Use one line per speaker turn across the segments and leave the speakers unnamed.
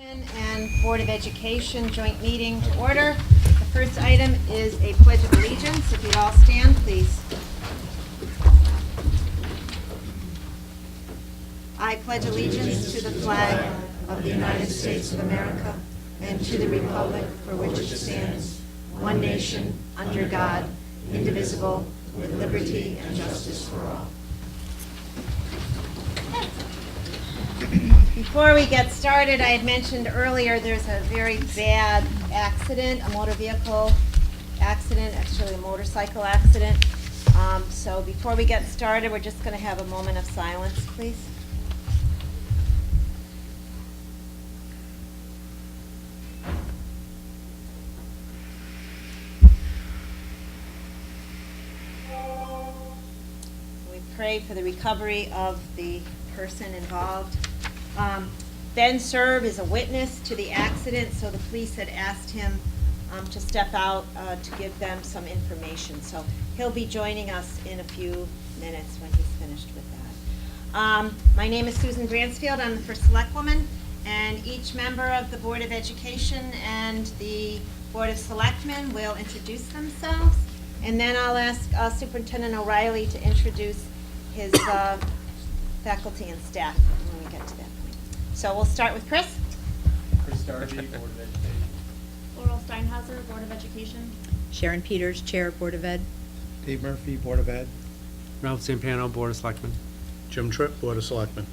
And Board of Education joint meeting to order. The first item is a pledge of allegiance. If you'd all stand, please. I pledge allegiance to the flag of the United States of America and to the republic for which it stands, one nation, under God, indivisible, with liberty and justice for all. Before we get started, I had mentioned earlier there's a very bad accident, a motor vehicle accident, actually a motorcycle accident. So before we get started, we're just going to have a moment of silence, please. We pray for the recovery of the person involved. Ben Serb is a witness to the accident, so the police had asked him to step out to give them some information. So he'll be joining us in a few minutes when he's finished with that. My name is Susan Bransfield. I'm the first Selectwoman, and each member of the Board of Education and the Board of Selectmen will introduce themselves, and then I'll ask Superintendent O'Reilly to introduce his faculty and staff when we get to that point. So we'll start with Chris.
Chris Darby, Board of Education.
Laurel Steinhauser, Board of Education.
Sharon Peters, Chair, Board of Ed.
Dave Murphy, Board of Ed.
Ralph Zampano, Board of Selectmen.
Jim Tripp, Board of Selectmen.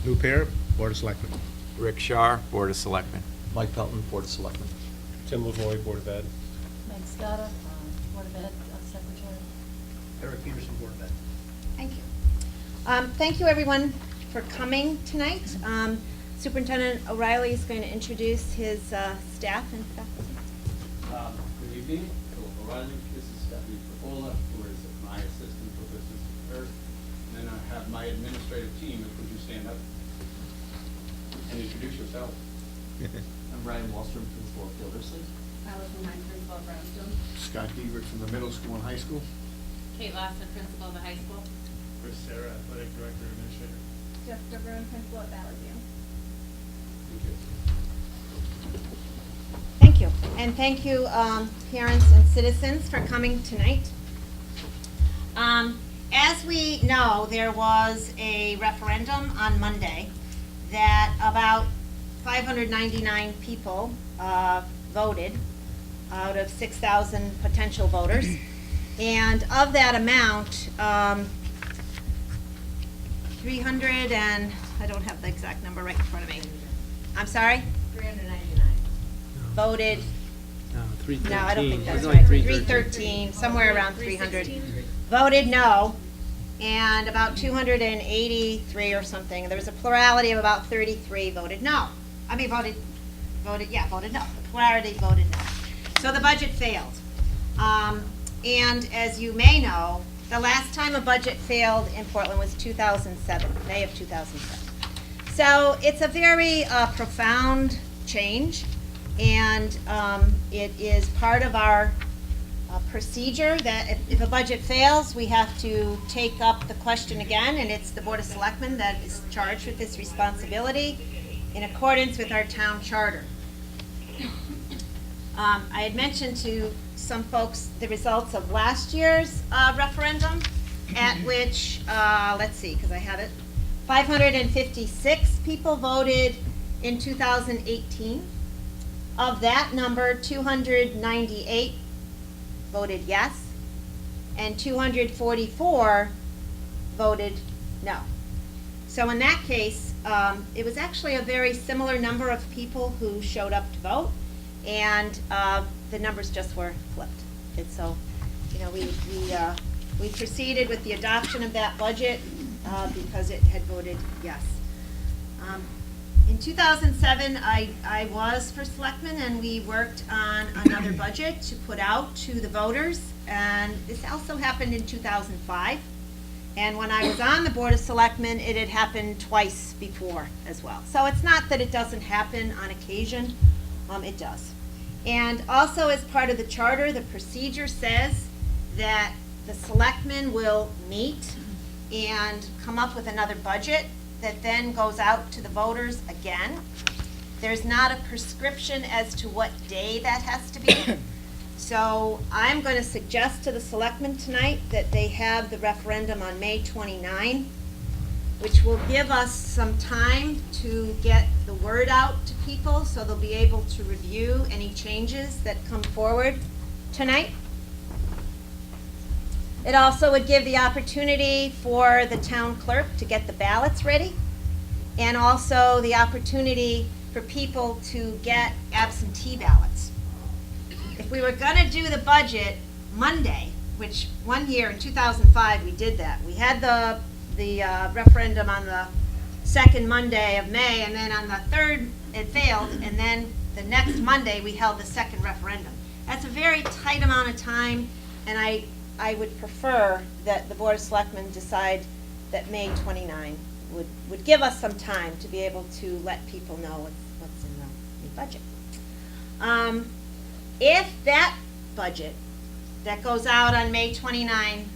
Lou Pear, Board of Selectmen.
Rick Shar, Board of Selectmen.
Mike Pelton, Board of Selectmen.
Tim Lavoy, Board of Ed.
Meg Scotta, Board of Ed, Secretary.
Eric Peterson, Board of Ed.
Thank you. Thank you, everyone, for coming tonight. Superintendent O'Reilly is going to introduce his staff and faculty.
Good evening, Philip O'Reilly. This is Stephanie Pergola, who is my assistant for business affairs. And then I have my administrative team. Could you stand up and introduce yourself?
I'm Brian Wallstrom, Principal of Gildersleeve.
Alice Remind, Principal of Brownstone.
Scott Diedrich from the middle school and high school.
Kate Lasser, Principal of the high school.
Chris Sarah, Athletic Director, Administrator.
Jessica Bruin, Principal at Valley View.
Thank you.
Thank you. And thank you, parents and citizens, for coming tonight. As we know, there was a referendum on Monday that about 599 people voted out of 6,000 potential voters. And of that amount, 300 and, I don't have the exact number right in front of me. I'm sorry?
399.
Voted,
No, 313.
no, I don't think that's
It was like
right.
313.
313, somewhere around 300.
316?
Voted no, and about 283 or something. There was a plurality of about 33 voted no. I mean, voted no. The plurality voted no. So the budget failed. And as you may know, the last time a budget failed in Portland was 2007, May of 2007. So it's a very profound change, and it is part of our procedure that if a budget fails, we have to take up the question again, and it's the Board of Selectmen that is charged with this responsibility in accordance with our town charter. I had mentioned to some folks the results of last year's referendum, at which, let's see, because I have it, 556 people voted in 2018. Of that number, 298 voted yes, and 244 voted no. So in that case, it was actually a very similar number of people who showed up to vote, and the numbers just were flipped. And so, you know, we proceeded with the adoption of that budget because it had voted yes. In 2007, I was for Selectmen, and we worked on another budget to put out to the voters, and this also happened in 2005. And when I was on the Board of Selectmen, it had happened twice before as well. So it's not that it doesn't happen on occasion, it does. And also, as part of the charter, the procedure says that the Selectmen will meet and come up with another budget that then goes out to the voters again. There's not a prescription as to what day that has to be. So I'm going to suggest to the selectmen tonight that they have the referendum on May 29, which will give us some time to get the word out to people so they'll be able to review any changes that come forward tonight. It also would give the opportunity for the town clerk to get the ballots ready, and also the opportunity for people to get absentee ballots. If we were gonna do the budget Monday, which one year in 2005 we did that, we had the referendum on the second Monday of May, and then on the third it failed, and then the next Monday we held the second referendum. That's a very tight amount of time, and I would prefer that the Board of Selectmen decide that May 29 would give us some time to be able to let people know what's in the new budget. If that budget that goes out on May 29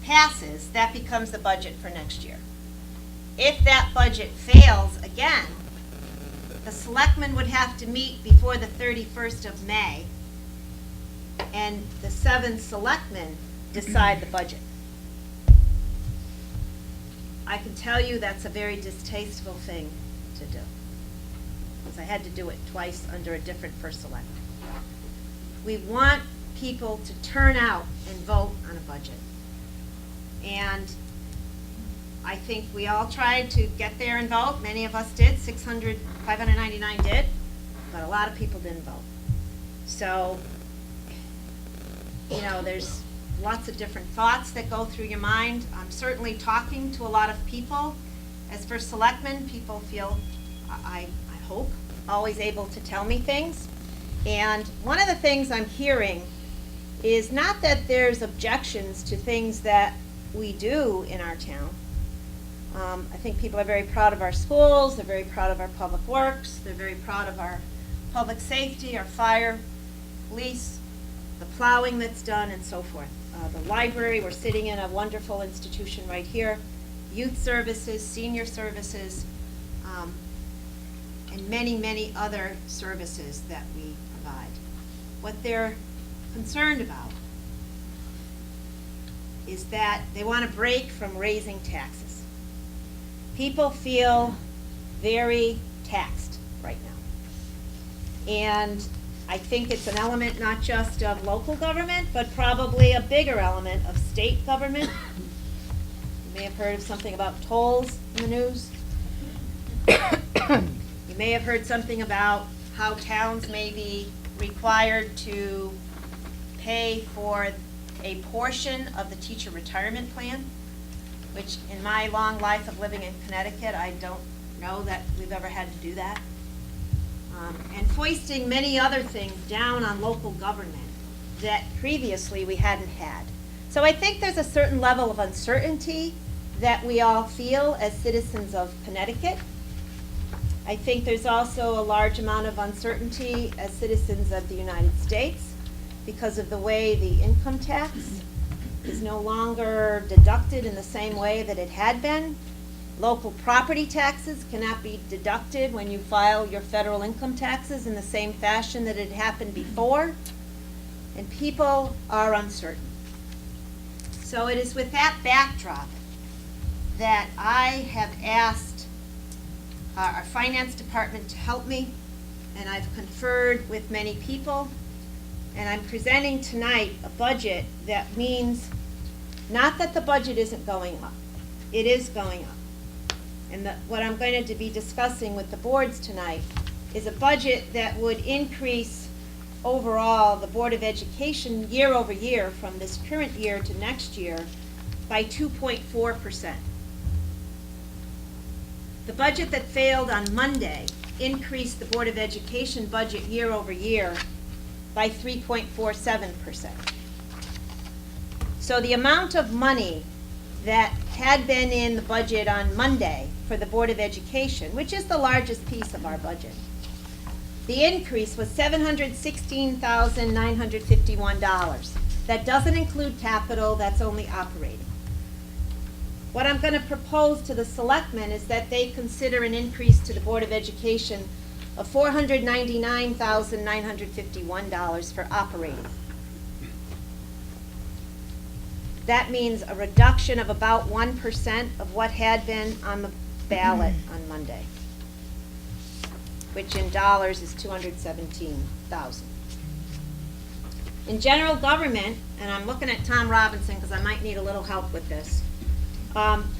passes, that becomes the budget for next year. If that budget fails again, the selectmen would have to meet before the 31st of May, and the 7 selectmen decide the budget. I can tell you that's a very distasteful thing to do, because I had to do it twice under a different first selectman. We want people to turn out and vote on a budget. And I think we all tried to get there and vote. Many of us did. 599 did, but a lot of people didn't vote. So, there's lots of different thoughts that go through your mind. I'm certainly talking to a lot of people. As for selectmen, people feel, I hope, always able to tell me things. And one of the things I'm hearing is not that there's objections to things that we do in our town. I think people are very proud of our schools, they're very proud of our public works, they're very proud of our public safety, our fire, police, the plowing that's done, and so forth. The library, we're sitting in a wonderful institution right here, youth services, senior services, and many, many other services that we provide. What they're concerned about is that they want to break from raising taxes. People feel very taxed right now. And I think it's an element not just of local government, but probably a bigger element of state government. You may have heard of something about tolls in the news. You may have heard something about how towns may be required to pay for a portion of the teacher retirement plan, which in my long life of living in Connecticut, I don't know that we've ever had to do that. And foisting many other things down on local government that previously we hadn't had. So I think there's a certain level of uncertainty that we all feel as citizens of Connecticut. I think there's also a large amount of uncertainty as citizens of the United States because of the way the income tax is no longer deducted in the same way that it had been. Local property taxes cannot be deducted when you file your federal income taxes in the same fashion that it happened before, and people are uncertain. So it is with that backdrop that I have asked our finance department to help me, and I've conferred with many people, and I'm presenting tonight a budget that means not that the budget isn't going up. It is going up. And what I'm going to be discussing with the boards tonight is a budget that would increase overall the Board of Education year over year from this current year to next year by 2.4%. The budget that failed on Monday increased the Board of Education budget year over year by 3.47%. So the amount of money that had been in the budget on Monday for the Board of Education, which is the largest piece of our budget, the increase was $716,951. That doesn't include capital, that's only operating. What I'm gonna propose to the selectmen is that they consider an increase to the Board of Education of $499,951 for operating. That means a reduction of about 1% of what had been on the ballot on Monday, which in dollars is $217,000. In general government, and I'm looking at Tom Robinson because I might need a little help with this.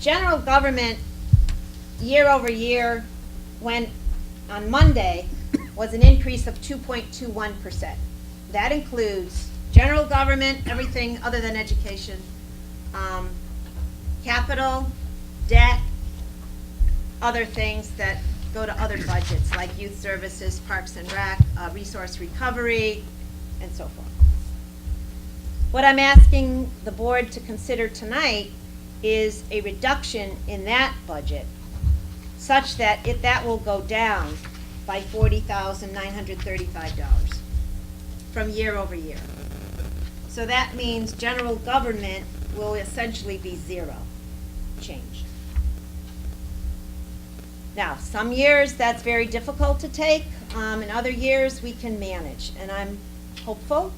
General government, year over year, went on Monday, was an increase of 2.21%. That includes general government, everything other than education, capital, debt, other things that go to other budgets like youth services, parks and rec, resource recovery, and so forth. What I'm asking the board to consider tonight is a reduction in that budget such that that will go down by $40,935 from year over year. So that means general government will essentially be zero change. Now, some years that's very difficult to take. In other years we can manage, and I'm hopeful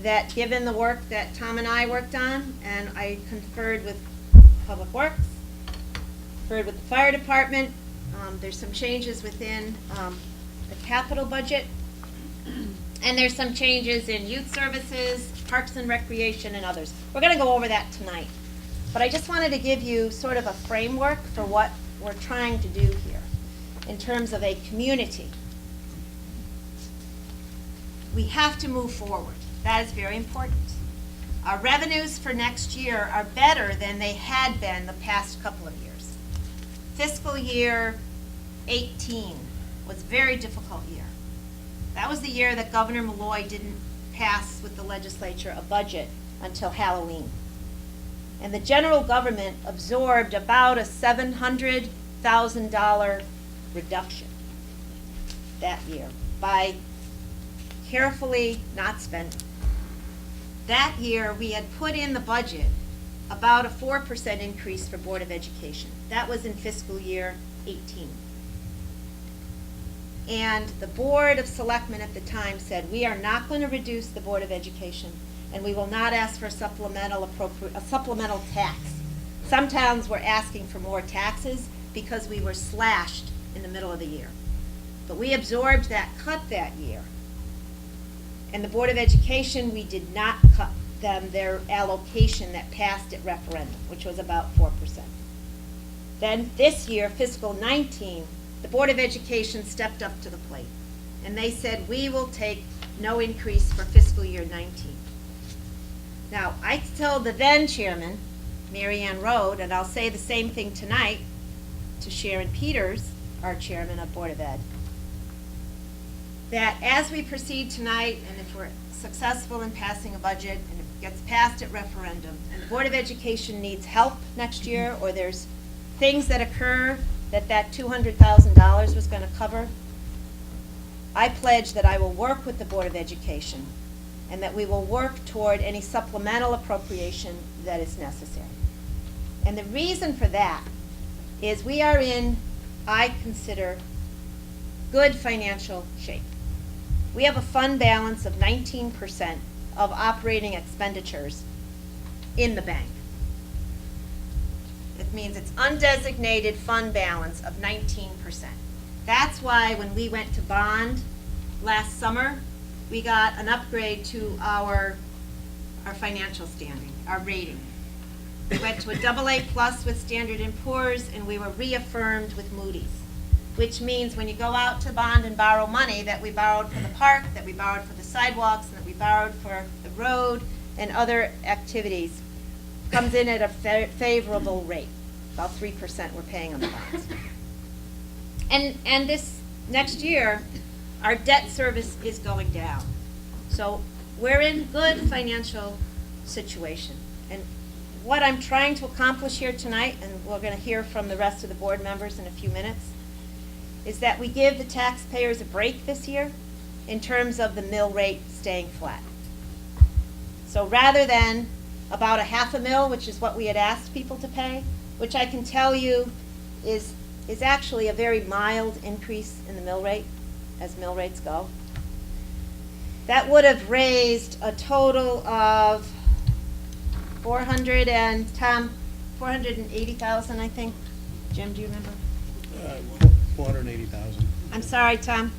that given the work that Tom and I worked on, and I conferred with Public Works, conferred with the fire department, there's some changes within the capital budget, and there's some changes in youth services, parks and recreation, and others. We're going to go over that tonight. But I just wanted to give you sort of a framework for what we're trying to do here in terms of a community. We have to move forward. That is very important. Our revenues for next year are better than they had been the past couple of years. Fiscal year 18 was a very difficult year. That was the year that Governor Malloy didn't pass with the legislature a budget until Halloween. And the general government absorbed about a $700,000 reduction that year by carefully not spending. That year, we had put in the budget about a 4% increase for Board of Education. That was in fiscal year 18. And the Board of Selectmen at the time said, we are not going to reduce the Board of Education, and we will not ask for a supplemental tax. Some towns were asking for more taxes because we were slashed in the middle of the year. But we absorbed that cut that year. And the Board of Education, we did not cut them their allocation that passed at referendum, which was about 4%. Then this year, fiscal 19, the Board of Education stepped up to the plate. And they said, we will take no increase for fiscal year 19. Now, I told the then chairman, Mary Ann Rode, and I'll say the same thing tonight to Sharon Peters, our chairman of Board of Ed, that as we proceed tonight, and if we're successful in passing a budget, and if it gets passed at referendum, and the Board of Education needs help next year, or there's things that occur that $200,000 was going to cover, I pledge that I will work with the Board of Education, and that we will work toward any supplemental appropriation that is necessary. And the reason for that is we are in, I consider, good financial shape. We have a fund balance of 19% of operating expenditures in the bank. It means it's undesignated fund balance of 19%. That's why when we went to bond last summer, we got an upgrade to our financial standing, our rating. We went to a AA+ with Standard & Poor's, and we were reaffirmed with Moody's, which means when you go out to bond and borrow money, that we borrowed for the park, that we borrowed for the sidewalks, and that we borrowed for the road and other activities, comes in at a favorable rate, about 3% we're paying on the bonds. And this next year, our debt service is going down. So we're in good financial situation. And what I'm trying to accomplish here tonight, and we're going to hear from the rest of the board members in a few minutes, is that we give the taxpayers a break this year in terms of the mill rate staying flat. So rather than about a $0.5 mil, which is what we had asked people to pay, which I can tell you is actually a very mild increase in the mill rate, as mill rates go. That would have raised a total of 480,000, I think. Jim, do you remember?
480,000.
I'm sorry, Tom.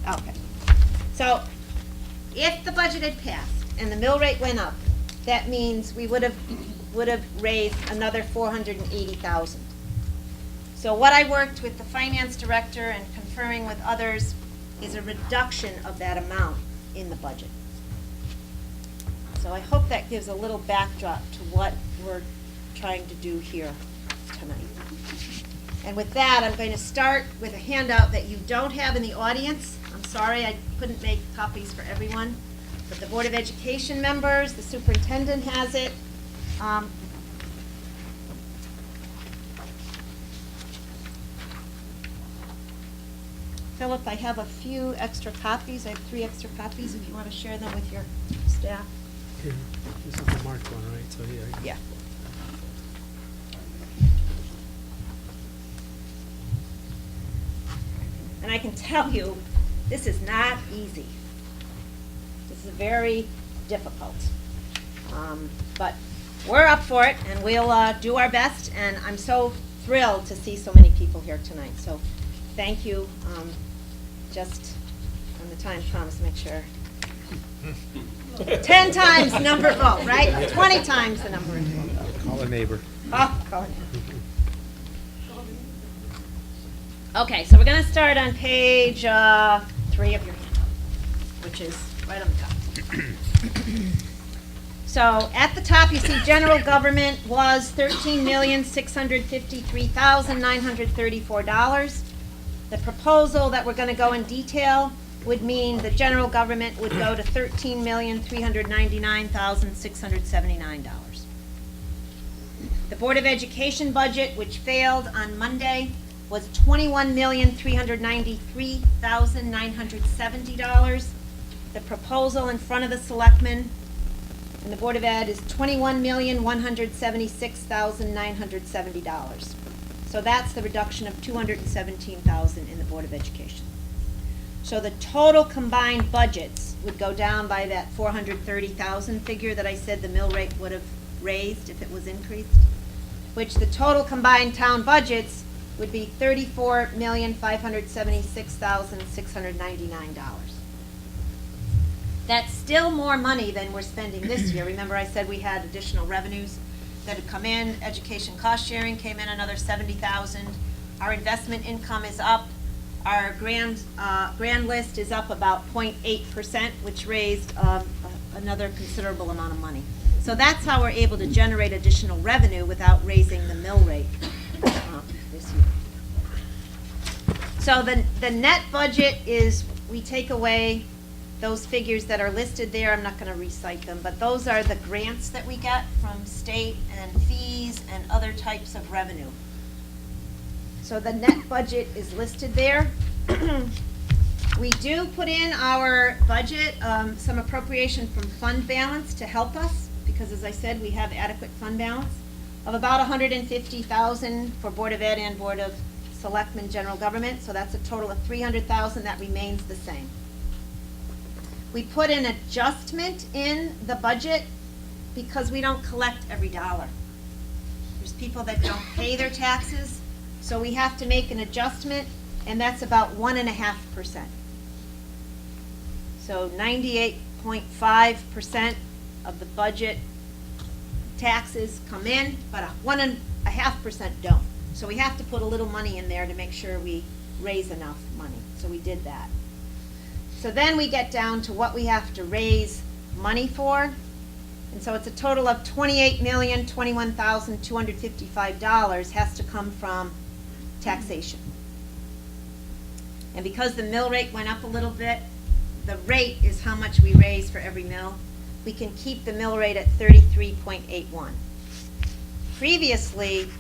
Okay. So if the budget had passed and the mill rate went up, that means we would have raised another 480,000. So what I worked with the finance director and conferring with others is a reduction of that amount in the budget. So I hope that gives a little backdrop to what we're trying to do here tonight. And with that, I'm going to start with a handout that you don't have in the audience. I'm sorry I couldn't make copies for everyone, but the Board of Education members, the superintendent has it. Philip, I have a few extra copies. I have 3 extra copies if you want to share them with your staff.
Yeah, this is the marked one, right? So, yeah.
Yeah. And I can tell you, this is not easy. This is very difficult. But we're up for it, and we'll do our best, and I'm so thrilled to see so many people here tonight. So thank you. Just when the time comes, make sure. 10 times number vote, right? 20 times the number vote.
Call a neighbor.
Oh, call it. Okay, so we're going to start on page 3 of your handout, which is right on the top. So at the top, you see general government was $13,653,934. The proposal that we're going to go in detail would mean the general government would go to $13,399,679. The Board of Education budget, which failed on Monday, was $21,393,970. The proposal in front of the Selectmen and the Board of Ed is $21,176,970. So that's the reduction of $217,000 in the Board of Education. So the total combined budgets would go down by that $430,000 figure that I said the mill rate would have raised if it was increased, which the total combined town budgets would be $34,576,699. That's still more money than we're spending this year. Remember I said we had additional revenues that had come in. Education cost sharing came in another $70,000. Our investment income is up. Our grand list is up about 0.8%, which raised another considerable amount of money. So that's how we're able to generate additional revenue without raising the mill rate this year. So the net budget is, we take away those figures that are listed there. I'm not going to recite them, but those are the grants that we get from state and fees and other types of revenue. So the net budget is listed there. We do put in our budget some appropriation from fund balance to help us, because as I said, we have adequate fund balance of about $150,000 for Board of Ed and Board of Selectmen General Government. So that's a total of $300,000 that remains the same. We put an adjustment in the budget because we don't collect every dollar. There's people that don't pay their taxes, so we have to make an adjustment, and that's about 1.5%. So 98.5% of the budget taxes come in, but 1.5% don't. So we have to put a little money in there to make sure we raise enough money. So we did that. So then we get down to what we have to raise money for. And so it's a total of $28,021,255 has to come from taxation. And because the mill rate went up a little bit, the rate is how much we raise for every mill. We can keep the mill rate at 33.81. Previously,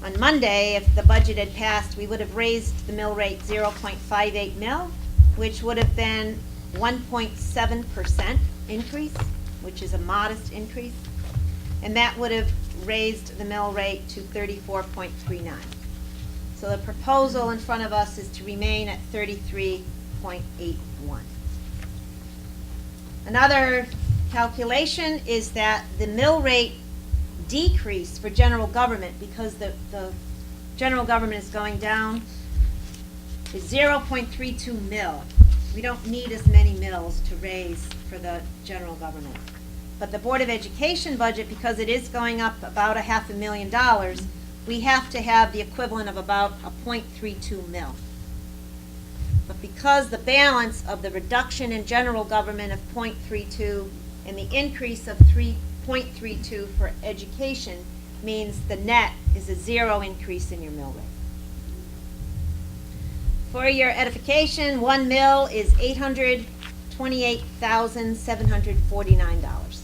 on Monday, if the budget had passed, we would have raised the mill rate 0.58 mil, which would have been 1.7% increase, which is a modest increase. and that would have raised the mill rate to 34.39. So the proposal in front of us is to remain at 33.81. Another calculation is that the mill rate decrease for general government, because the general government is going down, is 0.32 mil. We don't need as many mills to raise for the general government. But the Board of Education budget, because it is going up about $500,000, we have to have the equivalent of about a 0.32 mil. But because the balance of the reduction in general government of 0.32 and the increase of 3.32 for education means the net is a 0 increase in your mill rate. For your edification, 1 mil is $828,749.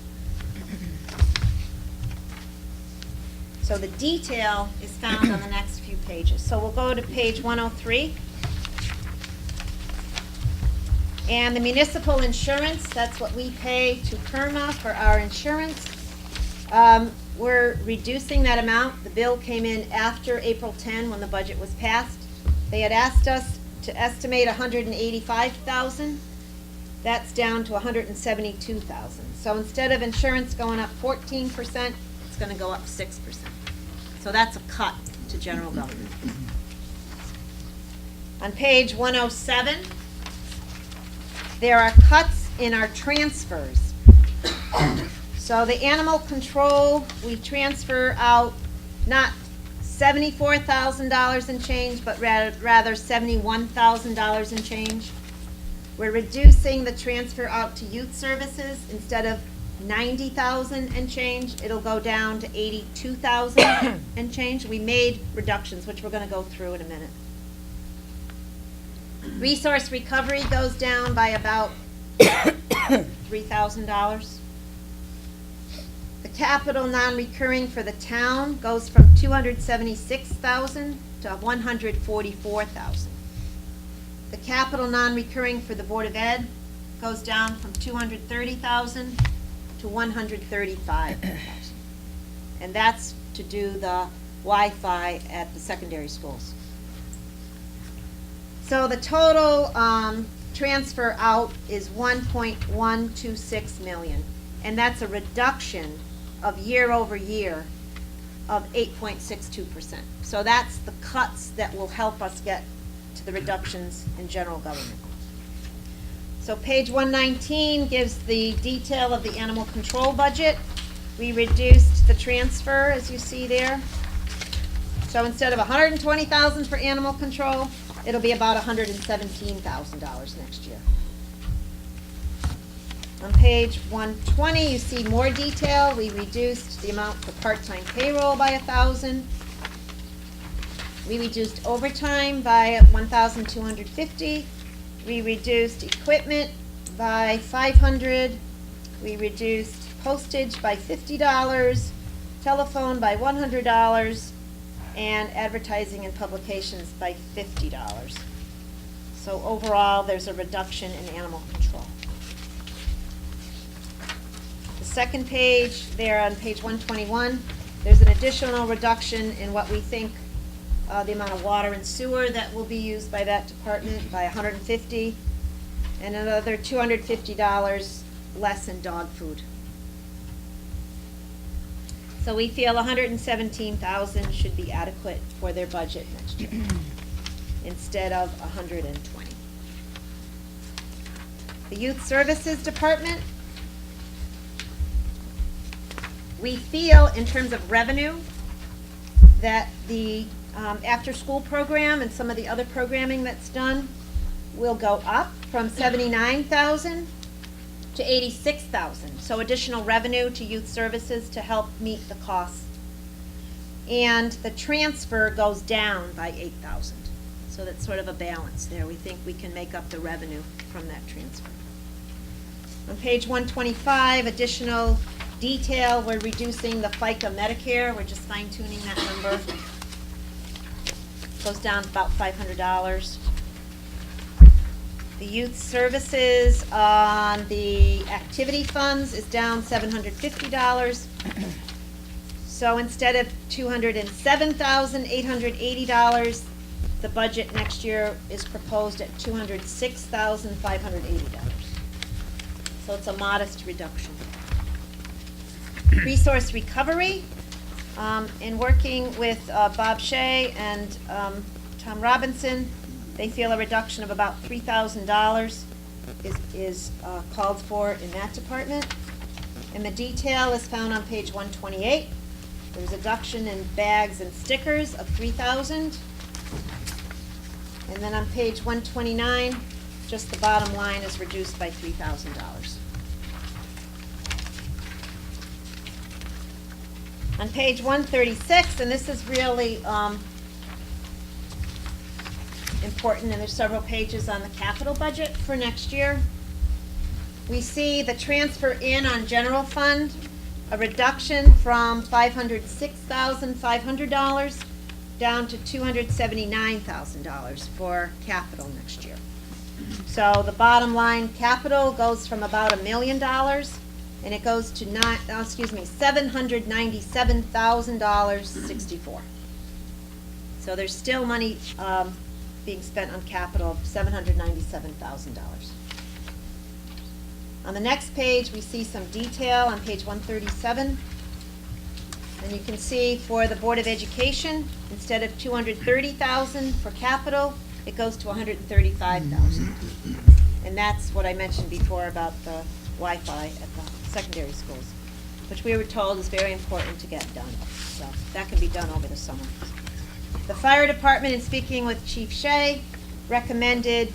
So the detail is found on the next few pages. So we'll go to page 103. And the municipal insurance, that's what we pay to PERMA for our insurance. We're reducing that amount. The bill came in after April 10 when the budget was passed. They had asked us to estimate $185,000. That's down to $172,000. So instead of insurance going up 14%, it's going to go up 6%. So that's a cut to general government. On page 107, there are cuts in our transfers. So the animal control, we transfer out not $74,000 in change, but rather $71,000 in change. We're reducing the transfer out to youth services. Instead of $90,000 and change, it'll go down to $82,000 and change. We made reductions, which we're going to go through in a minute. Resource recovery goes down by about $3,000. The capital non-recurring for the town goes from $276,000 to $144,000. The capital non-recurring for the Board of Ed goes down from $230,000 to $135,000. And that's to do the Wi-Fi at the secondary schools. So the total transfer out is $1.126 million, and that's a reduction of year over year of 8.62%. So that's the cuts that will help us get to the reductions in general government. So page 119 gives the detail of the animal control budget. We reduced the transfer, as you see there. So instead of $120,000 for animal control, it'll be about $117,000 next year. On page 120, you see more detail. We reduced the amount for part-time payroll by $1,000. We reduced overtime by $1,250. We reduced equipment by $500. We reduced postage by $50, telephone by $100, and advertising and publications by $50. So overall, there's a reduction in animal control. The second page, there on page 121, there's an additional reduction in what we think the amount of water and sewer that will be used by that department by $150, and another $250 less in dog food. So we feel $117,000 should be adequate for their budget next year instead of $120,000. The Youth Services Department, we feel in terms of revenue that the after-school program and some of the other programming that's done will go up from $79,000 to $86,000. So additional revenue to youth services to help meet the costs. And the transfer goes down by $8,000. So that's sort of a balance there. We think we can make up the revenue from that transfer. On page 125, additional detail, we're reducing the FICA Medicare. We're just fine-tuning that number. Goes down about $500. The youth services on the activity funds is down $750. So instead of $207,880, the budget next year is proposed at $206,580. So it's a modest reduction. Resource recovery, in working with Bob Shea and Tom Robinson, they feel a reduction of about $3,000 is called for in that department. And the detail is found on page 128. There's a reduction in bags and stickers of $3,000. And then on page 129, just the bottom line is reduced by $3,000. On page 136, and this is really important, and there's several pages on the capital budget for next year. We see the transfer in on general fund, a reduction from $506,500 down to $279,000 for capital next year. So the bottom line, capital goes from about $1 million, and it goes to $797,000.64. So there's still money being spent on capital of $797,000. On the next page, we see some detail on page 137. And you can see for the Board of Education, instead of $230,000 for capital, it goes to $135,000. And that's what I mentioned before about the Wi-Fi at the secondary schools, which we were told is very important to get done. So that can be done over the summer. The fire department, in speaking with Chief Shea, recommended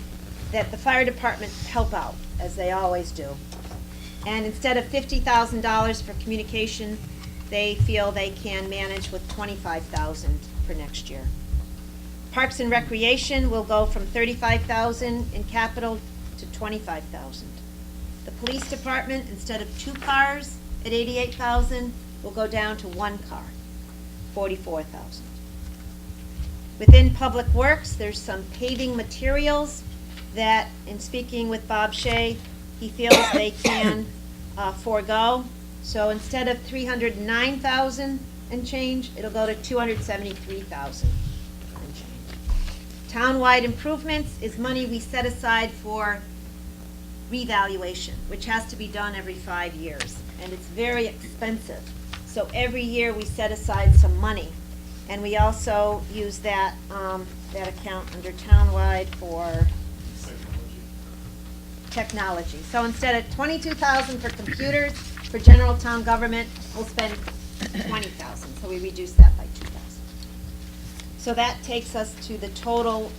that the fire department help out, as they always do. And instead of $50,000 for communication, they feel they can manage with $25,000 for next year. Parks and Recreation will go from $35,000 in capital to $25,000. The police department, instead of 2 cars at $88,000, will go down to 1 car, $44,000. Within Public Works, there's some paving materials that, in speaking with Bob Shea, he feels they can forego. So instead of $309,000 and change, it'll go to $273,000 and change. Townwide improvements is money we set aside for revaluation, which has to be done every 5 years, and it's very expensive. So every year we set aside some money, and we also use that account under townwide for technology. So instead of $22,000 for computers, for general town government, we'll spend $20,000, so we reduce that by $2,000. So that takes us to the total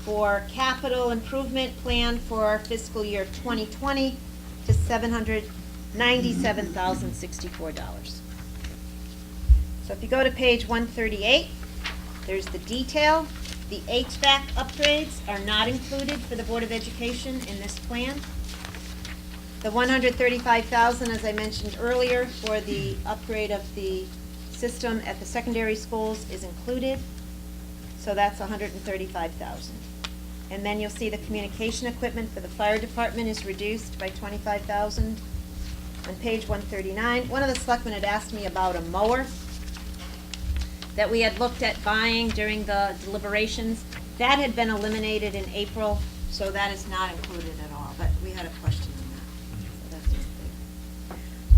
for capital improvement plan for fiscal year 2020 to $797,064. So if you go to page 138, there's the detail. The HVAC upgrades are not included for the Board of Education in this plan. The $135,000, as I mentioned earlier, for the upgrade of the system at the secondary schools is included. So that's $135,000. And then you'll see the communication equipment for the fire department is reduced by $25,000. On page 139, one of the selectmen had asked me about a mower that we had looked at buying during the deliberations. That had been eliminated in April, so that is not included at all, but we had a question on that. So that's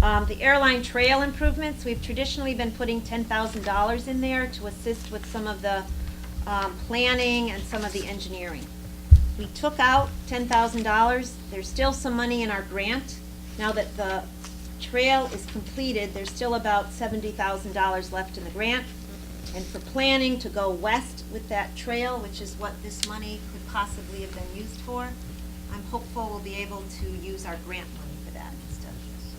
not there. The airline trail improvements, we've traditionally been putting $10,000 in there to assist with some of the planning and some of the engineering. We took out $10,000. There's still some money in our grant. Now that the trail is completed, there's still about $70,000 left in the grant. And for planning to go west with that trail, which is what this money could possibly have been used for, I'm hopeful we'll be able to use our grant money for that instead of this.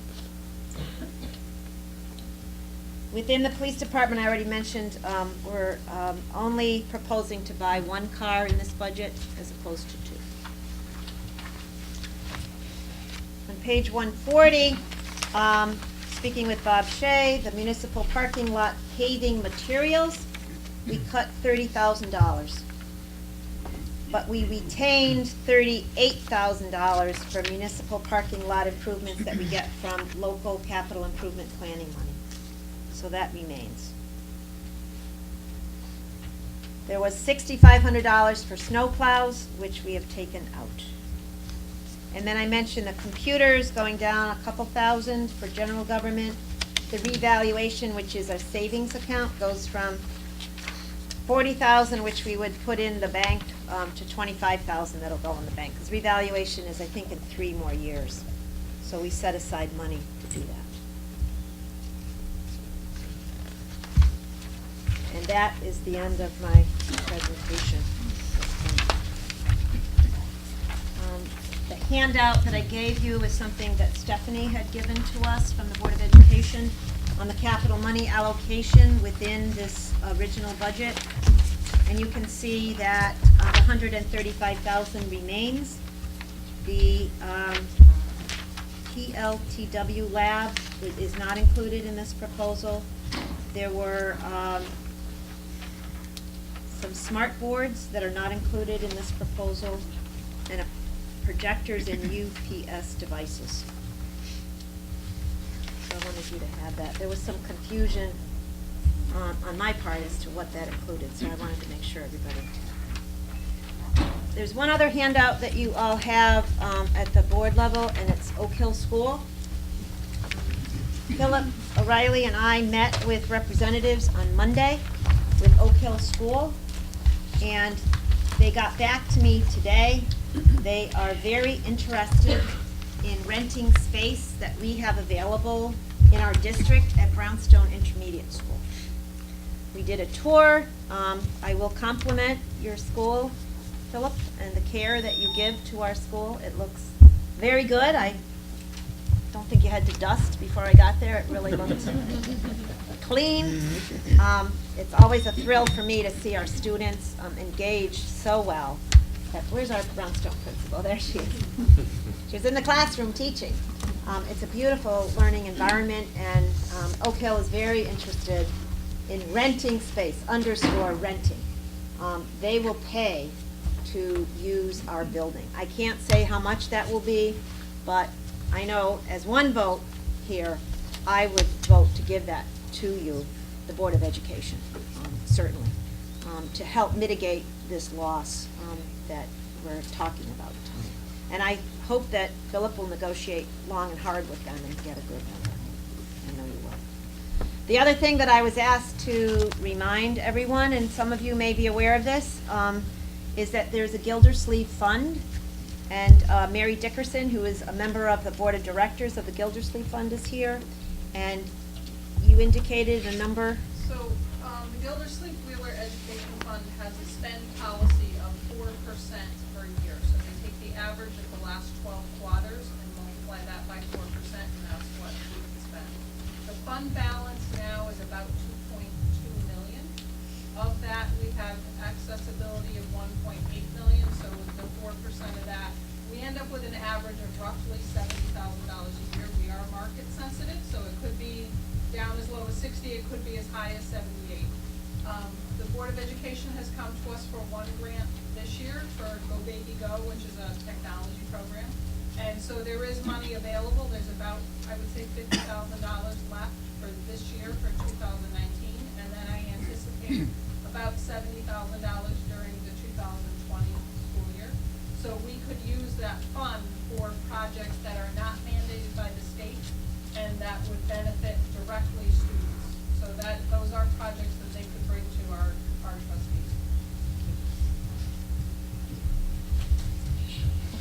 Within the police department, I already mentioned, we're only proposing to buy 1 car in this budget as opposed to 2. On page 140, speaking with Bob Shea, the municipal parking lot paving materials, we cut $30,000. But we retained $38,000 for municipal parking lot improvements that we get from local capital improvement planning money. So that remains. There was $6,500 for snow plows, which we have taken out. And then I mentioned the computers going down a couple thousand for general government. The revaluation, which is our savings account, goes from 40,000, which we would put in the bank, to 25,000 that'll go in the bank. Because revaluation is, I think, in 3 more years. So we set aside money to do that. And that is the end of my presentation. The handout that I gave you is something that Stephanie had given to us from the Board of Education on the capital money allocation within this original budget. And you can see that 135,000 remains. The PLTW lab is not included in this proposal. There were some smart boards that are not included in this proposal, and projectors and UPS devices. So I wanted you to have that. There was some confusion on my part as to what that included, so I wanted to make sure everybody. There's one other handout that you all have at the board level, and it's Oak Hill School. Philip O'Reilly and I met with representatives on Monday with Oak Hill School, and they got back to me today. They are very interested in renting space that we have available in our district at Brownstone Intermediate School. We did a tour. I will compliment your school, Philip, and the care that you give to our school. It looks very good. I don't think you had to dust before I got there. It really looked clean. It's always a thrill for me to see our students engaged so well. Where's our Brownstone principal? There she is. She was in the classroom teaching. It's a beautiful learning environment, and Oak Hill is very interested in renting space, underscore renting. They will pay to use our building. I can't say how much that will be, but I know as one vote here, I would vote to give that to you, the Board of Education, certainly, to help mitigate this loss that we're talking about. And I hope that Philip will negotiate long and hard with them and get a good number. I know you will. The other thing that I was asked to remind everyone, and some of you may be aware of this, is that there's a Gildersleeve Fund. And Mary Dickerson, who is a member of the Board of Directors of the Gildersleeve Fund, is here. And you indicated a number.
So the Gildersleeve Wheeler Education Fund has a spend policy of 4% per year. So they take the average of the last 12 quarters and multiply that by 4%, and that's what we can spend. The fund balance now is about 2.2 million. Of that, we have accessibility of 1.8 million. So with the 4% of that, we end up with an average of roughly $70,000 a year. We are market sensitive, so it could be down as low as 60, it could be as high as 78. The Board of Education has come to us for one grant this year for Go Baby Go, which is a technology program. And so there is money available. There's about, I would say, $50,000 left for this year for 2019. And then I anticipate about $70,000 during the 2020 school year. So we could use that fund for projects that are not mandated by the state and that would benefit directly students. So that those are projects that they could bring to our trustees.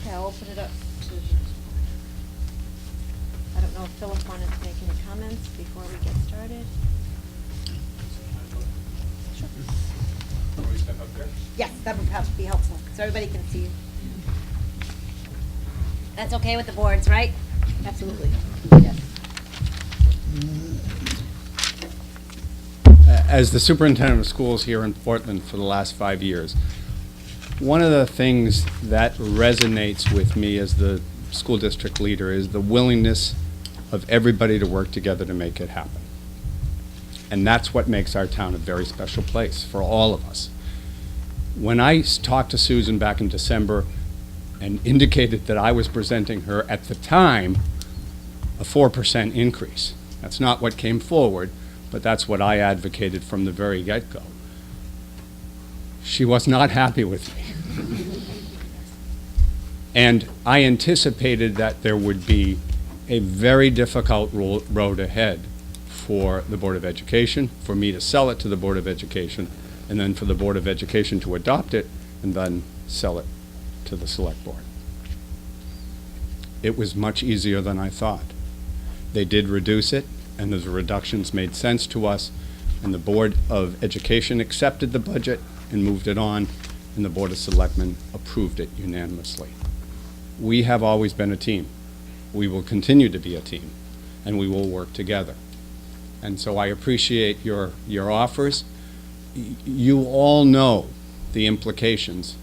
Okay, I'll open it up to, I don't know if Philip wanted to make any comments before we get started. Sure.
Can we step up there?
Yes, that would perhaps be helpful, so everybody can see you. That's okay with the boards, right? Absolutely. Yes.
As the superintendent of schools here in Portland for the last 5 years, one of the things that resonates with me as the school district leader is the willingness of everybody to work together to make it happen. And that's what makes our town a very special place for all of us. When I talked to Susan back in December and indicated that I was presenting her at the time a 4% increase, that's not what came forward, but that's what I advocated from the very get-go. She was not happy with me. And I anticipated that there would be a very difficult road ahead for the Board of Education, for me to sell it to the Board of Education, and then for the Board of Education to adopt it, and then sell it to the Select Board. It was much easier than I thought. They did reduce it, and those reductions made sense to us, and the Board of Education accepted the budget and moved it on, and the Board of Selectmen approved it unanimously. We have always been a team. We will continue to be a team, and we will work together. And so I appreciate your offers. You all know the implications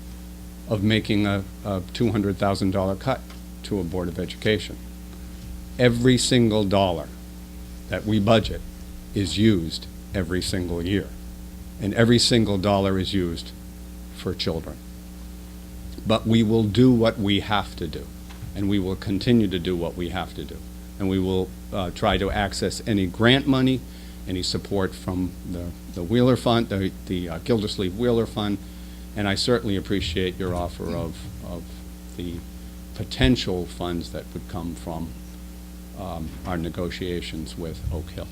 of making a $200,000 cut to a Board of Education. Every single dollar that we budget is used every single year, and every single dollar is used for children. But we will do what we have to do, and we will continue to do what we have to do. And we will try to access any grant money, any support from the Wheeler Fund, the Gildersleeve Wheeler Fund, and I certainly appreciate your offer of the potential funds that would come from our negotiations with Oak Hill,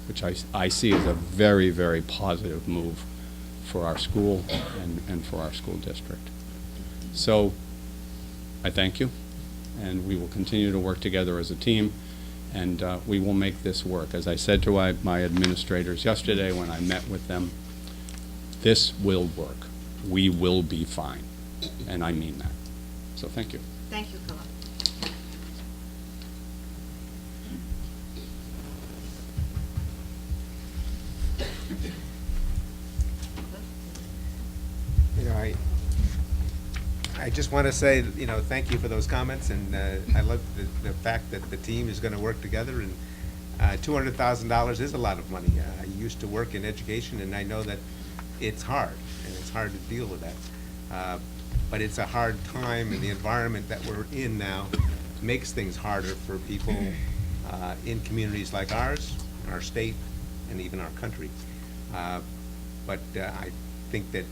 which I see as a very, very positive move for our school and for our school district. So I thank you, and we will continue to work together as a team, and we will make this work. As I said to my administrators yesterday when I met with them, this will work. We will be fine, and I mean that. So thank you.
Thank you, Philip.
You know, I just want to say, you know, thank you for those comments, and I love the fact that the team is going to work together, and $200,000 is a lot of money. I used to work in education, and I know that it's hard, and it's hard to deal with that. But it's a hard time, and the environment that we're in now makes things harder for people in communities like ours, our state, and even our country. But I think that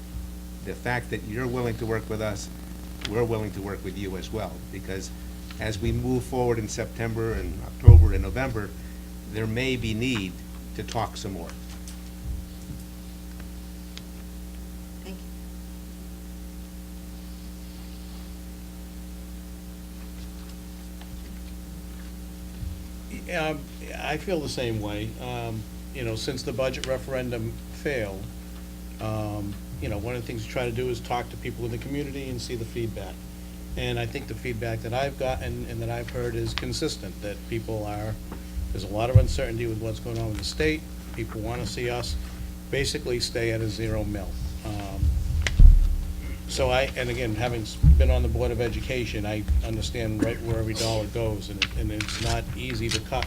the fact that you're willing to work with us, we're willing to work with you as well, because as we move forward in September and October and November, there may be need to talk some more.
Thank you.
I feel the same way. You know, since the budget referendum failed, you know, one of the things we try to do is talk to people in the community and see the feedback. And I think the feedback that I've gotten and that I've heard is consistent, that people there's a lot of uncertainty with what's going on with the state. People want to see us basically stay at a zero mill. So and again, having been on the Board of Education, I understand right where every dollar goes, and it's not easy to cut,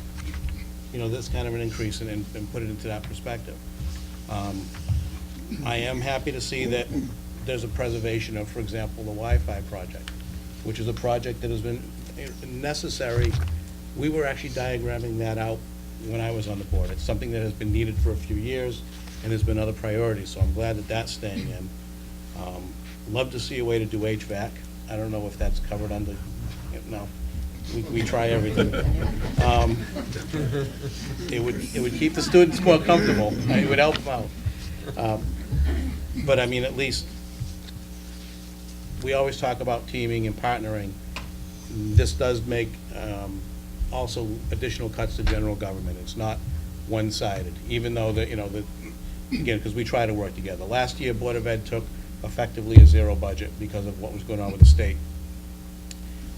you know, this kind of an increase and put it into that perspective. I am happy to see that there's a preservation of, for example, the Wi-Fi project, which is a project that has been necessary. We were actually diagramming that out when I was on the board. It's something that has been needed for a few years, and there's been other priorities, so I'm glad that that's staying in. Love to see a way to do HVAC. I don't know if that's covered under, no, we try everything. It would keep the students more comfortable. It would help them out. But I mean, at least, we always talk about teaming and partnering. This does make also additional cuts to general government. It's not one-sided, even though again, because we try to work together. Last year, Board of Ed took effectively a zero budget because of what was going on with the state.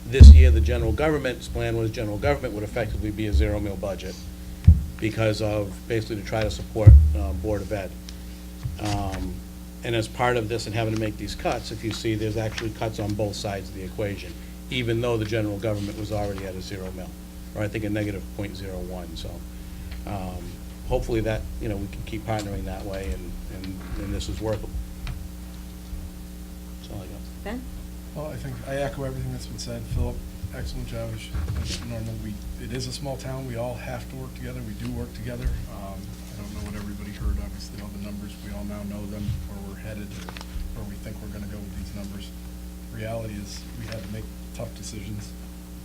This year, the general government's plan was general government would effectively be a zero mill budget because of basically to try to support Board of Ed. And as part of this and having to make these cuts, if you see, there's actually cuts on both sides of the equation, even though the general government was already at a zero mill, or I think a negative .01. So hopefully that, you know, we can keep partnering that way, and this is workable. That's all I got.
Ben?
Well, I think I echo everything that's been said. Philip,
excellent job. As normal, it is a small town. We all have to work together. We do work together. I don't know what everybody heard, obviously, all the numbers. We all now know them, where we're headed, where we think we're gonna go with these numbers. Reality is, we had to make tough decisions.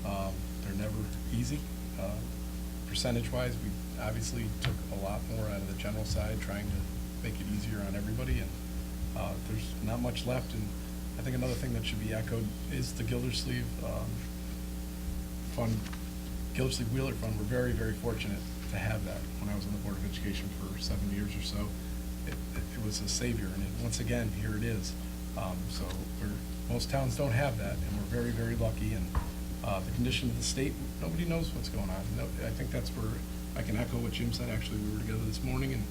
They're never easy. Percentage-wise, we obviously took a lot more out of the general side, trying to make it easier on everybody, and there's not much left. And I think another thing that should be echoed is the Gildersleeve Fund, Gildersleeve Wheeler Fund. We're very, very fortunate to have that. When I was on the Board of Education for 7 years or so, it was a savior, and once again, here it is. So most towns don't have that, and we're very, very lucky. And the condition of the state, nobody knows what's going on. I think that's where I can echo what Jim said. Actually, we were together this morning, and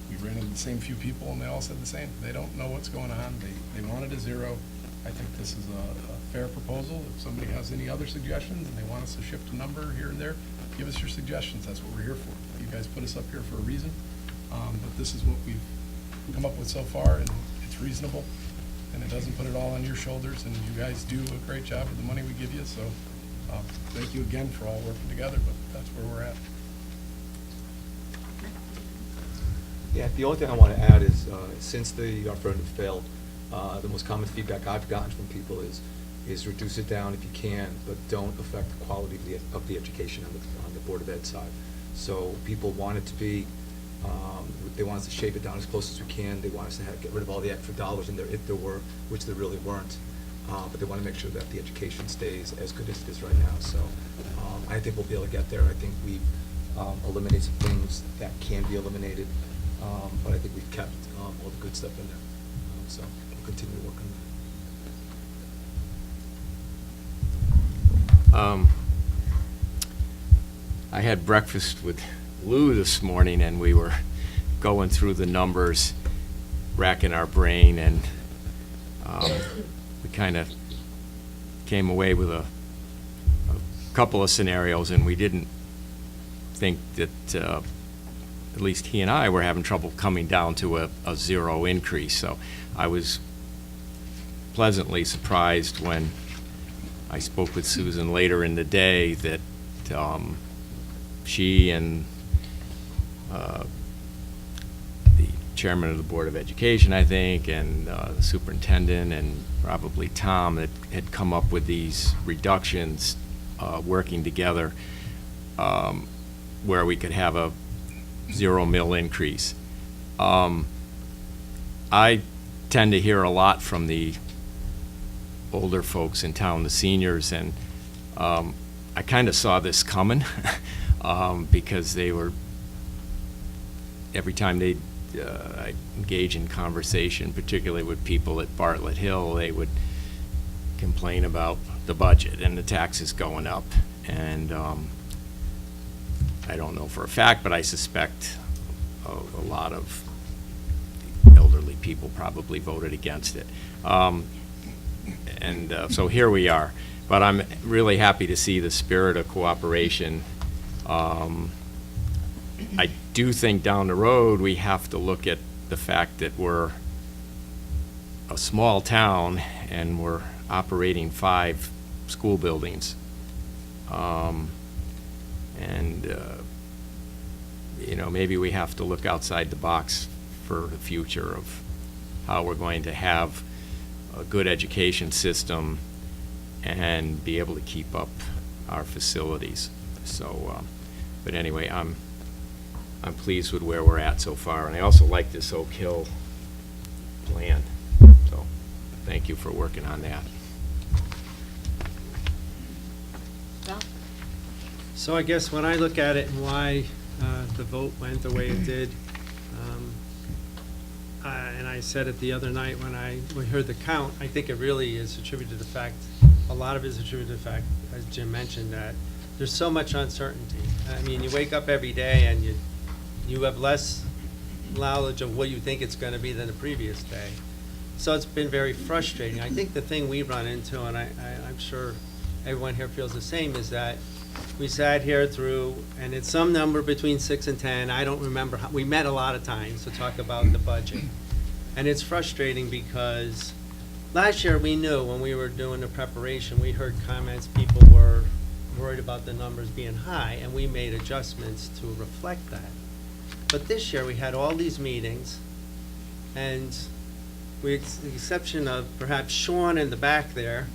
we ran into the same few people, and they all said the same. They don't know what's going on. They wanted a zero. I think this is a fair proposal. If somebody has any other suggestions and they want us to shift a number here and there, give us your suggestions. That's what we're here for. You guys put us up here for a reason, but this is what we've come up with so far, and it's reasonable, and it doesn't put it all on your shoulders, and you guys do a great job with the money we give you, so thank you again for all working together, but that's where we're at.
Yeah, the only thing I want to add is, since the referendum failed, the most common feedback I've gotten from people is reduce it down if you can, but don't affect the quality of the education on the Board of Ed side. So people want it to be, they want us to shape it down as close as we can. They want us to get rid of all the extra dollars in there if there were, which there really weren't. But they want to make sure that the education stays as good as it is right now. So I think we'll be able to get there. I think we've eliminated some things that can be eliminated, but I think we've kept all the good stuff in there. So we'll continue to work on that.
I had breakfast with Lou this morning, and we were going through the numbers, racking our brain, and we kind of came away with a couple of scenarios, and we didn't think that, at least he and I were having trouble coming down to a zero increase. So I was pleasantly surprised when I spoke with Susan later in the day that she and the chairman of the Board of Education, I think, and the superintendent, and probably Tom, that had come up with these reductions, working together, where we could have a 0 mil increase. I tend to hear a lot from the older folks in town, the seniors, and I kind of saw this coming because they were, every time they engage in conversation, particularly with people at Bartlett Hill, they would complain about the budget and the taxes going up. And I don't know for a fact, but I suspect a lot of elderly people probably voted against it. So here we are. But I'm really happy to see the spirit of cooperation. I do think down the road we have to look at the fact that we're a small town and we're operating 5 school buildings. You know, maybe we have to look outside the box for the future of how we're going to have a good education system and be able to keep up our facilities. So, but anyway, I'm pleased with where we're at so far, and I also like this Oak Hill plan. So, thank you for working on that.
Well,
So I guess when I look at it and why the vote went the way it did, and I said it the other night when we heard the count, I think it really is attributed to the fact, a lot of it is attributed to the fact, as Jim mentioned, that there's so much uncertainty. I mean, you wake up every day and you have less knowledge of what you think it's going to be than the previous day. So it's been very frustrating. I think the thing we run into, and I'm sure everyone here feels the same, is that we sat here through, and it's some number between 6 and 10. I don't remember how, we met a lot of times to talk about the budget. And it's frustrating because last year, we knew when we were doing the preparation, we heard comments, people were worried about the numbers being high, and we made adjustments to reflect that. But this year, we had all these meetings, and with the exception of perhaps Sean in the back there,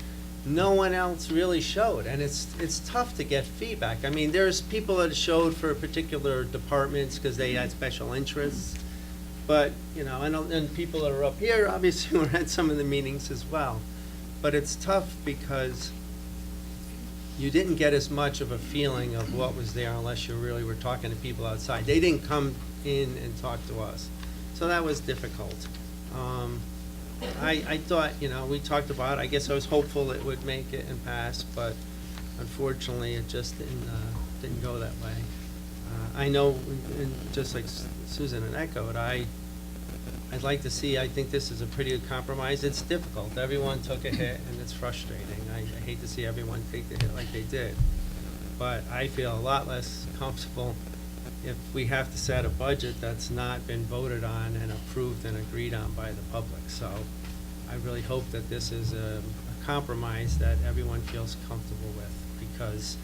no one else really showed, and it's tough to get feedback. I mean, there's people that showed for particular departments because they had special interests, but, you know, and people that are up here obviously were at some of the meetings as well. But it's tough because you didn't get as much of a feeling of what was there unless you really were talking to people outside. They didn't come in and talk to us, so that was difficult. I thought, you know, we talked about it. I guess I was hopeful it would make it and pass, but unfortunately, it just didn't go that way. I know, and just like Susan had echoed, I'd like to see, I think this is a pretty good compromise. It's difficult. Everyone took a hit, and it's frustrating. I hate to see everyone take the hit like they did. But I feel a lot less comfortable if we have to set a budget that's not been voted on and approved and agreed on by the public. So I really hope that this is a compromise that everyone feels comfortable with, because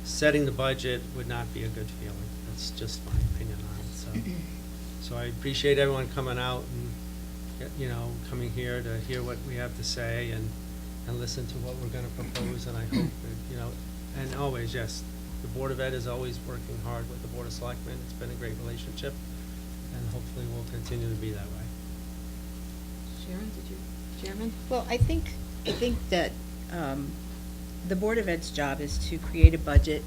setting the budget would not be a good feeling. That's just my opinion on it. So I appreciate everyone coming out and, you know, coming here to hear what we have to say and listen to what we're going to propose. And I hope that, you know, and always, yes, the Board of Ed is always working hard with the Board of Selectmen. It's been a great relationship, and hopefully will continue to be that way.
Sharon, did you, Chairman?
Well, I think that the Board of Ed's job is to create a budget.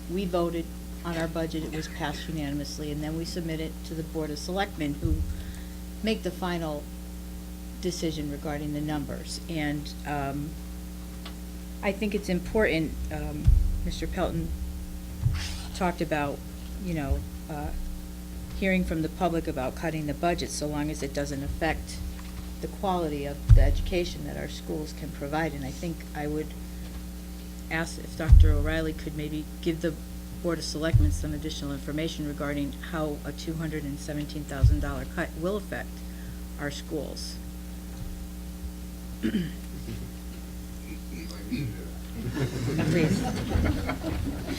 We voted on our budget, it was passed unanimously, and then we submit it to the Board of Selectmen, who make the final decision regarding the numbers. And I think it's important, Mr. Pelton talked about, you know, hearing from the public about cutting the budget, so long as it doesn't affect the quality of the education that our schools can provide. And I think I would ask if Dr. O'Reilly could maybe give the Board of Selectmen some additional information regarding how a $217,000 cut will affect our schools. Please.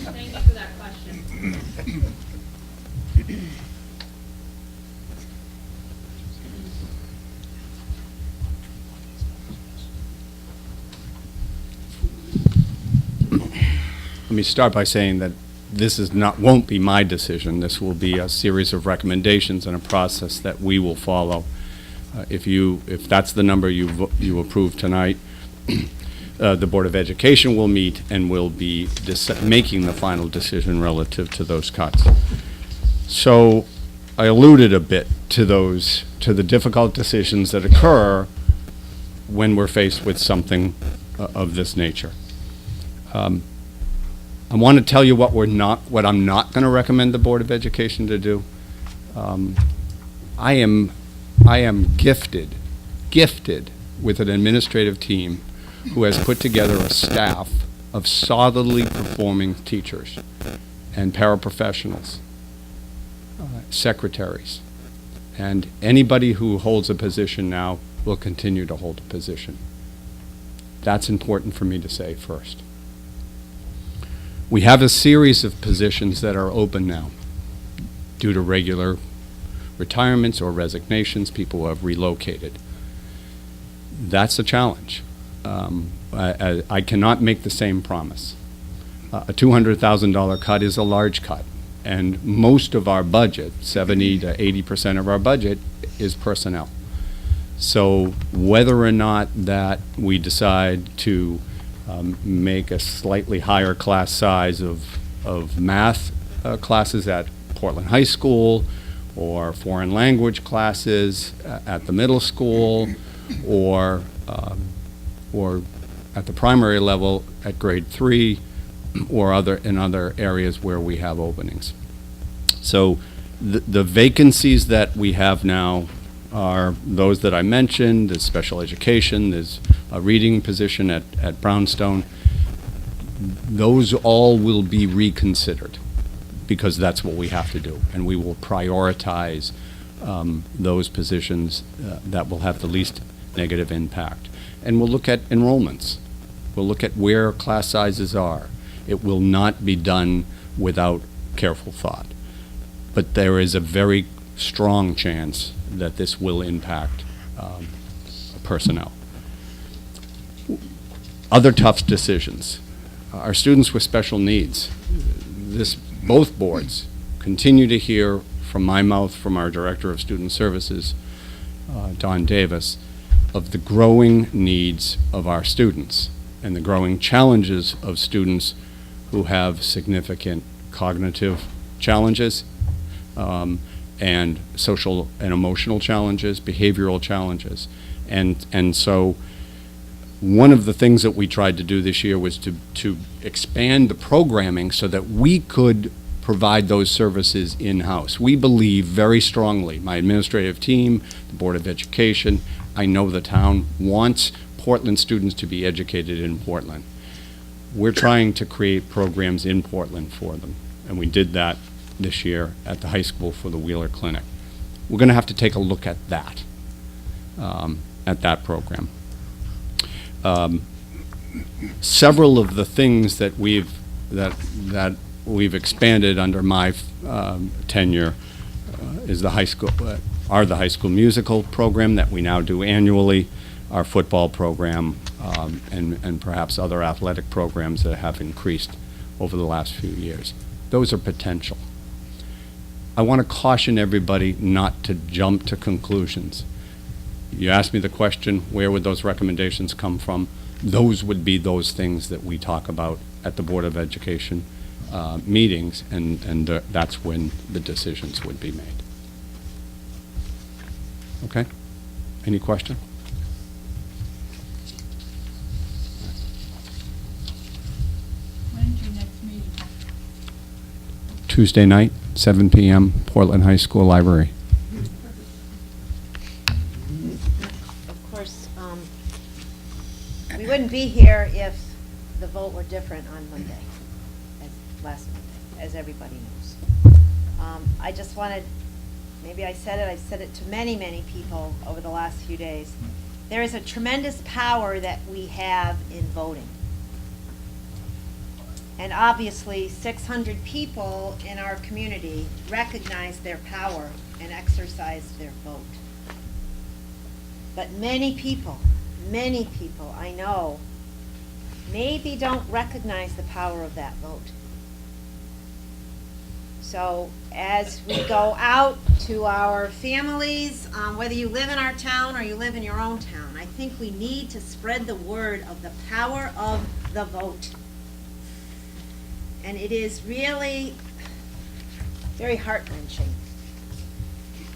Thank you for that question.
Let me start by saying that this won't be my decision. This will be a series of recommendations and a process that we will follow. If that's the number you approve tonight, the Board of Education will meet and will be making the final decision relative to those cuts. So I alluded a bit to the difficult decisions that occur when we're faced with something of this nature. I want to tell you what I'm not going to recommend the Board of Education to do. I am gifted with an administrative team who has put together a staff of solidly performing teachers and paraprofessionals, secretaries, and anybody who holds a position now will continue to hold a position. That's important for me to say first. We have a series of positions that are open now due to regular retirements or resignations, people who have relocated. That's a challenge. I cannot make the same promise. A $200,000 cut is a large cut, and most of our budget, 70 to 80% of our budget, is personnel. So whether or not that we decide to make a slightly higher class size of math classes at Portland High School, or foreign language classes at the middle school, or at the primary level at grade 3, or in other areas where we have openings. So the vacancies that we have now are those that I mentioned. There's special education, there's a reading position at Brownstone. Those all will be reconsidered, because that's what we have to do, and we will prioritize those positions that will have the least negative impact. and we'll look at enrollments. We'll look at where class sizes are. It will not be done without careful thought. But there is a very strong chance that this will impact personnel. Other tough decisions. Our students with special needs. Both boards continue to hear from my mouth, from our Director of Student Services, Don Davis, of the growing needs of our students and the growing challenges of students who have significant cognitive challenges, and social and emotional challenges, behavioral challenges. And so one of the things that we tried to do this year was to expand the programming so that we could provide those services in-house. We believe very strongly, my administrative team, the Board of Education, I know the town wants Portland students to be educated in Portland. We're trying to create programs in Portland for them, and we did that this year at the high school for the Wheeler Clinic. We're going to have to take a look at that program. Several of the things that we've expanded under my tenure is the high school musical program that we now do annually, our football program, and perhaps other athletic programs that have increased over the last few years. Those are potential. I want to caution everybody not to jump to conclusions. You asked me the question, where would those recommendations come from? Those would be those things that we talk about at the Board of Education meetings, and that's when the decisions would be made. Okay? Any question?
When's your next meeting?
Tuesday night, 7 p.m., Portland High School Library.
Of course, we wouldn't be here if the vote were different on Monday, last Monday, as everybody knows. I just wanted, maybe I've said it to many, many people over the last few days. There is a tremendous power that we have in voting. And obviously, 600 people in our community recognize their power and exercise their vote. But many people I know maybe don't recognize the power of that vote. So as we go out to our families, whether you live in our town or you live in your own town, I think we need to spread the word of the power of the vote. And it is really very heart-wrenching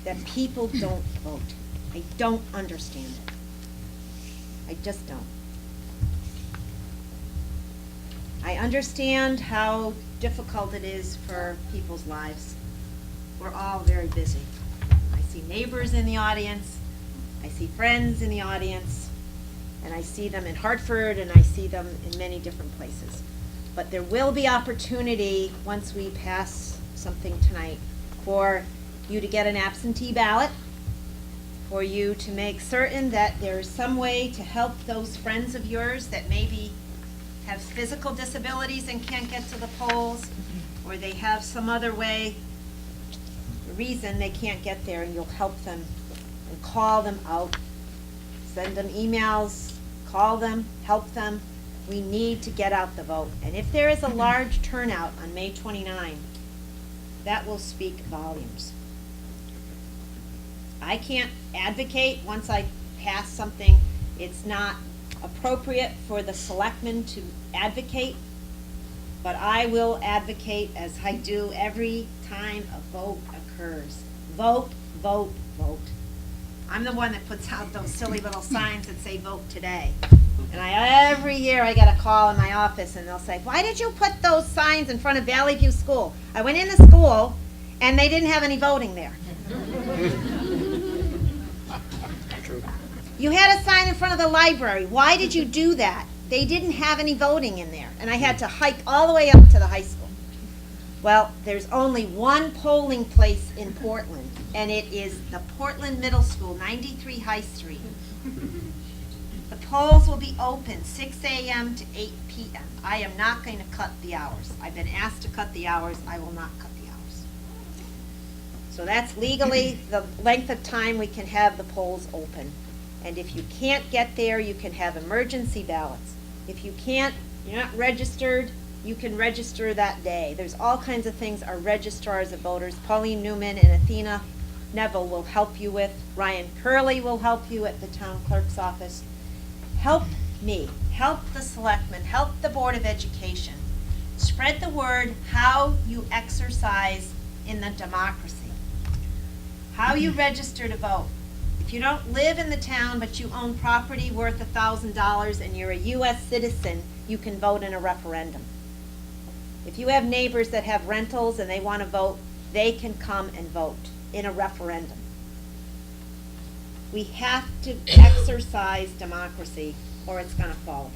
that people don't vote. I don't understand it. I just don't. I understand how difficult it is for people's lives. We're all very busy. I see neighbors in the audience. I see friends in the audience. And I see them in Hartford, and I see them in many different places. But there will be opportunity, once we pass something tonight, for you to get an absentee ballot, for you to make certain that there is some way to help those friends of yours that maybe have physical disabilities and can't get to the polls, or they have some other reason they can't get there, and you'll help them and call them out, send them emails, call them, help them. We need to get out the vote. And if there is a large turnout on May 29, that will speak volumes. I can't advocate once I pass something. It's not appropriate for the selectmen to advocate, but I will advocate as I do every time a vote occurs. Vote, vote, vote. I'm the one that puts out those silly little signs that say vote today. And every year I get a call in my office and they'll say, why did you put those signs in front of Valley View School? I went into school and they didn't have any voting there. You had a sign in front of the library. Why did you do that? They didn't have any voting in there. And I had to hike all the way up to the high school. Well, there's only one polling place in Portland, and it is the Portland Middle School, 93 High Street. The polls will be open 6 a.m. to 8 p.m. I am not going to cut the hours. I've been asked to cut the hours. I will not cut the hours. So that's legally the length of time we can have the polls open. And if you can't get there, you can have emergency ballots. If you can't, you're not registered, you can register that day. There's all kinds of things our registrars of voters, Pauline Newman and Athena Neville, will help you with. Ryan Curley will help you at the town clerk's office. Help me, help the selectmen, help the Board of Education. Spread the word how you exercise in the democracy, how you register to vote. If you don't live in the town, but you own property worth $1,000 and you're a U.S. citizen, you can vote in a referendum. If you have neighbors that have rentals and they want to vote, they can come and vote in a referendum. We have to exercise democracy or it's going to fall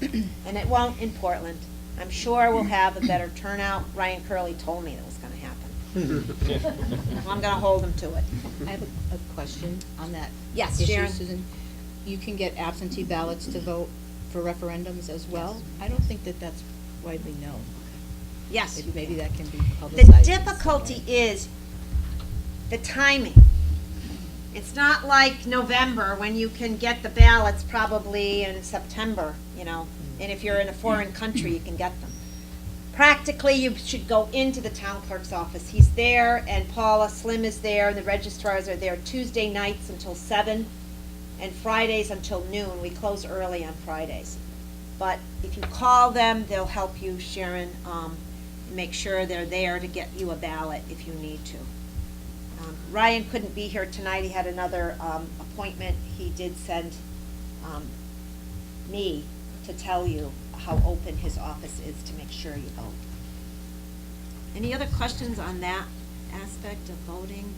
apart. And it won't in Portland. I'm sure we'll have a better turnout. Ryan Curley told me that was going to happen. I'm going to hold him to it.
I have a question on that.
Yes,
issue,
Sharon.
Susan. You can get absentee ballots to vote for referendums as well? I don't think that that's widely known.
Yes.
Maybe that can be
The
publicized. in some
difficulty
way.
is the timing. It's not like November when you can get the ballots probably in September, you know, and if you're in a foreign country, you can get them. Practically, you should go into the town clerk's office. He's there, and Paula Slim is there, and the registrars are there Tuesday nights until 7, and Fridays until noon. We close early on Fridays. But if you call them, they'll help you, Sharon, make sure they're there to get you a ballot if you need to. Ryan couldn't be here tonight. He had another appointment. He did send me to tell you how open his office is to make sure you vote. Any other questions on that aspect of voting?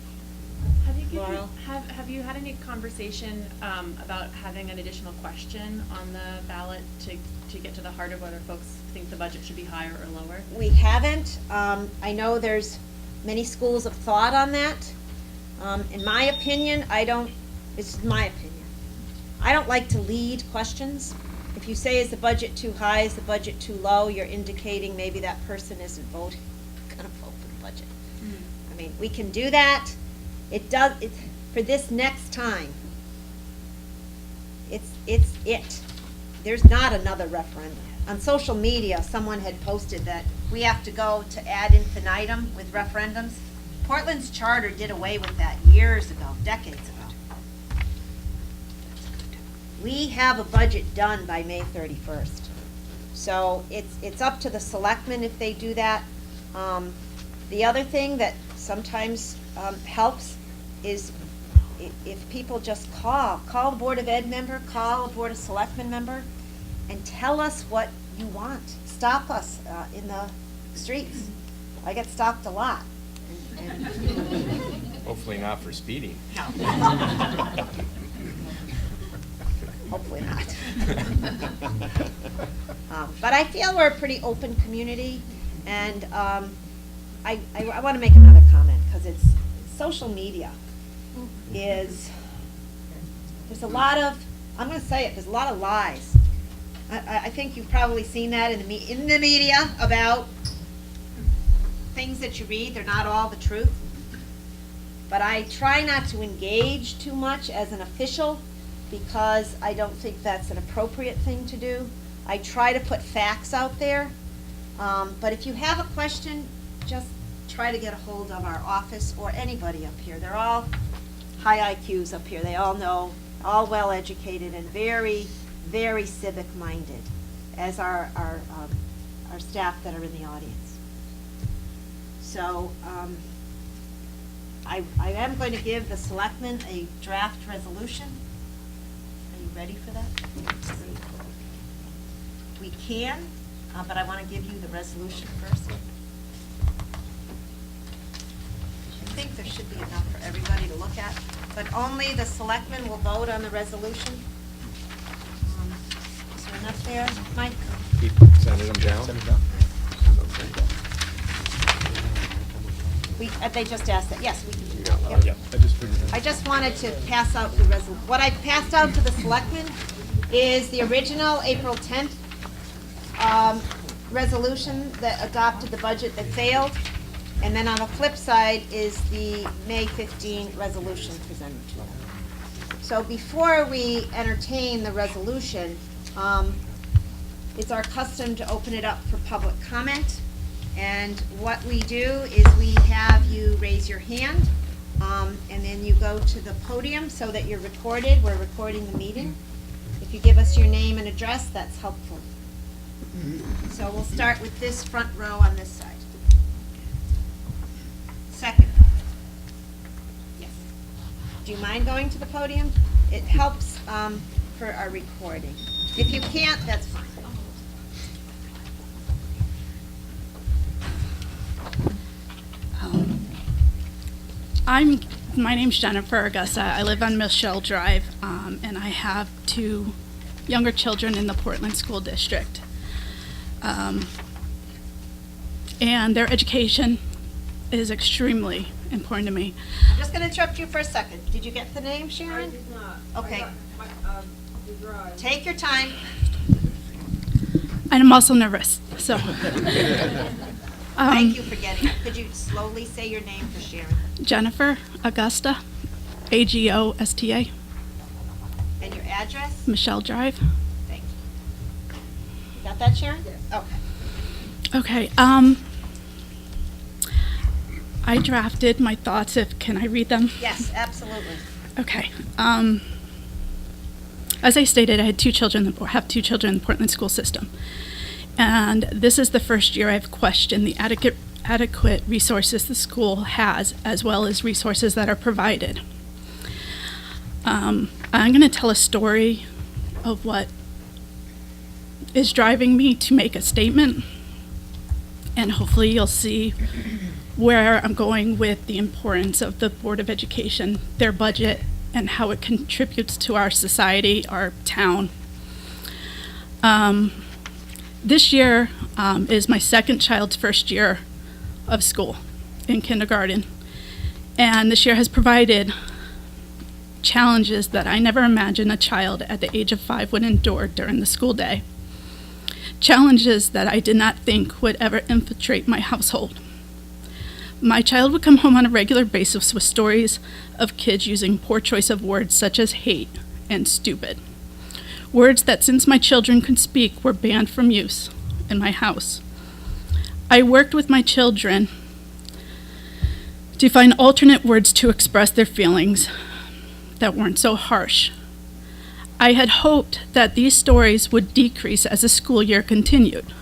Laurel?
Have you had any conversation about having an additional question on the ballot to get to the heart of whether folks think the budget should be higher or lower?
We haven't. I know there's many schools of thought on that. In my opinion, this is my opinion. I don't like to lead questions. If you say, is the budget too high, is the budget too low, you're indicating maybe that person isn't gonna vote for the budget. I mean, we can do that. For this next time, it's there's not another referendum. On social media, someone had posted that we have to go to ad infinitum with referendums. Portland's charter did away with that years ago, decades ago. We have a budget done by May 31st. So it's up to the selectmen if they do that. The other thing that sometimes helps is if people just call the Board of Ed member, call a Board of Selectmen member, and tell us what you want. Stop us in the streets. I get stopped a lot.
Hopefully not for speeding.
No. Hopefully not. But I feel we're a pretty open community, and I want to make another comment, because it's social media there's a lot of, I'm going to say it, there's a lot of lies. I think you've probably seen that in the media about things that you read. They're not all the truth. But I try not to engage too much as an official, because I don't think that's an appropriate thing to do. I try to put facts out there. But if you have a question, just try to get a hold of our office or anybody up here. They're all high IQs up here. They all know, all well-educated and very, very civic-minded, as our staff that are in the audience. So I am going to give the selectmen a draft resolution. Are you ready for that? We can, but I want to give you the resolution first. I think there should be enough for everybody to look at, but only the selectmen will vote on the resolution. Is there enough there, Mike?
Keep sending them down.
They just asked that, yes, we can do that. Yep.
Yeah, I just figured it.
I just wanted to pass out the what I passed out to the selectmen is the original April 10th resolution that adopted the budget that failed. And then on the flip side is the May 15 resolution presented to them. So before we entertain the resolution, it's our custom to open it up for public comment. And what we do is we have you raise your hand, and then you go to the podium so that you're recorded. We're recording the meeting. If you give us your name and address, that's helpful. So we'll start with this front row on this side. Second. Yes. Do you mind going to the podium? It helps for our recording. If you can't, that's fine.
My name's Jennifer Augusta. I live on Michelle Drive, and I have 2 younger children in the Portland School District. And their education is extremely important to me.
I'm just going to interrupt you for a second. Did you get the name, Sharon?
I did not.
Okay.
I got the drive.
Take your time.
And I'm also nervous, so.
Thank you for getting it. Could you slowly say your name for Sharon?
Jennifer Augusta, Agosta,
And your address?
Michelle Drive.
Thank you. You got that, Sharon? Yes. Okay.
Okay, I drafted my thoughts. Can I read them?
Yes, absolutely.
Okay. As I stated, I had 2 children, have 2 children in the Portland school system. And this is the first year I've questioned the adequate resources the school has, as well as resources that are provided. I'm going to tell a story of what is driving me to make a statement, and hopefully you'll see where I'm going with the importance of the Board of Education, their budget, and how it contributes to our society, our town. This year is my second child's first year of school in kindergarten. And this year has provided challenges that I never imagined a child at the age of 5 would endure during the school day. Challenges that I did not think would ever infiltrate my household. My child would come home on a regular basis with stories of kids using poor choice of words such as hate and stupid. Words that, since my children could speak, were banned from use in my house. I worked with my children to find alternate words to express their feelings that weren't so harsh. I had hoped that these stories would decrease as the school year continued.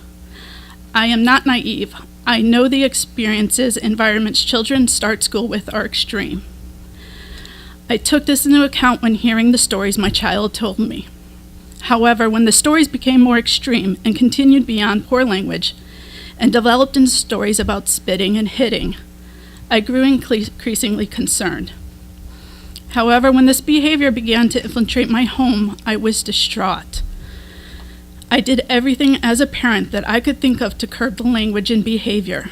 I am not naive. I know the experiences, environments children start school with are extreme. I took this into account when hearing the stories my child told me. However, when the stories became more extreme and continued beyond poor language and developed into stories about spitting and hitting, I grew increasingly concerned. However, when this behavior began to infiltrate my home, I was distraught. I did everything as a parent that I could think of to curb the language and behavior.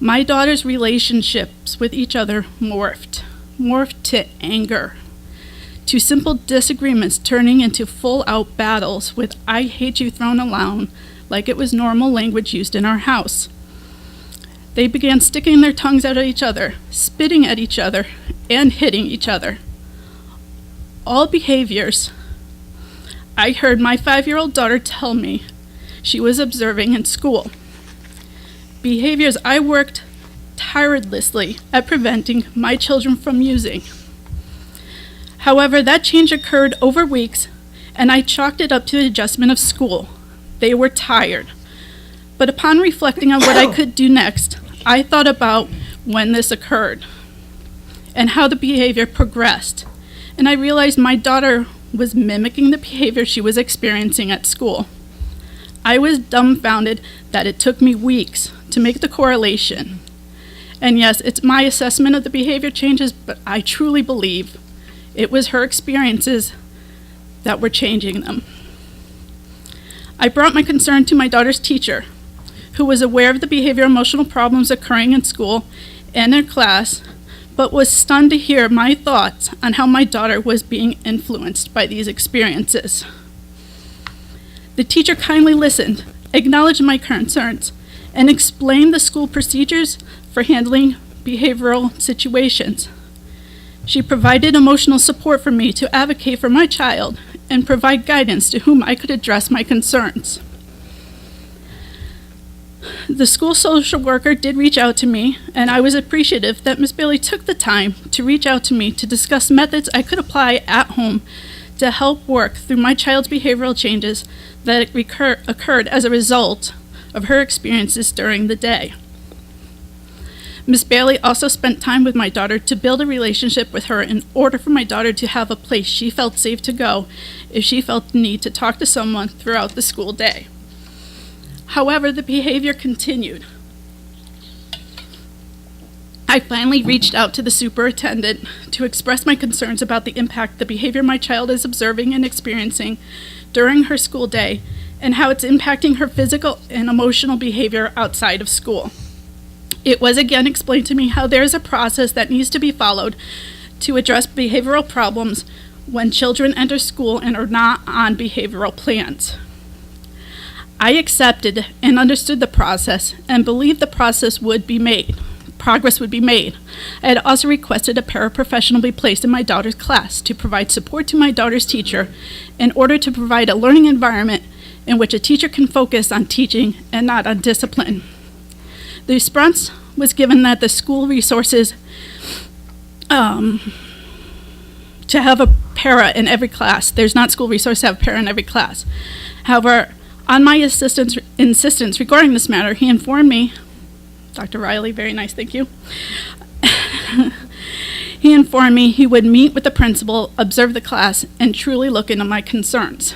My daughter's relationships with each other morphed to anger, to simple disagreements turning into full-out battles with "I hate you" thrown around like it was normal language used in our house. They began sticking their tongues out at each other, spitting at each other, and hitting each other. All behaviors I heard my 5-year-old daughter tell me she was observing in school. Behaviors I worked tirelessly at preventing my children from using. However, that change occurred over weeks, and I chalked it up to the adjustment of school. They were tired. But upon reflecting on what I could do next, I thought about when this occurred and how the behavior progressed. And I realized my daughter was mimicking the behavior she was experiencing at school. I was dumbfounded that it took me weeks to make the correlation. And yes, it's my assessment of the behavior changes, but I truly believe it was her experiences that were changing them. I brought my concern to my daughter's teacher, who was aware of the behavioral emotional problems occurring in school and in class, but was stunned to hear my thoughts on how my daughter was being influenced by these experiences. The teacher kindly listened, acknowledged my concerns, and explained the school procedures for handling behavioral situations. She provided emotional support for me to advocate for my child and provide guidance to whom I could address my concerns. The school social worker did reach out to me, and I was appreciative that Ms. Bailey took the time to reach out to me to discuss methods I could apply at home to help work through my child's behavioral changes that occurred as a result of her experiences during the day. Ms. Bailey also spent time with my daughter to build a relationship with her in order for my daughter to have a place she felt safe to go if she felt the need to talk to someone throughout the school day. However, the behavior continued. I finally reached out to the superintendent to express my concerns about the impact the behavior my child is observing and experiencing during her school day and how it's impacting her physical and emotional behavior outside of school. It was again explained to me how there is a process that needs to be followed to address behavioral problems when children enter school and are not on behavioral plans. I accepted and understood the process and believed the process would be made. Progress would be made. I had also requested a paraprofessional be placed in my daughter's class to provide support to my daughter's teacher in order to provide a learning environment in which a teacher can focus on teaching and not on discipline. The response was given that the school resources to have a para in every class. There's not school resource to have a para in every class. However, on my insistence regarding this matter, he informed me, Dr. Riley, very nice, thank you. He informed me he would meet with the principal, observe the class, and truly look into my concerns.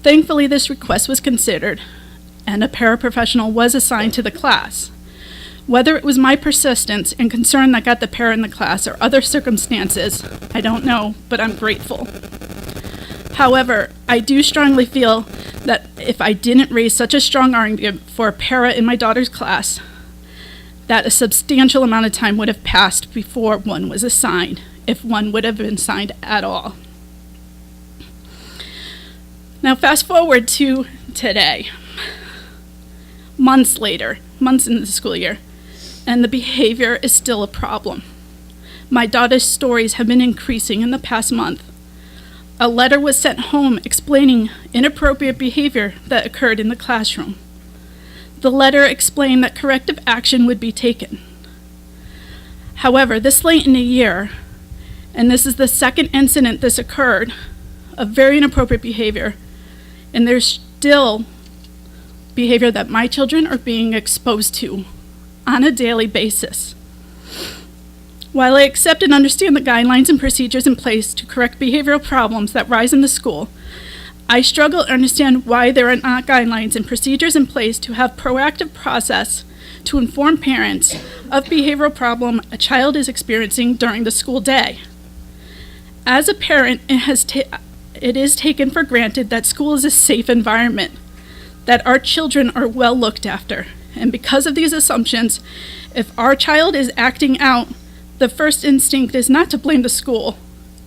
Thankfully, this request was considered, and a paraprofessional was assigned to the class. Whether it was my persistence and concern that got the para in the class or other circumstances, I don't know, but I'm grateful. However, I do strongly feel that if I didn't raise such a strong argument for a para in my daughter's class, that a substantial amount of time would have passed before one was assigned, if one would have been assigned at all. Now fast forward to today, months later, months into the school year, and the behavior is still a problem. My daughter's stories have been increasing in the past month. A letter was sent home explaining inappropriate behavior that occurred in the classroom. The letter explained that corrective action would be taken. However, this late in the year, and this is the second incident this occurred, of very inappropriate behavior, and there's still behavior that my children are being exposed to on a daily basis. While I accept and understand the guidelines and procedures in place to correct behavioral problems that rise in the school, I struggle to understand why there are not guidelines and procedures in place to have proactive process to inform parents of behavioral problem a child is experiencing during the school day. As a parent, it is taken for granted that school is a safe environment, that our children are well looked after, and because of these assumptions, if our child is acting out, the first instinct is not to blame the school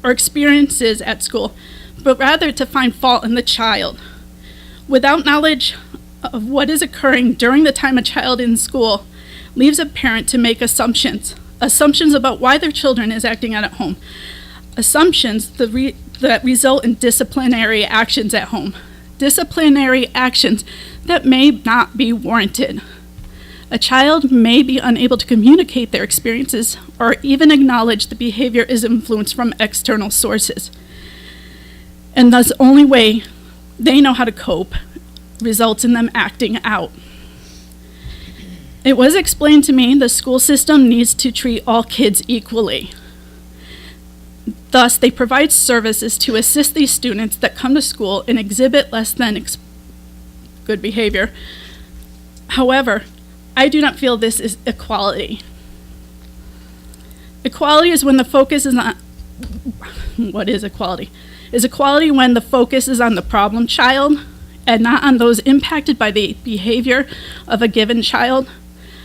or experiences at school, but rather to find fault in the child. Without knowledge of what is occurring during the time a child is in school leaves a parent to make assumptions about why their children is acting out at home, assumptions that result in disciplinary actions at home, disciplinary actions that may not be warranted. A child may be unable to communicate their experiences or even acknowledge the behavior is influenced from external sources. And thus, the only way they know how to cope results in them acting out. It was explained to me the school system needs to treat all kids equally. Thus, they provide services to assist these students that come to school and exhibit less than good behavior. However, I do not feel this is equality. Equality is when the focus is on, what is equality? Is equality when the focus is on the problem child and not on those impacted by the behavior of a given child?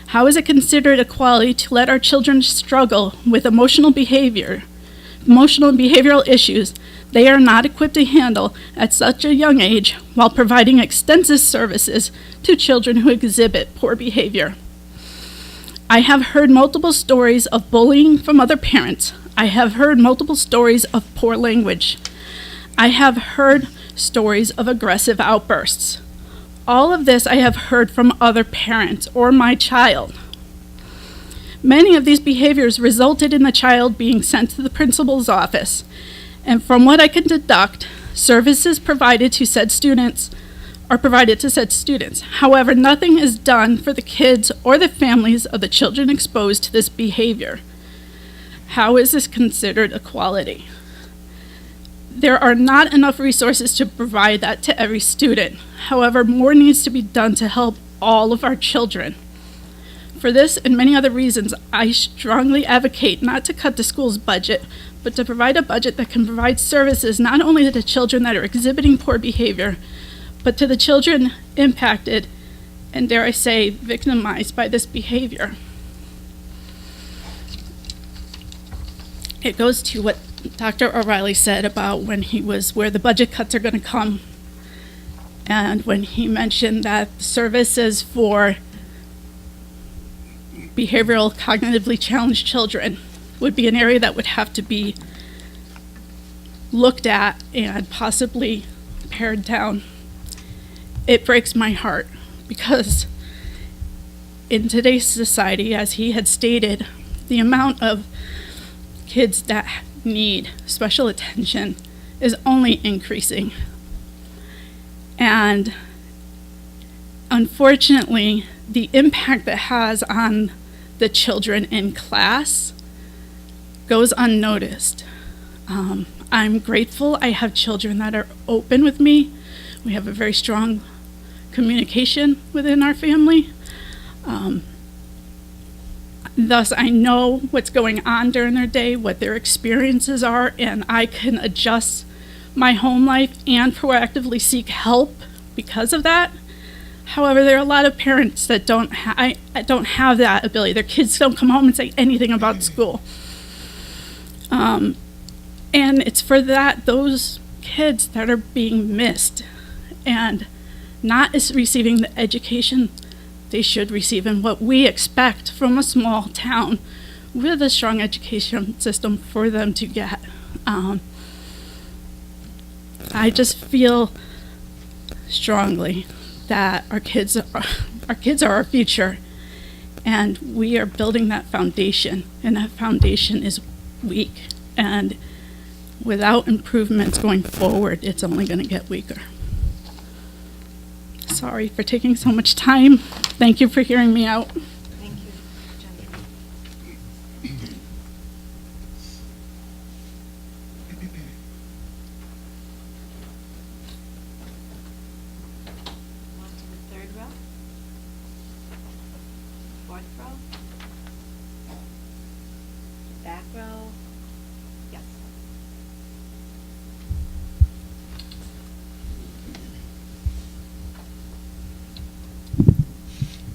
How is it considered equality to let our children struggle with emotional and behavioral issues they are not equipped to handle at such a young age while providing extensive services to children who exhibit poor behavior? I have heard multiple stories of bullying from other parents. I have heard multiple stories of poor language. I have heard stories of aggressive outbursts. All of this I have heard from other parents or my child. Many of these behaviors resulted in the child being sent to the principal's office, and from what I can deduct, services provided to said students are provided to said students. However, nothing is done for the kids or the families of the children exposed to this behavior. How is this considered equality? There are not enough resources to provide that to every student. However, more needs to be done to help all of our children. For this and many other reasons, I strongly advocate not to cut the school's budget, but to provide a budget that can provide services not only to the children that are exhibiting poor behavior, but to the children impacted and, dare I say, victimized by this behavior. It goes to what Dr. O'Reilly said about where the budget cuts are going to come, and when he mentioned that services for behavioral cognitively challenged children would be an area that would have to be looked at and possibly pared down. It breaks my heart because in today's society, as he had stated, the amount of kids that need special attention is only increasing. And unfortunately, the impact that has on the children in class goes unnoticed. I'm grateful I have children that are open with me. We have a very strong communication within our family. Thus, I know what's going on during their day, what their experiences are, and I can adjust my home life and proactively seek help because of that. However, there are a lot of parents that don't have that ability. Their kids don't come home and say anything about school. And it's for those kids that are being missed and not receiving the education they should receive and what we expect from a small town with a strong education system for them to get. I just feel strongly that our kids are our future, and we are building that foundation, and that foundation is weak, and without improvements going forward, it's only going to get weaker. Sorry for taking so much time. Thank you for hearing me out.
Thank you, Jennifer. On to the third row. Fourth row. Back row. Yes.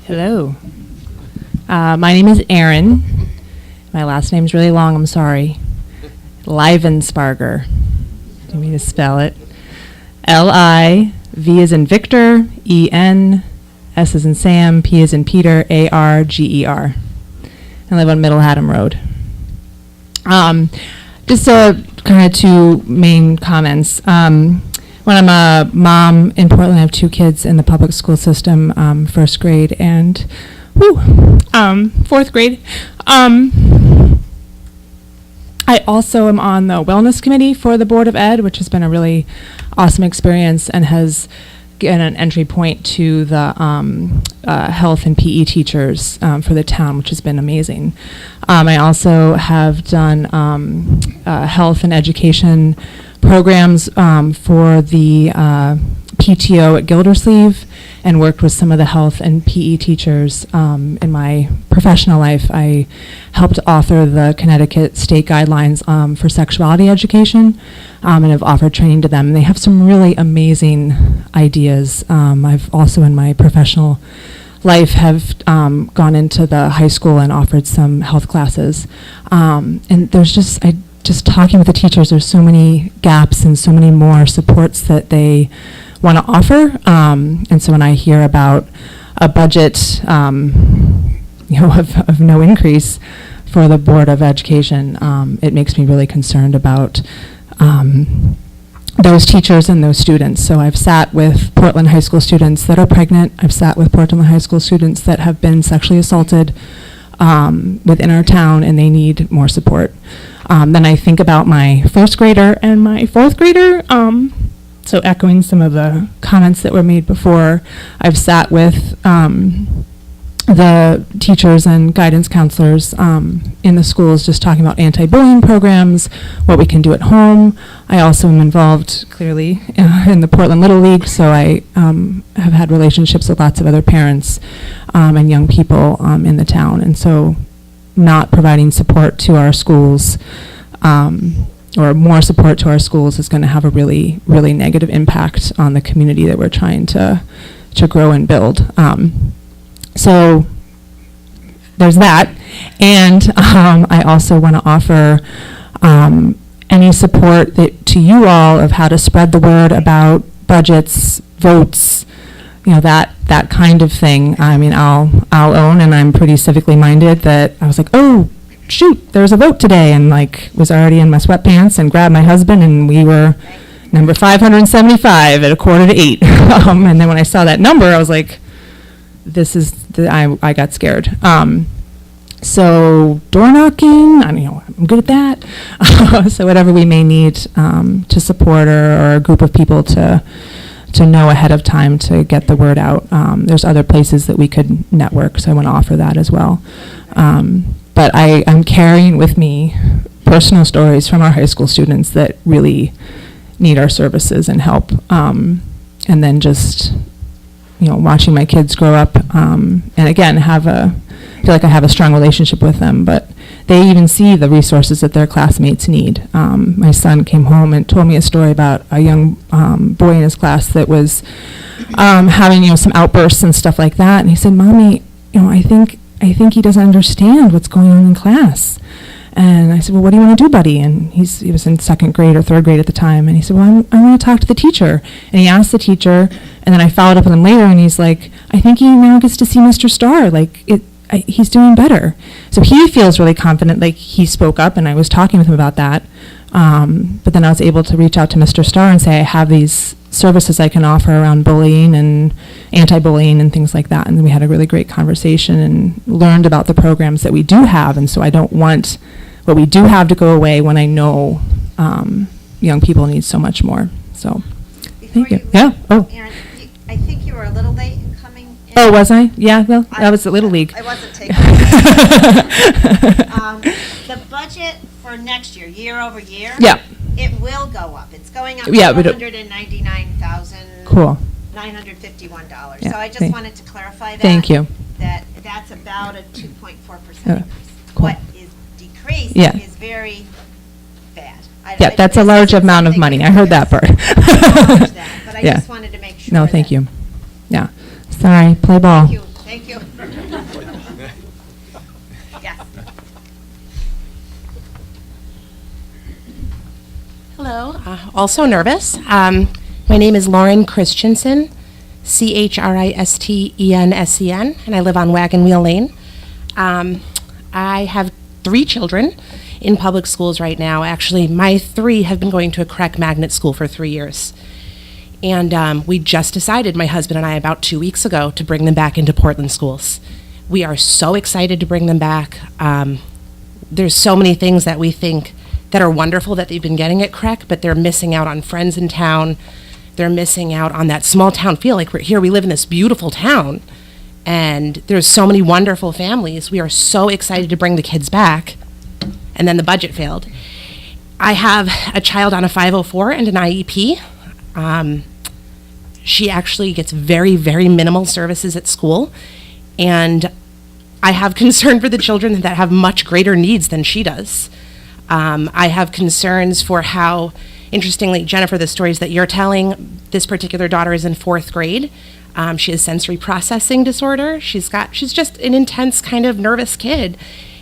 Hello. My name is Erin. My last name's really long, I'm sorry. Livensparger. Do you mean to spell it? L-I-V as in Victor, E-N, S as in Sam, P as in Peter, A-R-G-E-R. I live on Middle Haddam Road. Just kind of two main comments. When I'm a mom in Portland, I have two kids in the public school system, first grade and fourth grade. I also am on the wellness committee for the Board of Ed, which has been a really awesome experience and has given an entry point to the health and PE teachers for the town, which has been amazing. I also have done health and education programs for the PTO at Gildersleeve and worked with some of the health and PE teachers. In my professional life, I helped author the Connecticut state guidelines for sexuality education and have offered training to them. They have some really amazing ideas. I've also, in my professional life, have gone into the high school and offered some health classes. And there's just talking with the teachers, there's so many gaps and so many more supports that they want to offer. And so when I hear about a budget, of no increase for the Board of Education, it makes me really concerned about those teachers and those students. So I've sat with Portland High School students that are pregnant. I've sat with Portland High School students that have been sexually assaulted within our town, and they need more support. Then I think about my first grader and my fourth grader. So echoing some of the comments that were made before, I've sat with the teachers and guidance counselors in the schools just talking about anti-bullying programs, what we can do at home. I also am involved, clearly, in the Portland Little League, so I have had relationships with lots of other parents and young people in the town. And so not providing support to our schools or more support to our schools is going to have a really, really negative impact on the community that we're trying to grow and build. So there's that. And I also want to offer any support to you all of how to spread the word about budgets, votes, that kind of thing. I mean, I'll own, and I'm pretty civically minded, that I was like, oh, shoot, there's a vote today, and was already in my sweatpants and grabbed my husband, and we were number 575 at 7:45. And then when I saw that number, I was like, I got scared. So door knocking, I'm good at that. So whatever we may need to support or a group of people to know ahead of time to get the word out. There's other places that we could network, so I want to offer that as well. But I'm carrying with me personal stories from our high school students that really need our services and help. And then just, watching my kids grow up, and again, feel like I have a strong relationship with them, but they even see the resources that their classmates need. My son came home and told me a story about a young boy in his class that was having, some outbursts and stuff like that. And he said, "Mommy, I think he doesn't understand what's going on in class." And I said, "Well, what do you want to do, buddy?" And he was in second grade or third grade at the time. And he said, "Well, I want to talk to the teacher." And he asked the teacher, and then I followed up with him later, and he's like, "I think he now gets to see Mr. Starr. He's doing better." So he feels really confident, he spoke up, and I was talking with him about that. But then I was able to reach out to Mr. Starr and say, I have these services I can offer around bullying and anti-bullying and things like that. And then we had a really great conversation and learned about the programs that we do have. And so I don't want what we do have to go away when I know young people need so much more. So, thank you. Yeah. Oh.
Erin, I think you were a little late in coming in.
Oh, was I? Yeah, well, that was the Little League.
I wasn't taking the budget for next year over year.
Yeah.
It will go up. It's going up to
Yeah, but cool.
$199,951.
Yeah,
So I just
thank-
wanted to clarify that.
Thank you.
That's about a 2.4%
Yeah,
increase.
cool.
What is decreased
Yeah.
is very bad.
Yeah, that's a large amount of money. I heard that part.
Acknowledge that, but I
Yeah.
just wanted to make sure.
No, thank
that-
you. Yeah. Sorry, play ball.
Thank you, thank you. Yes.
Hello, also nervous. My name is Lauren Christensen, CHRISTENSEN, and I live on Wagon Wheel Lane. I have 3 children in public schools right now. Actually, my 3 have been going to a CREC magnet school for 3 years. And we just decided, my husband and I, about 2 weeks ago, to bring them back into Portland schools. We are so excited to bring them back. There's so many things that we think that are wonderful that they've been getting at CREC, but they're missing out on friends in town. They're missing out on that small town feel. Like we're here, we live in this beautiful town, and there's so many wonderful families. We are so excited to bring the kids back, and then the budget failed. I have a child on a 504 and an IEP. She actually gets very, very minimal services at school. And I have concern for the children that have much greater needs than she does. I have concerns for how, interestingly, Jennifer, the stories that you're telling, this particular daughter is in 4th grade. She has sensory processing disorder. She's just an intense kind of nervous kid.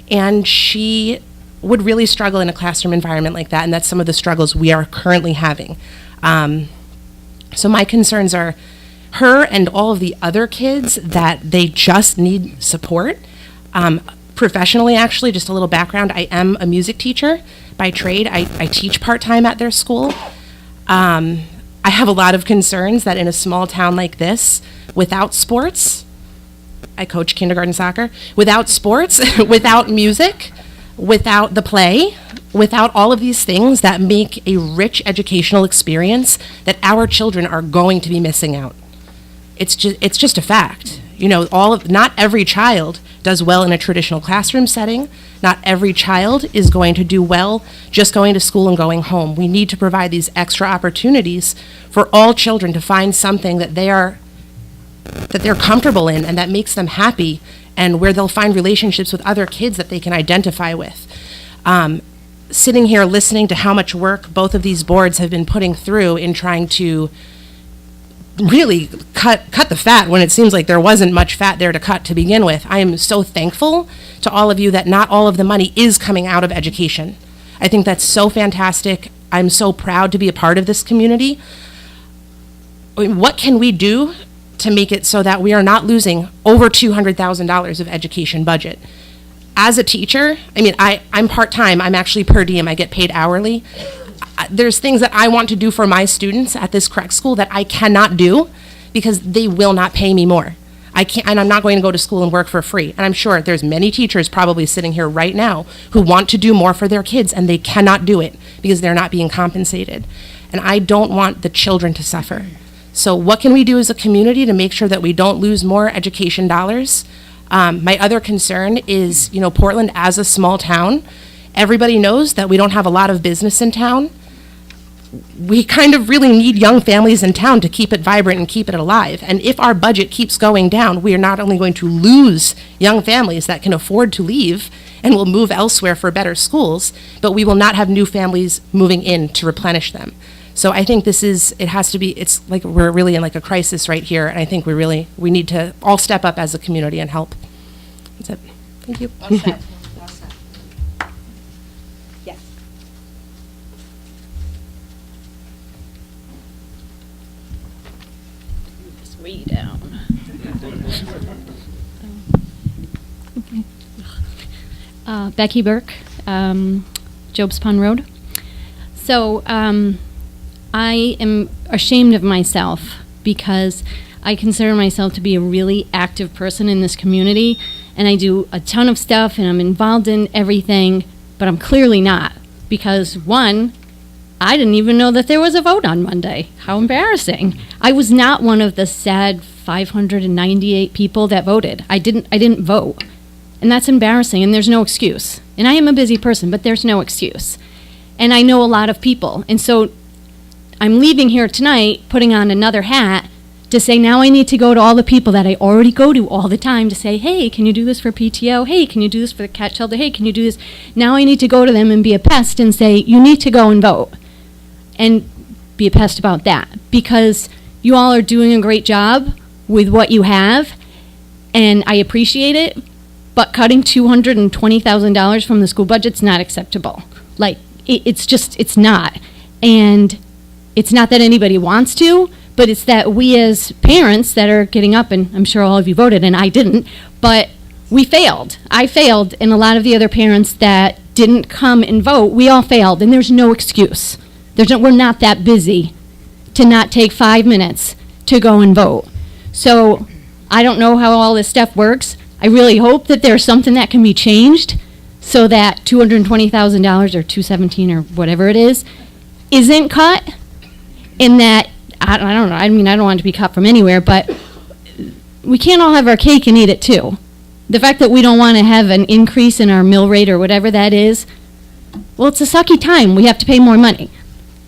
And she would really struggle in a classroom environment like that, and that's some of the struggles we are currently having. So my concerns are her and all of the other kids that they just need support. Professionally, actually, just a little background, I am a music teacher by trade. I teach part-time at their school. I have a lot of concerns that in a small town like this, without sports, I coach kindergarten soccer, without sports, without music, without the play, without all of these things that make a rich educational experience, that our children are going to be missing out. It's just a fact. You know, not every child does well in a traditional classroom setting. Not every child is going to do well just going to school and going home. We need to provide these extra opportunities for all children to find something that they're comfortable in and that makes them happy, and where they'll find relationships with other kids that they can identify with. Sitting here listening to how much work both of these boards have been putting through in trying to really cut the fat when it seems like there wasn't much fat there to cut to begin with. I am so thankful to all of you that not all of the money is coming out of education. I think that's so fantastic. I'm so proud to be a part of this community. I mean, what can we do to make it so that we are not losing over $200,000 of education budget? As a teacher, I mean, I'm part-time. I'm actually per diem. I get paid hourly. There's things that I want to do for my students at this correct school that I cannot do because they will not pay me more. I can't, and I'm not going to go to school and work for free. And I'm sure there's many teachers probably sitting here right now who want to do more for their kids and they cannot do it because they're not being compensated. And I don't want the children to suffer. So what can we do as a community to make sure that we don't lose more education dollars? My other concern is, you know, Portland as a small town, everybody knows that we don't have a lot of business in town. We kind of really need young families in town to keep it vibrant and keep it alive. And if our budget keeps going down, we are not only going to lose young families that can afford to leave and will move elsewhere for better schools, but we will not have new families moving in to replenish them. So I think it's like we're really in like a crisis right here, and I think we need to all step up as a community and help. That's it. Thank you.
Well said. Well said. Yes.
It's way down. Becky Burke, Job's Pond Road. So I am ashamed of myself because I consider myself to be a really active person in this community, and I do a ton of stuff and I'm involved in everything, but I'm clearly not, because one, I didn't even know that there was a vote on Monday. How embarrassing. I was not one of the sad 598 people that voted. I didn't vote. And that's embarrassing, and there's no excuse. And I am a busy person, but there's no excuse. And I know a lot of people. And so I'm leaving here tonight, putting on another hat to say now I need to go to all the people that I already go to all the time to say, hey, can you do this for PTO? Hey, can you do this for the cat shelter? Hey, can you do this? Now I need to go to them and be a pest and say, you need to go and vote. And be a pest about that. Because you all are doing a great job with what you have, and I appreciate it, but cutting $220,000 from the school budget's not acceptable. Like, it's not. And it's not that anybody wants to, but it's that we as parents that are getting up, and I'm sure all of you voted, and I didn't, but we failed. I failed, and a lot of the other parents that didn't come and vote, we all failed, and there's no excuse. We're not that busy to not take 5 minutes to go and vote. So I don't know how all this stuff works. I really hope that there's something that can be changed so that $220,000 or $217 or whatever it is isn't cut, and that, I don't know, I mean, I don't want it to be cut from anywhere, but we can't all have our cake and eat it too. The fact that we don't want to have an increase in our mill rate or whatever that is, well, it's a sucky time. We have to pay more money.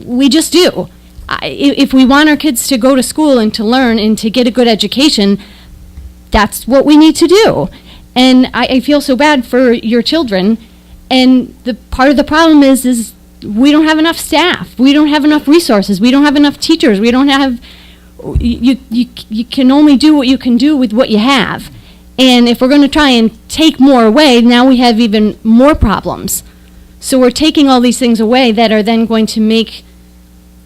We just do. if we want our kids to go to school and to learn and to get a good education, that's what we need to do. And I feel so bad for your children. And the part of the problem is we don't have enough staff. We don't have enough resources. We don't have enough teachers. We don't have, you can only do what you can do with what you have. And if we're going to try and take more away, now we have even more problems. So we're taking all these things away that are then going to make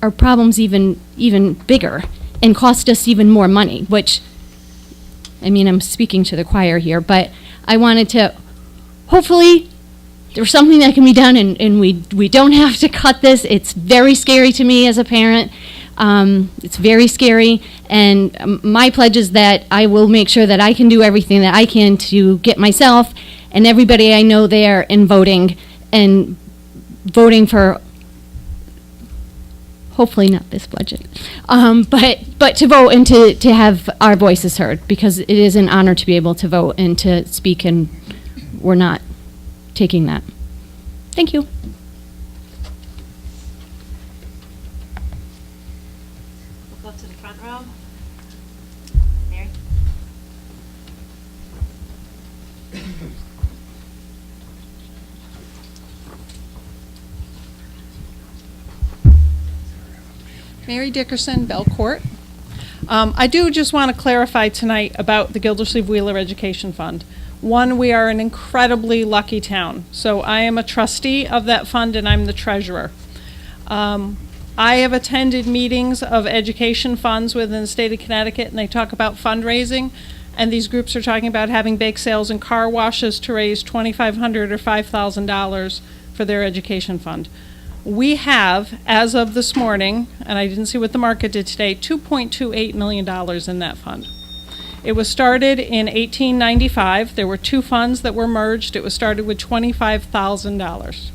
our problems even bigger and cost us even more money, which, I mean, I'm speaking to the choir here, but I wanted to, hopefully, there's something that can be done and we don't have to cut this. It's very scary to me as a parent. It's very scary, and my pledge is that I will make sure that I can do everything that I can to get myself and everybody I know there in voting for, hopefully not this budget, but to vote and to have our voices heard, because it is an honor to be able to vote and to speak, and we're not taking that. Thank you.
We'll go to the front row. Mary?
Mary Dickerson, Belcourt. I do just want to clarify tonight about the Gildersleeve Wheeler Education Fund. One, we are an incredibly lucky town. So I am a trustee of that fund and I'm the treasurer. I have attended meetings of education funds within the state of Connecticut, and they talk about fundraising, and these groups are talking about having bake sales and car washes to raise $2,500 or $5,000 for their education fund. We have, as of this morning, and I didn't see what the market did today, $2.28 million in that fund. It was started in 1895. There were two funds that were merged. It was started with $25,000.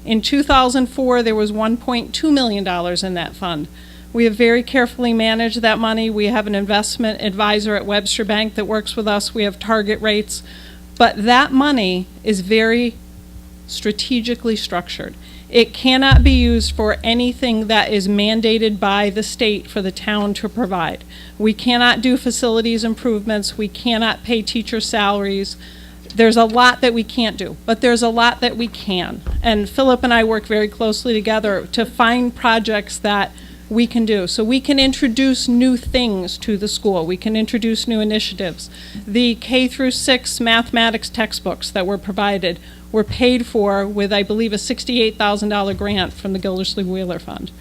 In 2004, there was $1.2 million in that fund. We have very carefully managed that money. We have an investment advisor at Webster Bank that works with us. We have target rates. But that money is very strategically structured. It cannot be used for anything that is mandated by the state for the town to provide. We cannot do facilities improvements. We cannot pay teacher salaries. There's a lot that we can't do, but there's a lot that we can. And Philip and I work very closely together to find projects that we can do. So we can introduce new things to the school. We can introduce new initiatives. The K-6 mathematics textbooks that were provided were paid for with, I believe, a $68,000 grant from the Gildersleeve Wheeler Fund.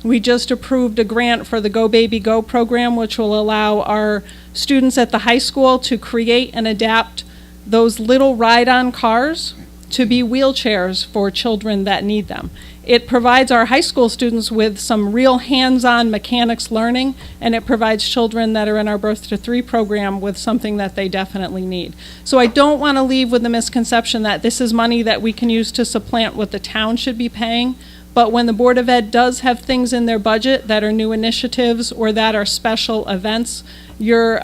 We just approved a grant for the Go Baby Go program, which will allow our students at the high school to create and adapt those little ride-on cars to be wheelchairs for children that need them. It provides our high school students with some real hands-on mechanics learning, and it provides children that are in our Birth to 3 program with something that they definitely need. So I don't want to leave with the misconception that this is money that we can use to supplant what the town should be paying, but when the Board of Ed does have things in their budget that are new initiatives or that are special events, your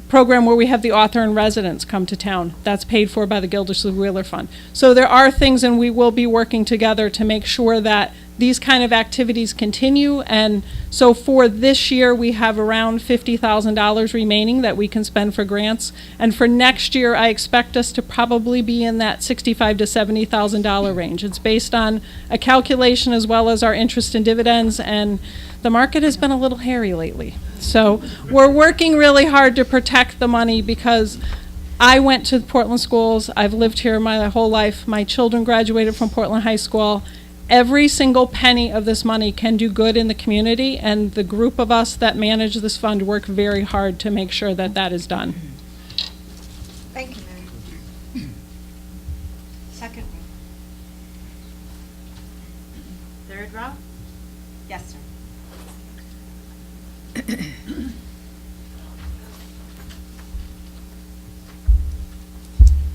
program where we have the author in residence come to town, that's paid for by the Gildersleeve Wheeler Fund. So there are things, and we will be working together to make sure that these kind of activities continue. And so for this year, we have around $50,000 remaining that we can spend for grants. And for next year, I expect us to probably be in that $65,000 to $70,000 range. It's based on a calculation as well as our interest and dividends, and the market has been a little hairy lately. So we're working really hard to protect the money, because I went to Portland schools. I've lived here my whole life. My children graduated from Portland High School. Every single penny of this money can do good in the community, and the group of us that manage this fund work very hard to make sure that that is done.
Thank you, Mary. Second row. Third row? Yes, sir.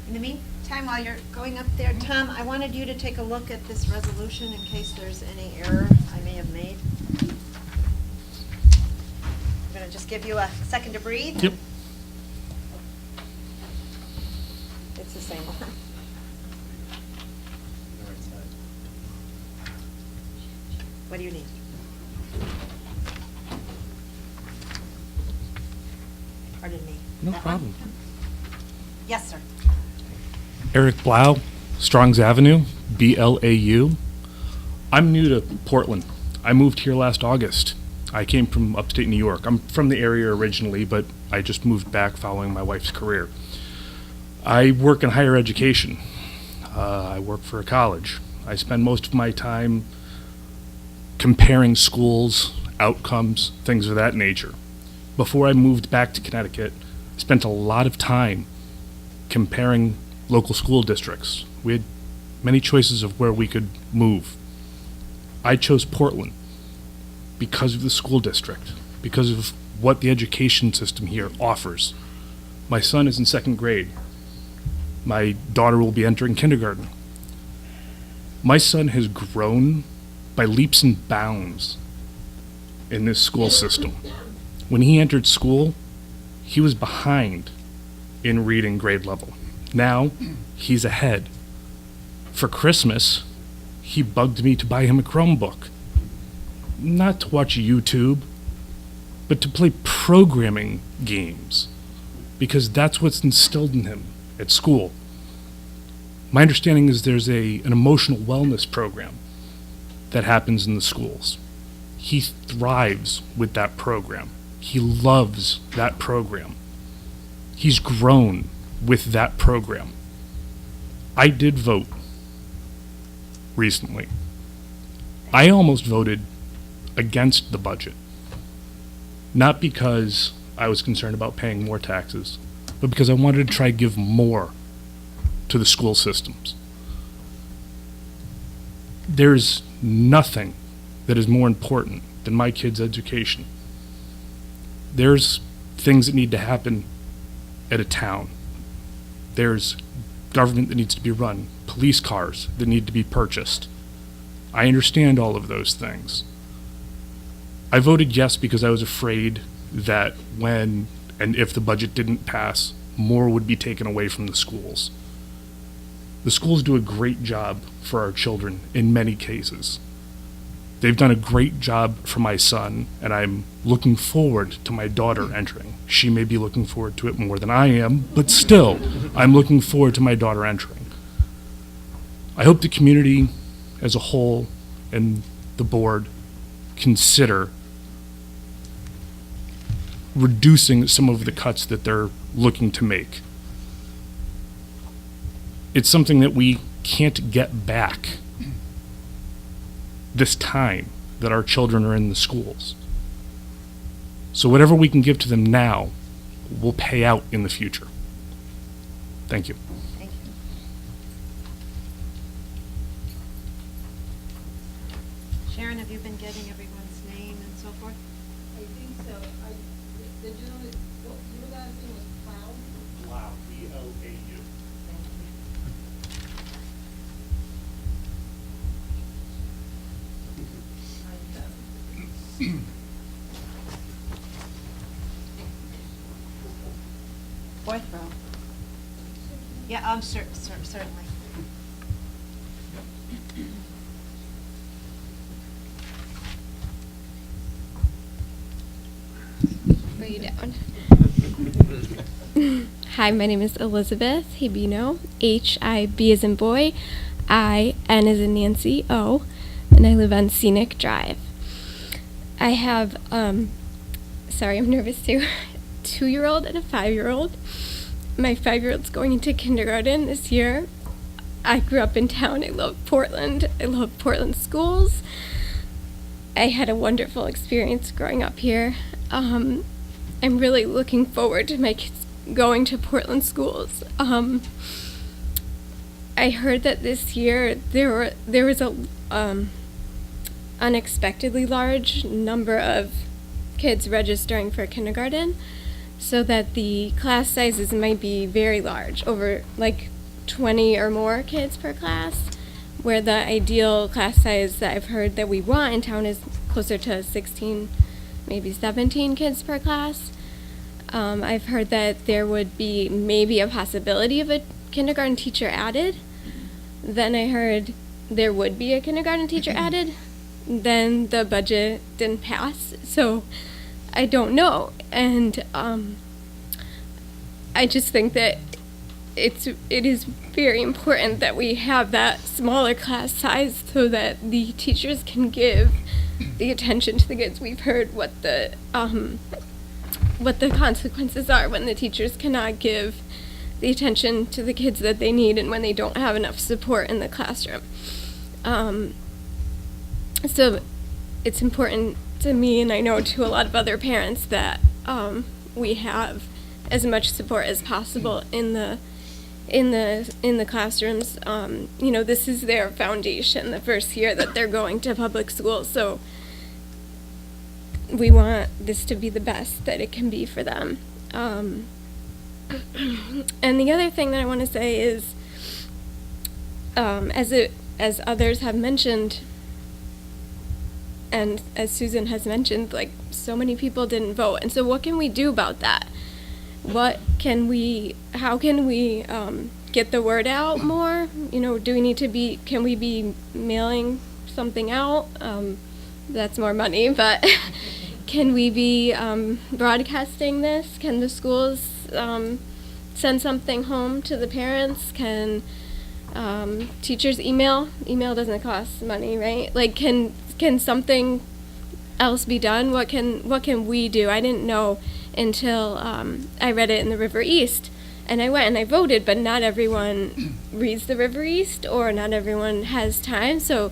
In the meantime, while you're going up there, Tom, I wanted you to take a look at this resolution in case there's any error I may have made. I'm going to just give you a second to breathe.
Yep.
It's the same one. What do you need? pardon me.
No
That one?
problem.
Yes, sir.
Eric Blau, Strongs Avenue, BLAU. I'm new to Portland. I moved here last August. I came from upstate New York. I'm from the area originally, but I just moved back following my wife's career. I work in higher education. I work for a college. I spend most of my time comparing schools, outcomes, things of that nature. Before I moved back to Connecticut, I spent a lot of time comparing local school districts. We had many choices of where we could move. I chose Portland because of the school district, because of what the education system here offers. My son is in second grade. My daughter will be entering kindergarten. My son has grown by leaps and bounds in this school system. When he entered school, he was behind in reading grade level. Now, he's ahead. For Christmas, he bugged me to buy him a Chromebook. Not to watch YouTube, but to play programming games, because that's what's instilled in him at school. My understanding is there's an emotional wellness program that happens in the schools. He thrives with that program. He loves that program. He's grown with that program. I did vote recently. I almost voted against the budget. Not because I was concerned about paying more taxes, but because I wanted to try to give more to the school systems. There's nothing that is more important than my kids' education. There's things that need to happen at a town. There's government that needs to be run, police cars that need to be purchased. I understand all of those things. I voted yes because I was afraid that when and if the budget didn't pass, more would be taken away from the schools. The schools do a great job for our children in many cases. They've done a great job for my son, and I'm looking forward to my daughter entering. She may be looking forward to it more than I am, but still, I'm looking forward to my daughter entering. I hope the community as a whole and the board consider reducing some of the cuts that they're looking to make. It's something that we can't get back this time that our children are in the schools. So whatever we can give to them now will pay out in the future. Thank you.
Thank you. Sharon, have you been getting everyone's name and so forth?
I think so. The gentleman, your last name was Cloud?
Blau, B-L-A-U.
Fourth row. Yeah, I'm certainly.
Way down. Hi, my name is Elizabeth Hibino, H-I-B as in boy, I-N as in Nancy, O, and I live on Scenic Drive. I have, sorry, I'm nervous too, 2-year-old and a 5-year-old. My 5-year-old's going into kindergarten this year. I grew up in town. I love Portland. I love Portland schools. I had a wonderful experience growing up here. I'm really looking forward to my kids going to Portland schools. I heard that this year there was a unexpectedly large number of kids registering for kindergarten, so that the class sizes might be very large, over like 20 or more kids per class, where the ideal class size that I've heard that we want in town is closer to 16, maybe 17 kids per class. I've heard that there would be maybe a possibility of a kindergarten teacher added. Then I heard there would be a kindergarten teacher added. Then the budget didn't pass, so I don't know. And I just think that it is very important that we have that smaller class size so that the teachers can give the attention to the kids. We've heard what the consequences are when the teachers cannot give the attention to the kids that they need and when they don't have enough support in the classroom. So it's important to me, and I know to a lot of other parents, that we have as much support as possible in the classrooms. You know, this is their foundation, the first year that they're going to public school, so we want this to be the best that it can be for them. And the other thing that I want to say is, as others have mentioned, and as Susan has mentioned, like, so many people didn't vote, and so what can we do about that? How can we get the word out more? You know, can we be mailing something out? That's more money, but can we be broadcasting this? Can the schools send something home to the parents? Can teachers email? Email doesn't cost money, right? Like, can something else be done? What can we do? I didn't know until I read it in the River East, and I went and I voted, but not everyone reads the River East, or not everyone has time. So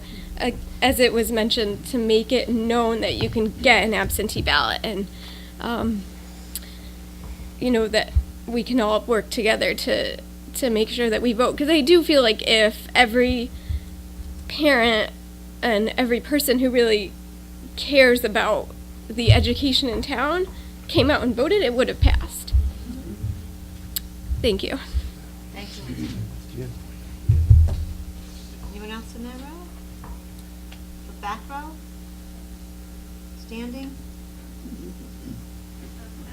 as it was mentioned, to make it known that you can get an absentee ballot, and you know, that we can all work together to make sure that we vote. Because I do feel like if every parent and every person who really cares about the education in town came out and voted, it would have passed. Thank you.
Thank you. Anyone else in that row? The back row? Standing?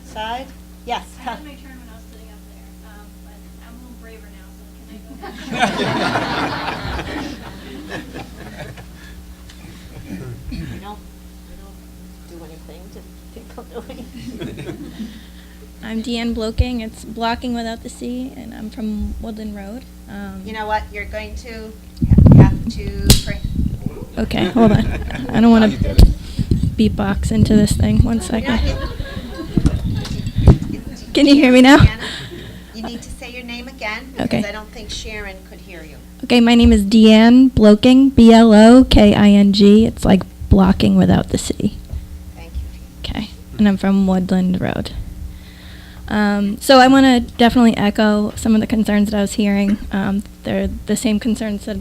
Side? Yes.
I had my turn when I was sitting up there, but I'm a little braver now, so can I go
We don't do anything to people doing.
I'm Deanne Bloking. It's Blocking Without the C, and I'm from Woodland Road.
You know what? You're going to have to pray.
Okay, hold on. I don't want to beatbox into this thing. One second. Can you hear me now?
You need to say your name again,
Okay.
because I don't think Sharon could hear you.
Okay, my name is Deanne Bloking, Bloking. It's like blocking without the C.
Thank you.
Okay, and I'm from Woodland Road. So I want to definitely echo some of the concerns that I was hearing. They're the same concerns that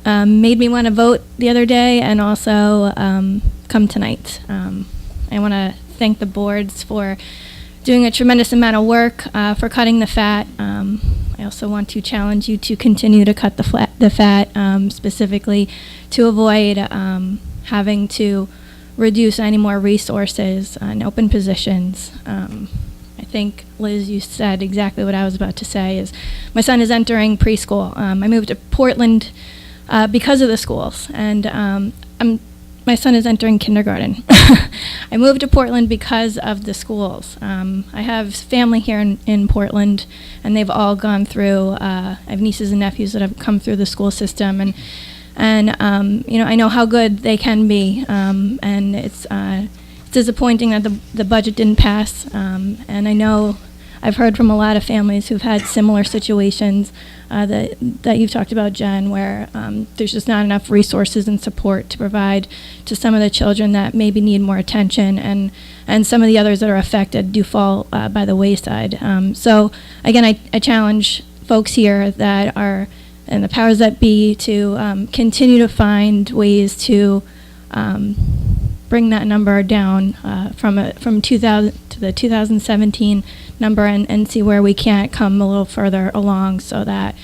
made me want to vote the other day, and also come tonight. I want to thank the boards for doing a tremendous amount of work for cutting the fat. I also want to challenge you to continue to cut the fat, specifically to avoid having to reduce any more resources and open positions. I think, Liz, you said exactly what I was about to say. Is my son is entering preschool. I moved to Portland because of the schools, and my son is entering kindergarten. I moved to Portland because of the schools. I have family here in Portland, and they've all gone through. I have nieces and nephews that have come through the school system, and you know, I know how good they can be, and it's disappointing that the budget didn't pass, and I know I've heard from a lot of families who've had similar situations that you've talked about, Jen, where there's just not enough resources and support to provide to some of the children that maybe need more attention, and some of the others that are affected do fall by the wayside. So again, I challenge folks here that are, and the powers that be, to continue to find ways to bring that number down from 2000 to the 2017 number, and see where we can't come a little further along, so that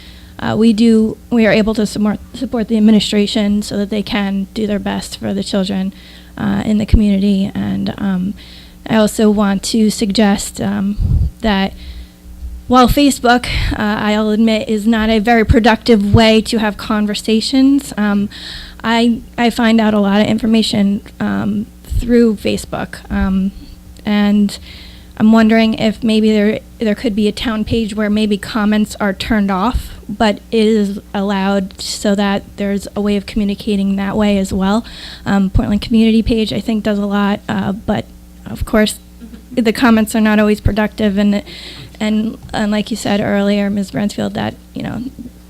we are able to support the administration so that they can do their best for the children in the community. And I also want to suggest that while Facebook, I'll admit, is not a very productive way to have conversations, I find out a lot of information through Facebook, and I'm wondering if maybe there could be a town page where maybe comments are turned off, but it is allowed so that there's a way of communicating that way as well. Portland Community page, I think, does a lot, but of course, the comments are not always productive, and like you said earlier, Ms. Bransfield, that,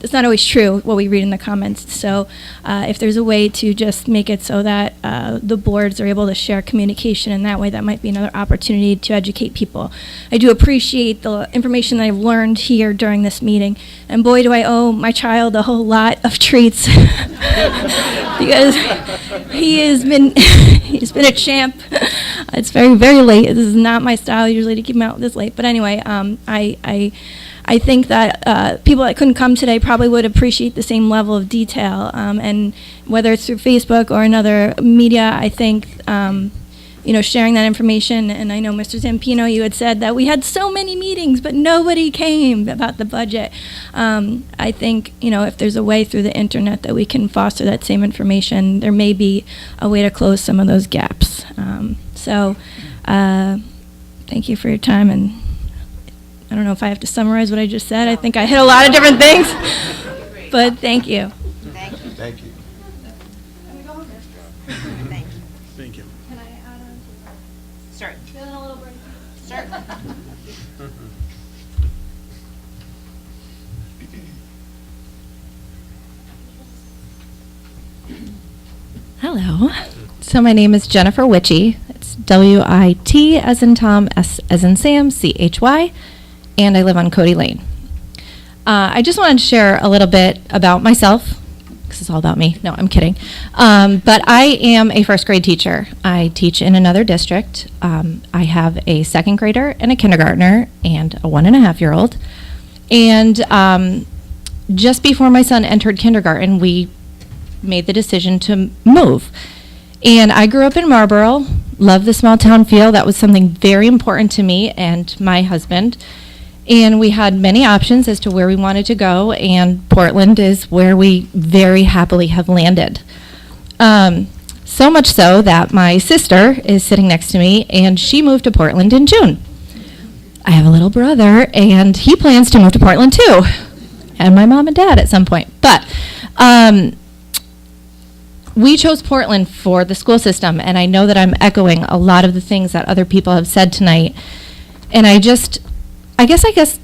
it's not always true what we read in the comments. So if there's a way to just make it so that the boards are able to share communication in that way, that might be another opportunity to educate people. I do appreciate the information that I've learned here during this meeting, and boy, do I owe my child a whole lot of treats because he's been a champ. It's very, very late. This is not my style usually to keep him out this late. But anyway, I think that people that couldn't come today probably would appreciate the same level of detail. And whether it's through Facebook or another media, I think, sharing that information. And I know, Mr. Zampino, you had said that we had so many meetings, but nobody came about the budget. I think, if there's a way through the internet that we can foster that same information, there may be a way to close some of those gaps. Thank you for your time, and I don't know if I have to summarize what I just said. I think I hit a lot of different things, but thank you.
Thank you.
Thank you.
Can we go home? Thank you.
Thank you.
Can I add on?
Certainly.
Feeling a little breaky?
Certainly.
Hello. So my name is Jennifer Witchy. It's W-I-T as in Tom, S as in Sam, C-H-Y, and I live on Cody Lane. I just wanted to share a little bit about myself, because it's all about me. No, I'm kidding. But I am a first grade teacher. I teach in another district. I have a second grader and a kindergartner and a 1.5-year-old. And just before my son entered kindergarten, we made the decision to move. And I grew up in Marlboro, loved the small town feel. That was something very important to me and my husband. And we had many options as to where we wanted to go, and Portland is where we very happily have landed. So much so that my sister is sitting next to me, and she moved to Portland in June. I have a little brother, and he plans to move to Portland too, and my mom and dad at some point. But we chose Portland for the school system, and I know that I'm echoing a lot of the things that other people have said tonight. And I guess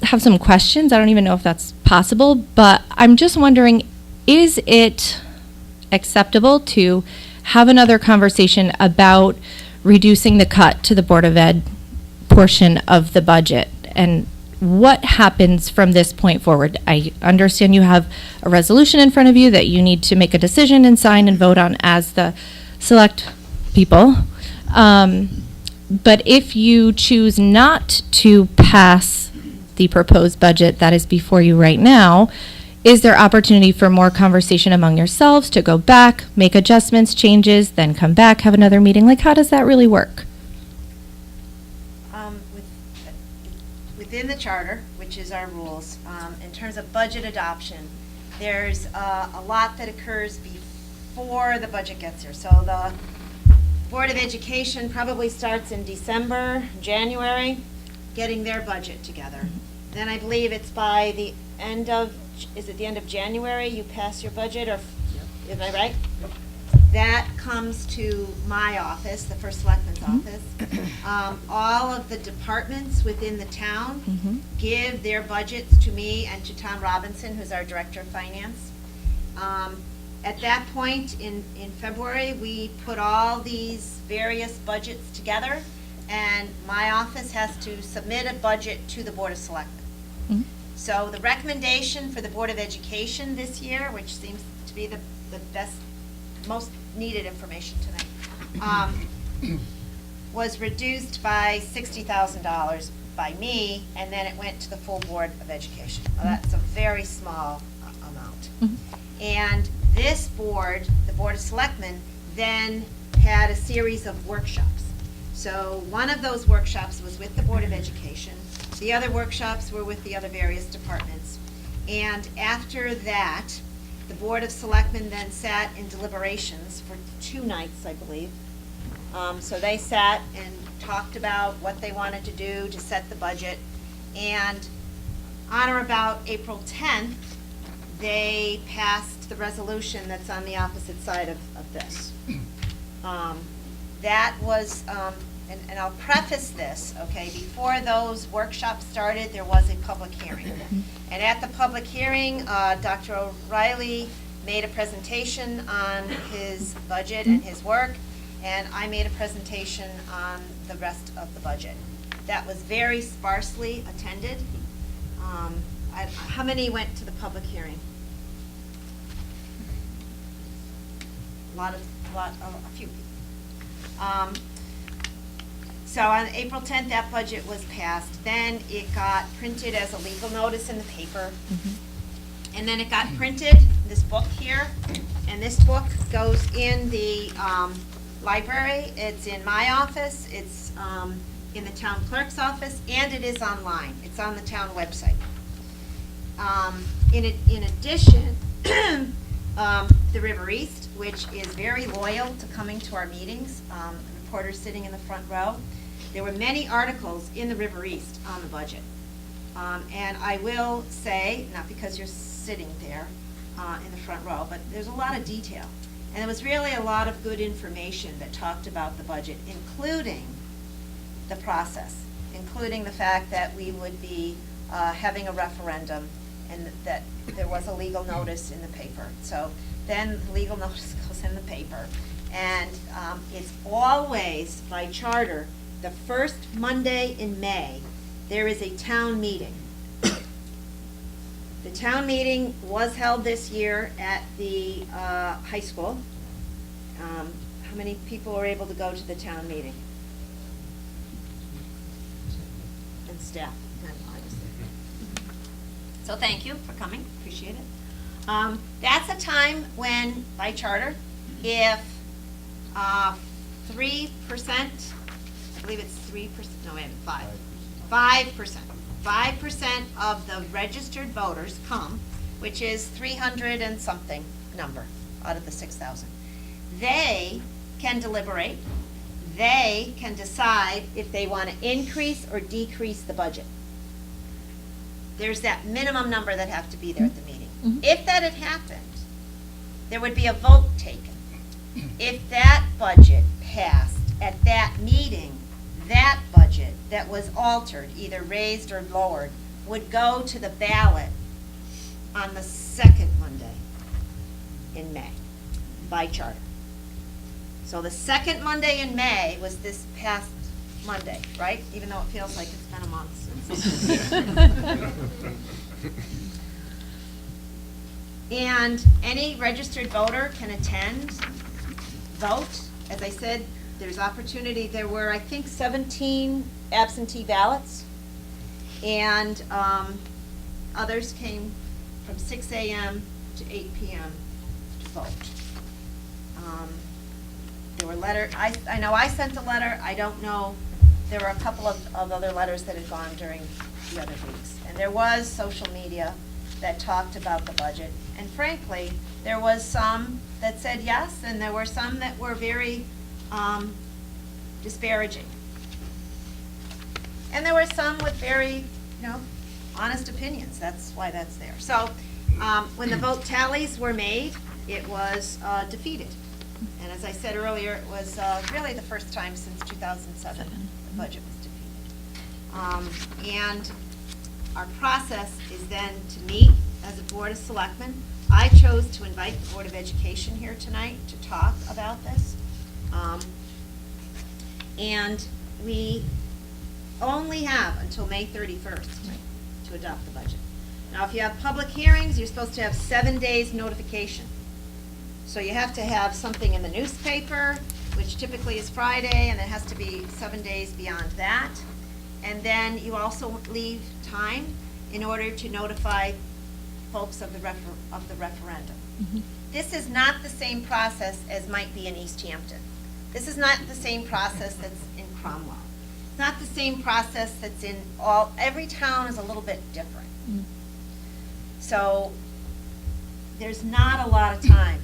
have some questions. I don't even know if that's possible, but I'm just wondering, is it acceptable to have another conversation about reducing the cut to the Board of Ed portion of the budget? And what happens from this point forward? I understand you have a resolution in front of you that you need to make a decision and sign and vote on as the select people. But if you choose not to pass the proposed budget that is before you right now, is there opportunity for more conversation among yourselves to go back, make adjustments, changes, then come back, have another meeting? Like, how does that really work?
Within the charter, which is our rules, in terms of budget adoption, there's a lot that occurs before the budget gets here. So the Board of Education probably starts in December, January, getting their budget together. Then I believe it's by the end of, is it the end of January you pass your budget, or am I right? That comes to my office, the First Selectmen's office. All of the departments within the town give their budgets to me and to Tom Robinson, who's our Director of Finance. At that point in February, we put all these various budgets together, and my office has to submit a budget to the Board of Selectmen. So the recommendation for the Board of Education this year, which seems to be the best, most needed information tonight, was reduced by $60,000 by me, and then it went to the full Board of Education. Well, that's a very small amount. And this board, the Board of Selectmen, then had a series of workshops. So one of those workshops was with the Board of Education. The other workshops were with the other various departments. And after that, the Board of Selectmen then sat in deliberations for 2 nights, I believe, So they sat and talked about what they wanted to do to set the budget. And on or about April 10th, they passed the resolution that's on the opposite side of this. That was, and I'll preface this, okay, before those workshops started, there was a public hearing. And at the public hearing, Dr. O'Reilly made a presentation on his budget and his work, and I made a presentation on the rest of the budget. That was very sparsely attended. How many went to the public hearing? A few people. So on April 10th, that budget was passed. Then it got printed as a legal notice in the paper. And then it got printed, this book here, and this book goes in the library. It's in my office, it's in the town clerk's office, and it is online. It's on the town website. In addition, the River East, which is very loyal to coming to our meetings, the reporter sitting in the front row, there were many articles in the River East on the budget. And I will say, not because you're sitting there in the front row, but there's a lot of detail. And there was really a lot of good information that talked about the budget, including the process, including the fact that we would be having a referendum and that there was a legal notice in the paper. So then the legal notice goes in the paper. And it's always, by charter, the first Monday in May, there is a town meeting. The town meeting was held this year at the high school. How many people were able to go to the town meeting? And staff, obviously. So thank you for coming, appreciate it. That's a time when, by charter, if 3%, I believe it's 3%, no, wait, 5%. 5% of the registered voters come, which is 300 and something number out of the 6,000. They can deliberate. They can decide if they want to increase or decrease the budget. There's that minimum number that have to be there at the meeting. If that had happened, there would be a vote taken. If that budget passed at that meeting, that budget that was altered, either raised or lowered, would go to the ballot on the second Monday in May, by charter. So the second Monday in May was this past Monday, right? Even though it feels like it's been a month since. And any registered voter can attend, vote. As I said, there's opportunity. There were, I think, 17 absentee ballots, and others came from 6 a.m. to 8 p.m. to vote. There were letters. I know I sent a letter. I don't know. There were a couple of other letters that had gone during the other weeks. And there was social media that talked about the budget. And frankly, there was some that said yes, and there were some that were very disparaging. And there were some with very, honest opinions. That's why that's there. So when the vote tallies were made, it was defeated. And as I said earlier, it was really the first time since 2007 the budget was defeated. And our process is then to meet as a Board of Selectmen. I chose to invite the Board of Education here tonight to talk about this. And we only have until May 31st to adopt the budget. Now, if you have public hearings, you're supposed to have 7 days notification. So you have to have something in the newspaper, which typically is Friday, and it has to be 7 days beyond that. And then you also leave time in order to notify folks of the referendum. This is not the same process as might be in East Hampton. This is not the same process that's in Cromwell. It's not the same process that's in every town is a little bit different. So there's not a lot of time.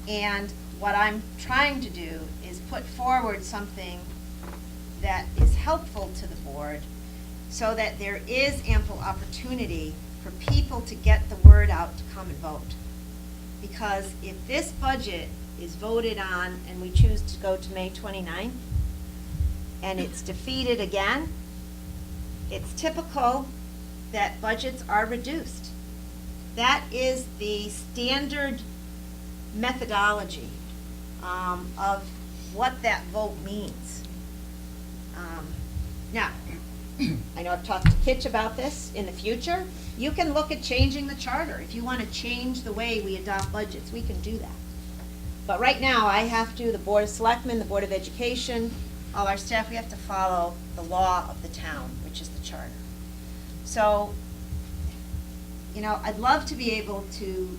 And what I'm trying to do is put forward something that is helpful to the board so that there is ample opportunity for people to get the word out to come and vote. Because if this budget is voted on and we choose to go to May 29th, and it's defeated again, it's typical that budgets are reduced. That is the standard methodology of what that vote means. Now, I know I've talked to Kitch about this. In the future, you can look at changing the charter. If you want to change the way we adopt budgets, we can do that. But right now, I have to, the Board of Selectmen, the Board of Education, all our staff, we have to follow the law of the town, which is the charter. So, you know, I'd love to be able to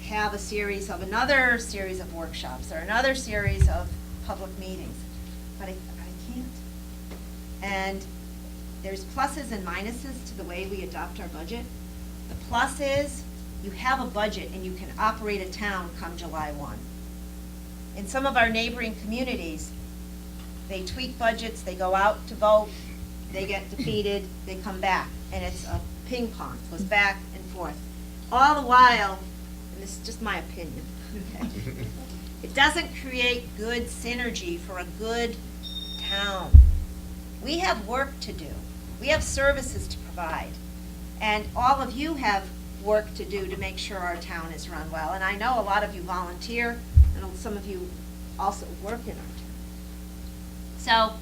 have another series of workshops or another series of public meetings, but I can't. And there's pluses and minuses to the way we adopt our budget. The plus is you have a budget and you can operate a town come July 1. In some of our neighboring communities, they tweak budgets, they go out to vote, they get defeated, they come back, and it's a ping pong, it goes back and forth. All the while, and this is just my opinion, okay, it doesn't create good synergy for a good town. We have work to do. We have services to provide. And all of you have work to do to make sure our town is run well. And I know a lot of you volunteer, and some of you also work in our town. So,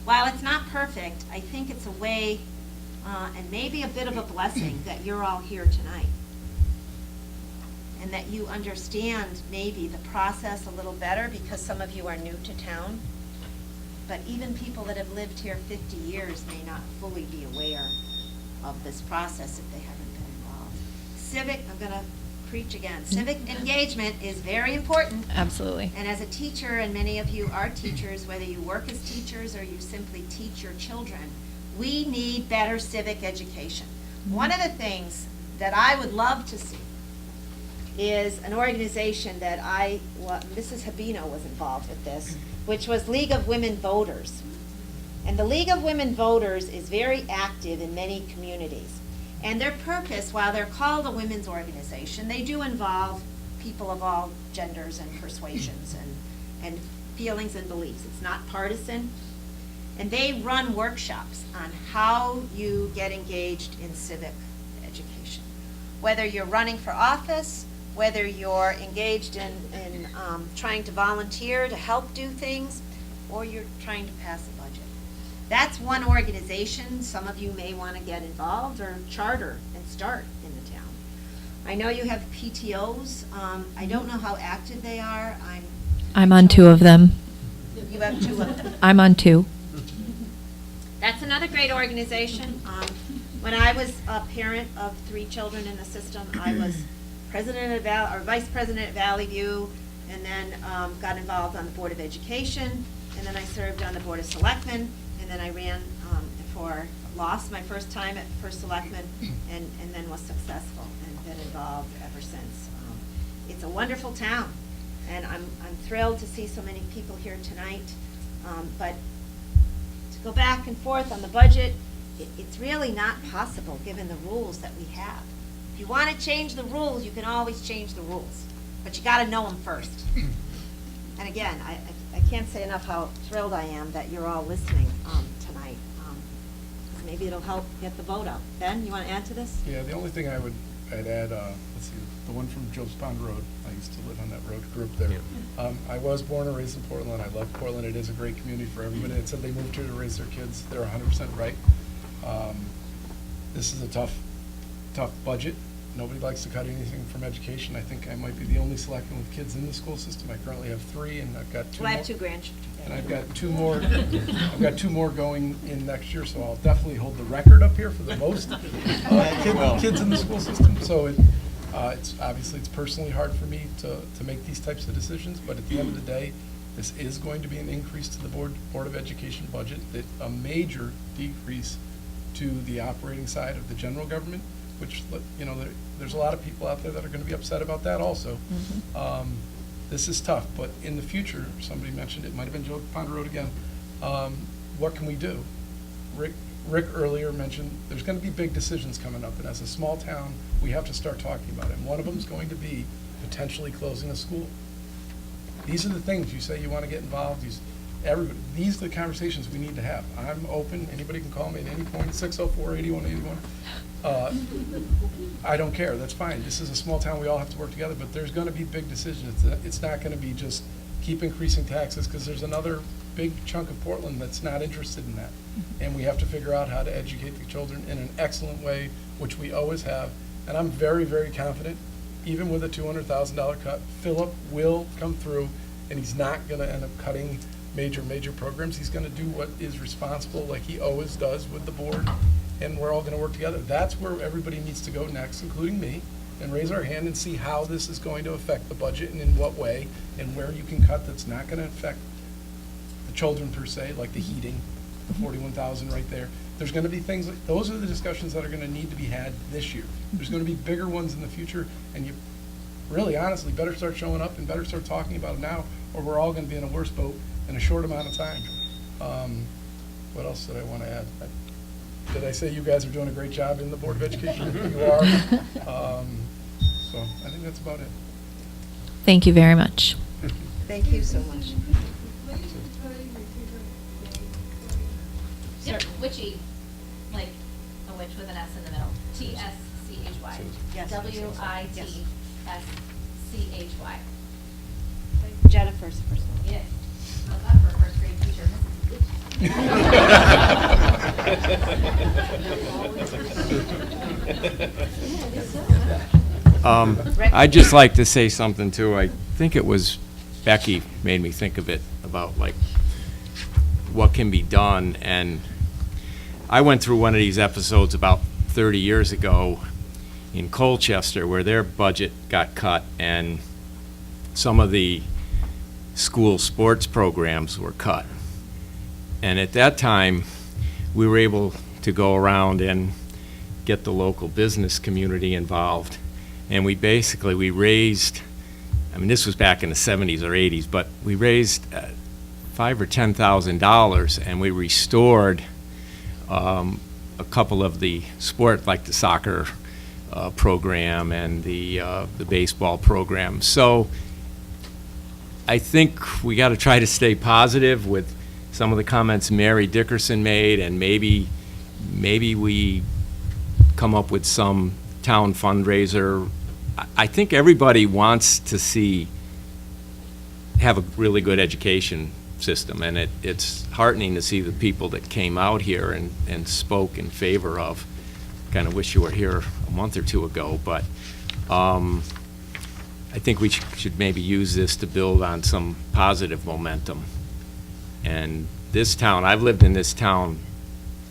while it's not perfect, I think it's a way, and maybe a bit of a blessing, that you're all here tonight. And that you understand maybe the process a little better, because some of you are new to town. But even people that have lived here 50 years may not fully be aware of this process if they haven't been involved. I'm going to preach again. Civic engagement is very important.
Absolutely.
And as a teacher, and many of you are teachers, whether you work as teachers or you simply teach your children, we need better civic education. One of the things that I would love to see is an organization that Mrs. Habino was involved with this, which was League of Women Voters. And the League of Women Voters is very active in many communities. And their purpose, while they're called a women's organization, they do involve people of all genders and persuasions and feelings and beliefs. It's not partisan. And they run workshops on how you get engaged in civic education. Whether you're running for office, whether you're engaged in trying to volunteer to help do things, or you're trying to pass a budget. That's one organization. Some of you may want to get involved or charter and start in the town. I know you have PTOs. I don't know how active they are.
I'm on 2 of them.
You have 2 of them.
I'm on 2.
That's another great organization. When I was a parent of 3 children in the system, I was vice president at Valley View, and then got involved on the Board of Education, and then I served on the Board of Selectmen, and then I ran lost my first time at First Selectman, and then was successful and been involved ever since. It's a wonderful town, and I'm thrilled to see so many people here tonight. But to go back and forth on the budget, it's really not possible given the rules that we have. If you want to change the rules, you can always change the rules, but you got to know them first. And again, I can't say enough how thrilled I am that you're all listening tonight. Maybe it'll help get the vote out. Ben, you want to add to this?
Yeah, the only thing I'd add, let's see, the one from Job's Pond Road. I used to live on that road group there.
Yeah.
I was born and raised in Portland. I love Portland. It is a great community for everybody. It said they moved here to raise their kids. They're 100% right. This is a tough budget. Nobody likes to cut anything from education. I think I might be the only selectman with kids in the school system. I currently have 3, and I've got 2
Well, I
more.
have 2 grandchildren.
And I've got 2 more. I've got 2 more going in next year, so I'll definitely hold the record up here for the most kids in the school system. So it's obviously it's personally hard for me to make these types of decisions, but at the end of the day, this is going to be an increase to the Board of Education budget, a major decrease to the operating side of the general government, which, you know, there's a lot of people out there that are going to be upset about that also. This is tough, but in the future, somebody mentioned, it might have been Joe Ponderosa again, what can we do? Rick earlier mentioned there's going to be big decisions coming up, and as a small town, we have to start talking about it. And one of them is going to be potentially closing a school. These are the things you say you want to get involved. These are the conversations we need to have. I'm open. Anybody can call me at any point, 604-8181. I don't care. That's fine. This is a small town. We all have to work together, but there's going to be big decisions. It's not going to be just keep increasing taxes, because there's another big chunk of Portland that's not interested in that. And we have to figure out how to educate the children in an excellent way, which we always have. And I'm very, very confident, even with a $200,000 cut, Philip will come through, and he's not going to end up cutting major programs. He's going to do what is responsible, like he always does with the board, and we're all going to work together. That's where everybody needs to go next, including me, and raise our hand and see how this is going to affect the budget and in what way, and where you can cut that's not going to affect the children per se, like the heating, the 41,000 right there. There's going to be things like, those are the discussions that are going to need to be had this year. There's going to be bigger ones in the future, and you really, honestly, better start showing up and better start talking about it now, or we're all going to be in a worse boat in a short amount of time. What else did I want to add? Did I say you guys are doing a great job in the Board of Education? You are. So I think that's about it.
Thank you very much.
Thank you so much.
Yep, witchy, like a witch with an S in the middle. T-S-C-H-Y.
Yes.
W-I-T-S-C-H-Y.
Jennifer's first one.
Yes. How's that for a first grade teacher?
I'd just like to say something too. I think it was Becky made me think of it, about like what can be done. And I went through one of these episodes about 30 years ago in Colchester, where their budget got cut and some of the school sports programs were cut. And at that time, we were able to go around and get the local business community involved. And we raised, I mean, this was back in the 70s or 80s, but we raised $5,000 or $10,000, and we restored a couple of the sport, like the soccer program and the baseball program. So I think we got to try to stay positive with some of the comments Mary Dickerson made, and maybe we come up with some town fundraiser. I think everybody wants to have a really good education system, and it's heartening to see the people that came out here and spoke in favor of. Kind of wish you were here a month or two ago, but I think we should maybe use this to build on some positive momentum. And this town, I've lived in this town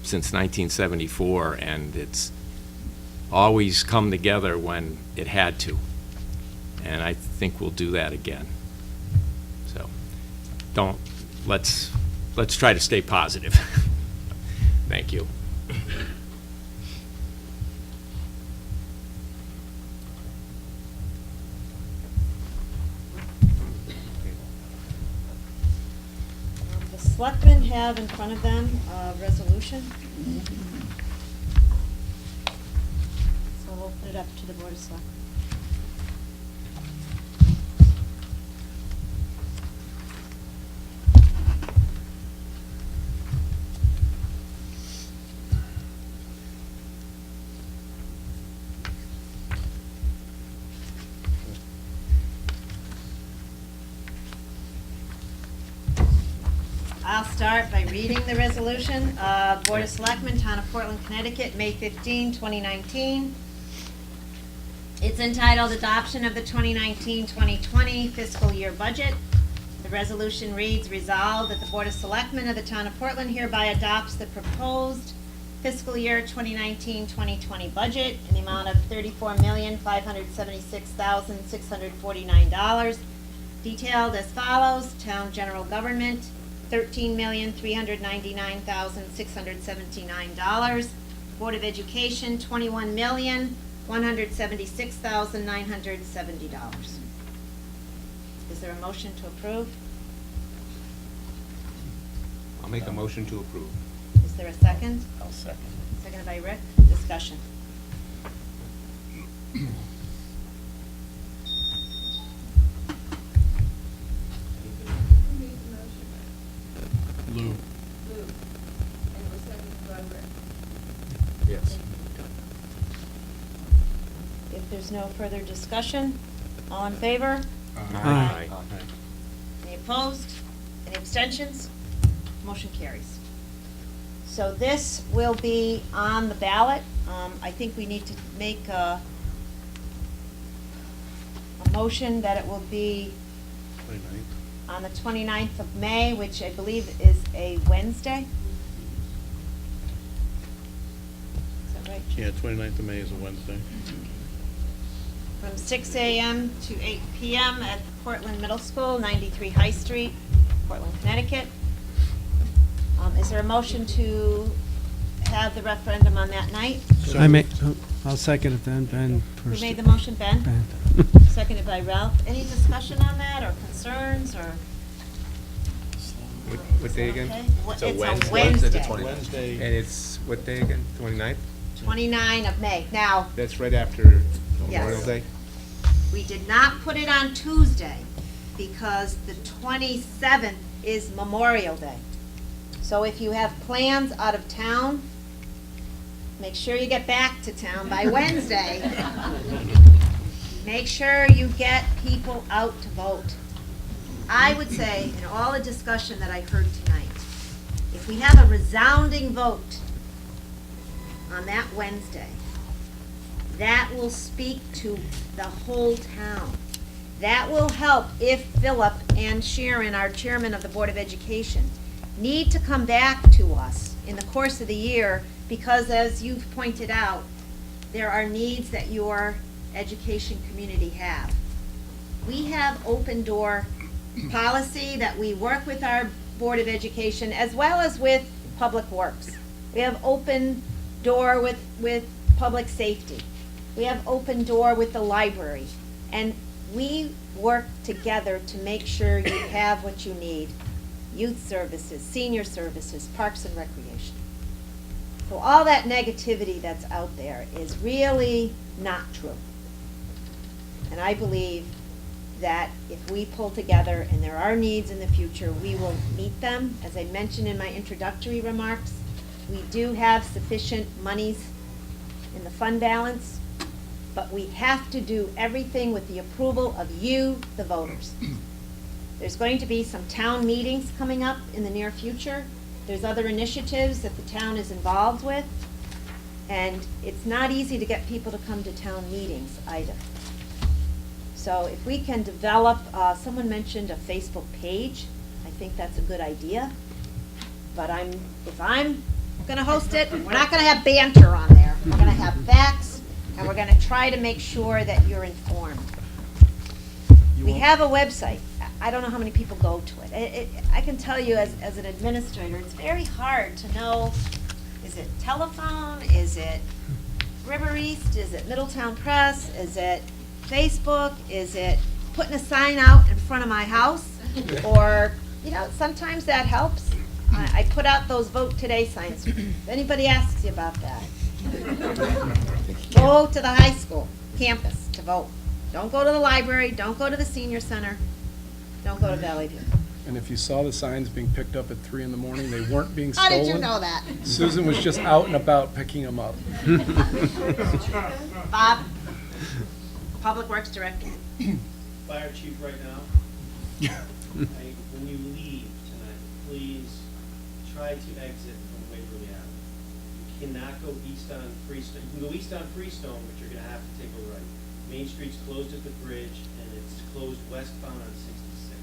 since 1974, and it's always come together when it had to. And I think we'll do that again. So let's try to stay positive. Thank you.
The Selectmen have in front of them a resolution. So we'll put it up to the Board of Selectmen. I'll start by reading the resolution. Board of Selectmen, Town of Portland, Connecticut, May 15, 2019. It's entitled Adoption of the 2019-2020 Fiscal Year Budget. The resolution reads, resolved that the Board of Selectmen of the Town of Portland hereby adopts the proposed fiscal year 2019-2020 budget in the amount of $34,576,649. Detailed as follows: town general government, $13,399,679. Board of Education, $21,176,970. Is there a motion to approve?
I'll make a motion to approve.
Is there a second?
I'll second.
Seconded by Rick. Discussion.
Who made the motion?
Lou.
Lou. And it was seconded by Rick.
Yes.
If there's no further discussion, all in favor?
Aye.
Any opposed? Any abstentions? Motion carries. So this will be on the ballot. I think we need to make a motion that it will be on the 29th of May, which I believe is a Wednesday. Is that right?
Yeah, 29th of May is a Wednesday.
From 6 a.m. to 8 p.m. at Portland Middle School, 93 High Street, Portland, Connecticut. Is there a motion to have the referendum on that night?
I'll second it then, Ben
Who
first.
made the motion, Ben?
Ben.
Seconded by Ralph. Any discussion on that, or concerns, or?
What day again?
Okay.
It's a
It's
Wednesday.
a Wednesday.
It's a
Wednesday.
And it's, what day again? 29th?
29 of May. Now,
That's right after
Yes.
Memorial Day?
we did not put it on Tuesday because the 27th is Memorial Day. So if you have plans out of town, make sure you get back to town by Wednesday. Make sure you get people out to vote. I would say, in all the discussion that I heard tonight, if we have a resounding vote on that Wednesday, that will speak to the whole town. That will help if Philip and Sharon, our chairman of the Board of Education, need to come back to us in the course of the year, because as you've pointed out, there are needs that your education community have. We have open door policy that we work with our Board of Education as well as with Public Works. We have open door with public safety. We have open door with the library. And we work together to make sure you have what you need. Youth services, senior services, parks and recreation. So all that negativity that's out there is really not true. And I believe that if we pull together and there are needs in the future, we will meet them. As I mentioned in my introductory remarks, we do have sufficient monies in the fund balance, but we have to do everything with the approval of you, the voters. There's going to be some town meetings coming up in the near future. There's other initiatives that the town is involved with, and it's not easy to get people to come to town meetings either. So if we can develop, someone mentioned a Facebook page. I think that's a good idea. But if I'm gonna host it, we're not gonna have banter on there. We're gonna have facts, and we're gonna try to make sure that you're informed. We have a website. I don't know how many people go to it. I can tell you as an administrator, it's very hard to know, is it telephone? Is it River East? Is it Middletown Press? Is it Facebook? Is it putting a sign out in front of my house? Or, sometimes that helps. I put out those Vote Today signs. If anybody asks you about that, go to the high school campus to vote. Don't go to the library, don't go to the senior center, don't go to Valley View.
And if you saw the signs being picked up at 3 in the morning, they weren't being
How
stolen.
did you know that?
Susan was just out and about picking them up.
Bob, Public Works Director.
Fire chief right now, when you leave tonight, please try to exit from Waverly Avenue. You cannot go east on Freestone. You can go east on Freestone, but you're gonna have to take a right. Main Street's closed at the bridge, and it's closed westbound on 66.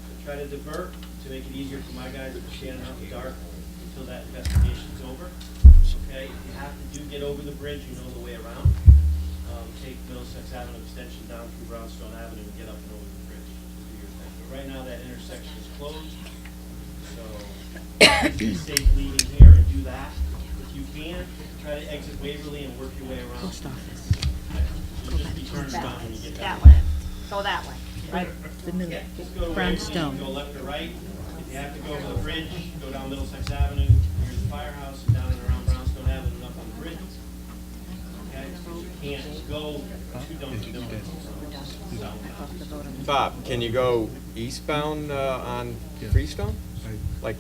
So try to divert to make it easier for my guys to stand out in the dark until that investigation's over. Okay, if you have to get over the bridge, you know the way around. Take Middlesex Avenue extension down through Brownstone Avenue and get up and over the bridge to do your thing. But right now, that intersection is closed, so be safe leaving here and do that. If you can, try to exit Waverly and work your way around. Post office. You'll just be turned around when you get
That
down.
way. Go that way.
Right, the middle,
Yeah, just go to
brownstone.
Go left or right. If you have to go over the bridge, go down Middlesex Avenue, here's the firehouse, and down and around Brownstone Avenue and up on the bridge. Okay, because you can't go to Dunkin' Donuts.
Bob, can you go eastbound on Freestone? Like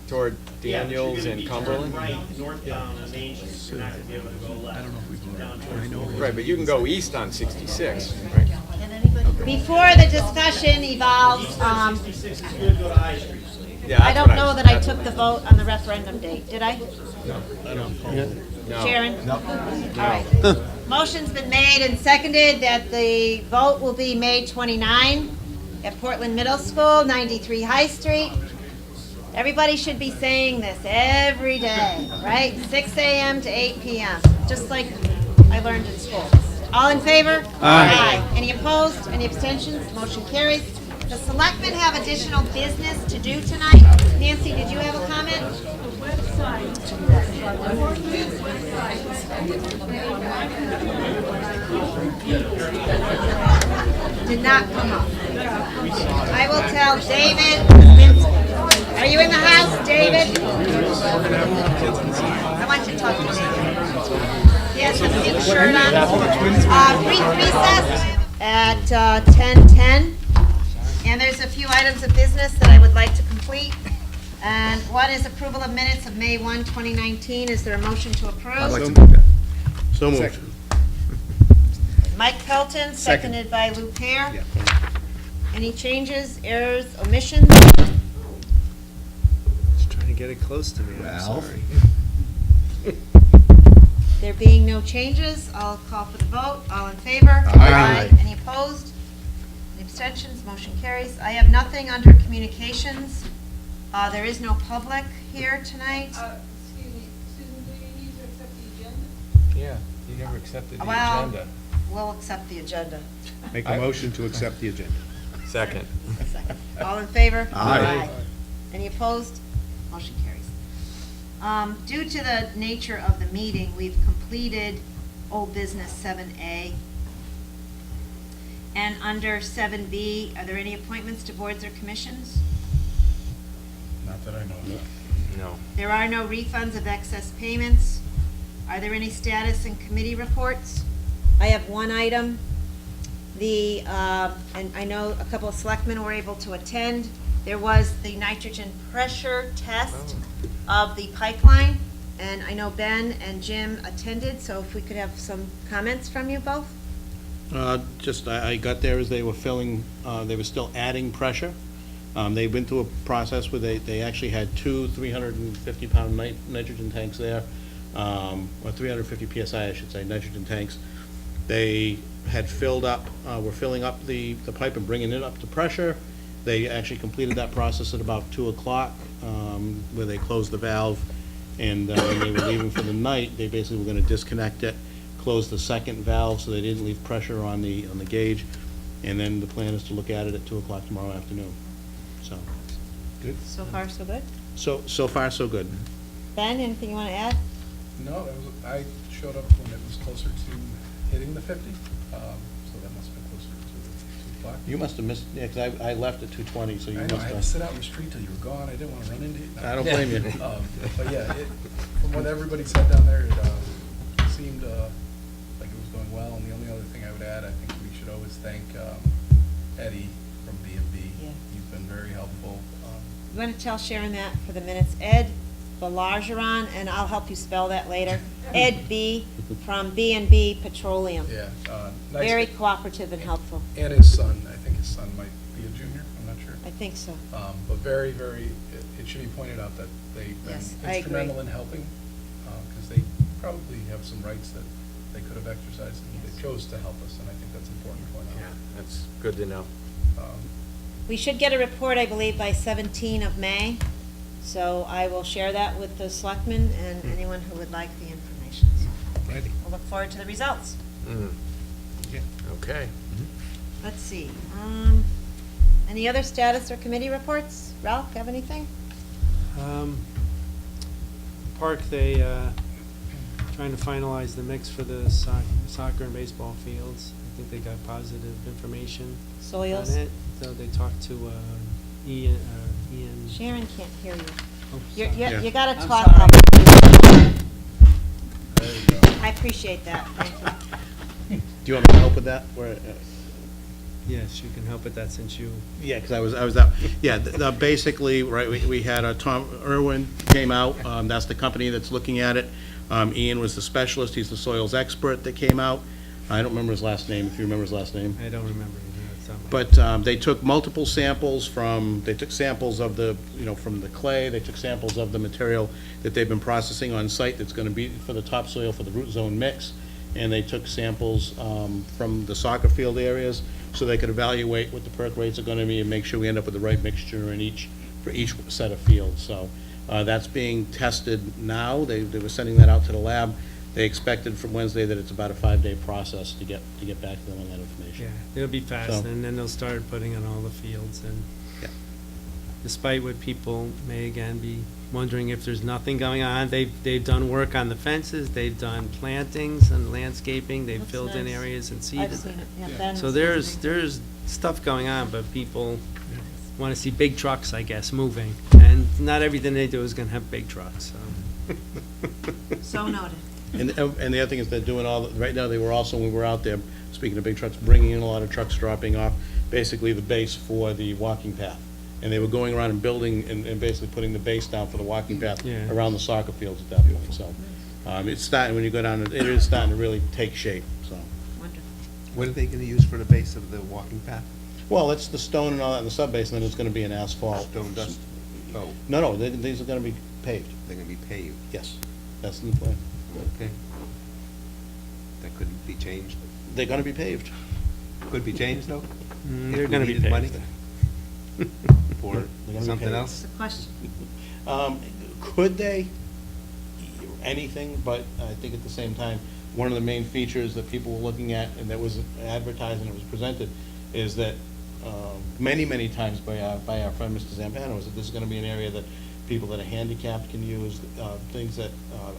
toward Daniels and Cumberland?
Right, northbound on Main Street, you're not gonna be able to go left. I don't know if we can down towards.
Right, but you can go east on 66, right?
Before the discussion evolves,
66 is good, go to High Street.
Yeah,
I
that's
don't
what
know that I
that's
took
what
the vote on the referendum date, did I?
No. No.
Sharon?
No.
All right. Motion's been made and seconded that the vote will be May 29 at Portland Middle School, 93 High Street. Everybody should be saying this every day, right? 6 a.m. to 8 p.m., just like I learned in school. All in favor? Aye. Any opposed? Any abstentions? Motion carries. The selectmen have additional business to do tonight. Nancy, did you have a comment? Did not come up. I will tell David. Are you in the house, David? I want you to talk to David. He has the pink shirt on. Brief recess at 10:10. And there's a few items of business that I would like to complete. And one is approval of minutes of May 1, 2019. Is there a motion to approve?
I'd like to do that.
So moved.
Mike Pelton, seconded by Lou Pear.
Yeah.
Any changes, errors, omissions?
Just trying to get it close to me, I'm
Well.
sorry.
There being no changes, I'll call for the vote. All in favor?
Aye.
Any opposed? Any abstentions? Motion carries. I have nothing under communications. There is no public here tonight.
Excuse me, Susan, do you need to accept the agenda?
Yeah, you never accepted the
Well,
agenda.
we'll accept the agenda.
Make a motion to accept the agenda.
Second.
All in favor?
Aye.
Any opposed? Motion carries. Due to the nature of the meeting, we've completed old business 7A. And under 7B, are there any appointments to boards or commissions?
Not that I know of.
No.
There are no refunds of excess payments. Are there any status and committee reports? I have one item. And I know a couple of selectmen were able to attend. There was the nitrogen pressure test of the pipeline. And I know Ben and Jim attended, so if we could have some comments from you both?
I got there as they were filling, they were still adding pressure. They went through a process where they actually had two 350-pound nitrogen tanks there, or 350 PSI, I should say, nitrogen tanks. They had filled up, were filling up the pipe and bringing it up to pressure. They actually completed that process at about 2 o'clock, where they closed the valve. And when they were leaving for the night, they basically were going to disconnect it, close the second valve so they didn't leave pressure on the gauge. And then the plan is to look at it at 2 o'clock tomorrow afternoon. So,
Good.
So far, so good.
so far, so good.
Ben, anything you want to add?
No, I showed up when it was closer to hitting the 50, so that must have been closer to the 2 o'clock.
You must have missed, yeah, because I left at 2:20, so you
I
must
know, I had to
have.
sit out in the street till you were gone, I didn't want to run into you. No.
I don't blame you.
But yeah, from what everybody said down there, it seemed like it was going well, and the only other thing I would add, I think we should always thank Eddie from B&B.
Yeah.
You've been very helpful.
You want to tell Sharon that for the minutes? Ed Balageron, and I'll help you spell that later. Ed B. from B&B Petroleum.
Yeah. Nice.
Very cooperative and helpful.
And his son, I think his son might be a junior, I'm not sure.
I think so.
But very, very, it should be pointed out that they've been
Yes, I agree.
instrumental in helping, because they probably have some rights that they could have exercised, and they chose to help us, and I think that's important to point out.
Yeah, that's good to know.
We should get a report, I believe, by 17 of May. So I will share that with the selectmen and anyone who would like the information. So
Ready.
we'll look forward to the results.
Okay.
Let's see. Any other status or committee reports? Ralph, have anything?
Park, they, trying to finalize the mix for the soccer and baseball fields. think they got positive information
Soils?
on it. So they talked to Ian.
Sharon can't hear you.
Oh,
You're,
sorry.
you gotta
I'm
talk
sorry.
up.
There you go.
I appreciate that, thank you.
Do you want me to help with that?
Yes, you can help with that since you.
Yeah, because I was out. Yeah, basically, right, we had Tom Irwin came out, that's the company that's looking at it. Ian was the specialist, he's the soils expert that came out. I don't remember his last name, if you remember his last name.
I don't remember either. It's on my-
But they took multiple samples they took samples of from the clay, they took samples of the material that they've been processing on site that's gonna be for the topsoil for the root zone mix. And they took samples from the soccer field areas, so they could evaluate what the perk rates are gonna be and make sure we end up with the right mixture for each set of fields. So that's being tested now. They were sending that out to the lab. They expected from Wednesday that it's about a 5-day process to get back to them on that information.
Yeah, it'll be fast,
So-
and then they'll start putting on all the fields, and
Yeah.
despite what people may again be wondering if there's nothing going on, they've done work on the fences, they've done plantings and landscaping, they've
Looks
filled in
nice.
areas and
I've
seeded.
seen it, yeah, Ben
So
was
there's stuff going on, but people want to see big trucks, I guess, moving, and not everything they do is going to have big trucks, so.
So noted.
And the other thing is they're doing right now, they were also, when we were out there, speaking of big trucks, bringing in a lot of trucks, dropping off basically the base for the walking path. And they were going around and building and basically putting the base down for the walking path
Yeah.
around the soccer fields at that point, so. It's starting, when you go down, it is starting to really take shape, so.
Wonderful.
What are they gonna use for the base of the walking path?
Well, it's the stone and all that in the subbase, and then it's gonna be an asphalt.
Stone dust? Oh,
No, these are gonna be paved,
they're gonna be paved,
yes. That's the new plan.
okay. That couldn't be changed?
They're gonna be paved.
Could be changed, though? If
They're
we
going to be
needed money
paved.
For
They're gonna be
something
paved.
else?
It's a question.
Could they? Anything, but I think at the same time, one of the main features that people were looking at, and that was advertised and it was presented, is that many times by our friend Mr. Zampano, is that this is gonna be an area that people that are handicapped can use, things that,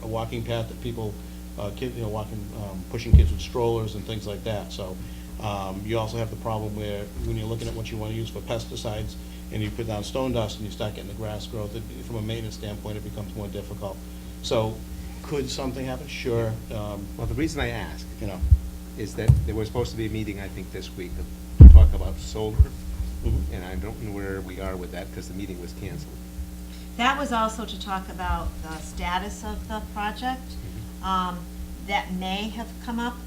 a walking path that people, pushing kids with strollers and things like that. So you also have the problem where when you're looking at what you wanna use for pesticides, and you put down stone dust and you start getting the grass growth, from a maintenance standpoint, it becomes more difficult. So could something happen? Sure.
Well, the reason I ask,
You know.
is that there was supposed to be a meeting, I think, this week to talk about solar, and I don't know where we are with that, because the meeting was canceled.
That was also to talk about the status of the project. That may have come up.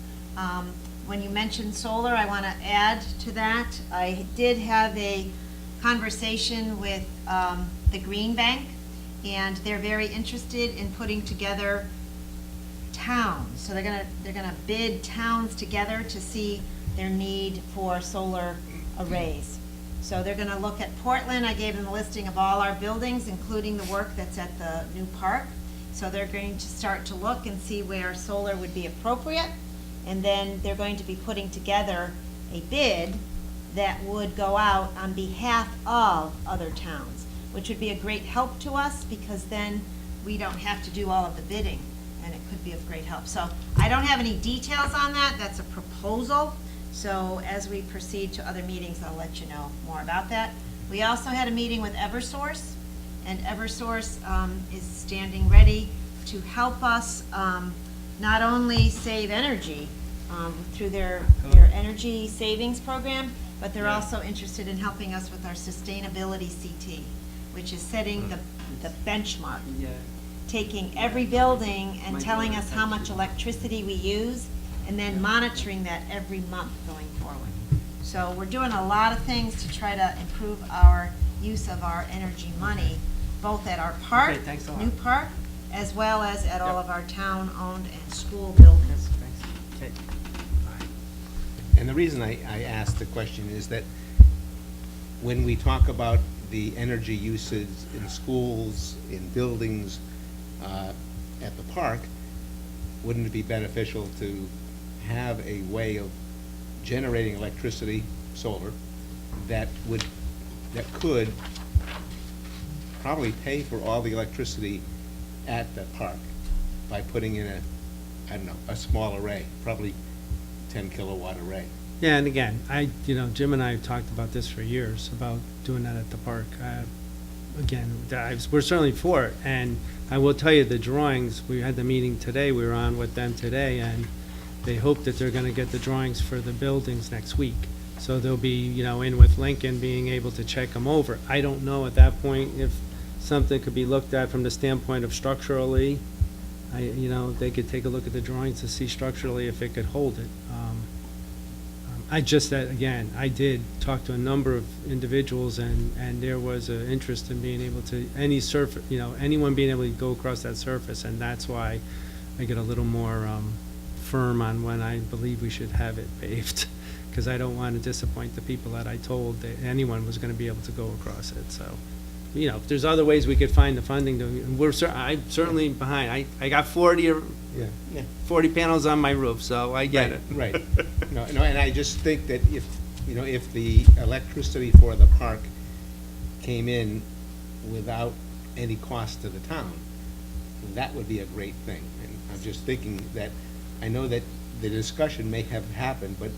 When you mentioned solar, I want to add to that. I did have a conversation with the Green Bank, and they're very interested in putting together towns. So they're gonna bid towns together to see their need for solar arrays. So they're gonna look at Portland. I gave them a listing of all our buildings, including the work that's at the new park. So they're going to start to look and see where solar would be appropriate. And then they're going to be putting together a bid that would go out on behalf of other towns, which would be a great help to us, because then we don't have to do all of the bidding, and it could be of great help. So I don't have any details on that. That's a proposal. So as we proceed to other meetings, I'll let you know more about that. We also had a meeting with Eversource, and Eversource is standing ready to help us not only save energy through their energy savings program, but they're also interested in helping us with our sustainability CT, which is setting the benchmark. Taking every building and telling us how much electricity we use, and then monitoring that every month going forward. So we're doing a lot of things to try to improve our use of our energy money, both at our park,
Okay, thanks a lot.
new park, as well as at all of our town-owned and school buildings.
Okay.
And the reason I asked the question is that when we talk about the energy usage in schools, in buildings, at the park, wouldn't it be beneficial to have a way of generating electricity, solar, that could probably pay for all the electricity at the park by putting in a small array, probably 10 kilowatt array.
Yeah, and again, Jim and I have talked about this for years, about doing that at the park. Again, we're certainly for it, and I will tell you, the drawings, we had the meeting today, we were on with them today, and they hope that they're gonna get the drawings for the buildings next week. So they'll be, in with Lincoln, being able to check them over. I don't know at that point if something could be looked at from the standpoint of structurally. They could take a look at the drawings to see structurally if it could hold it. I did talk to a number of individuals, and there was an interest in being able to, anyone being able to go across that surface, and that's why I get a little more firm on when I believe we should have it paved, because I don't want to disappoint the people that I told that anyone was going to be able to go across it, so. If there's other ways we could find the funding, I'm certainly behind. I got 40 panels on my roof, so I get it.
Right. And I just think that if the electricity for the park came in without any cost to the town, that would be a great thing. And I'm just thinking that, I know that the discussion may have happened, but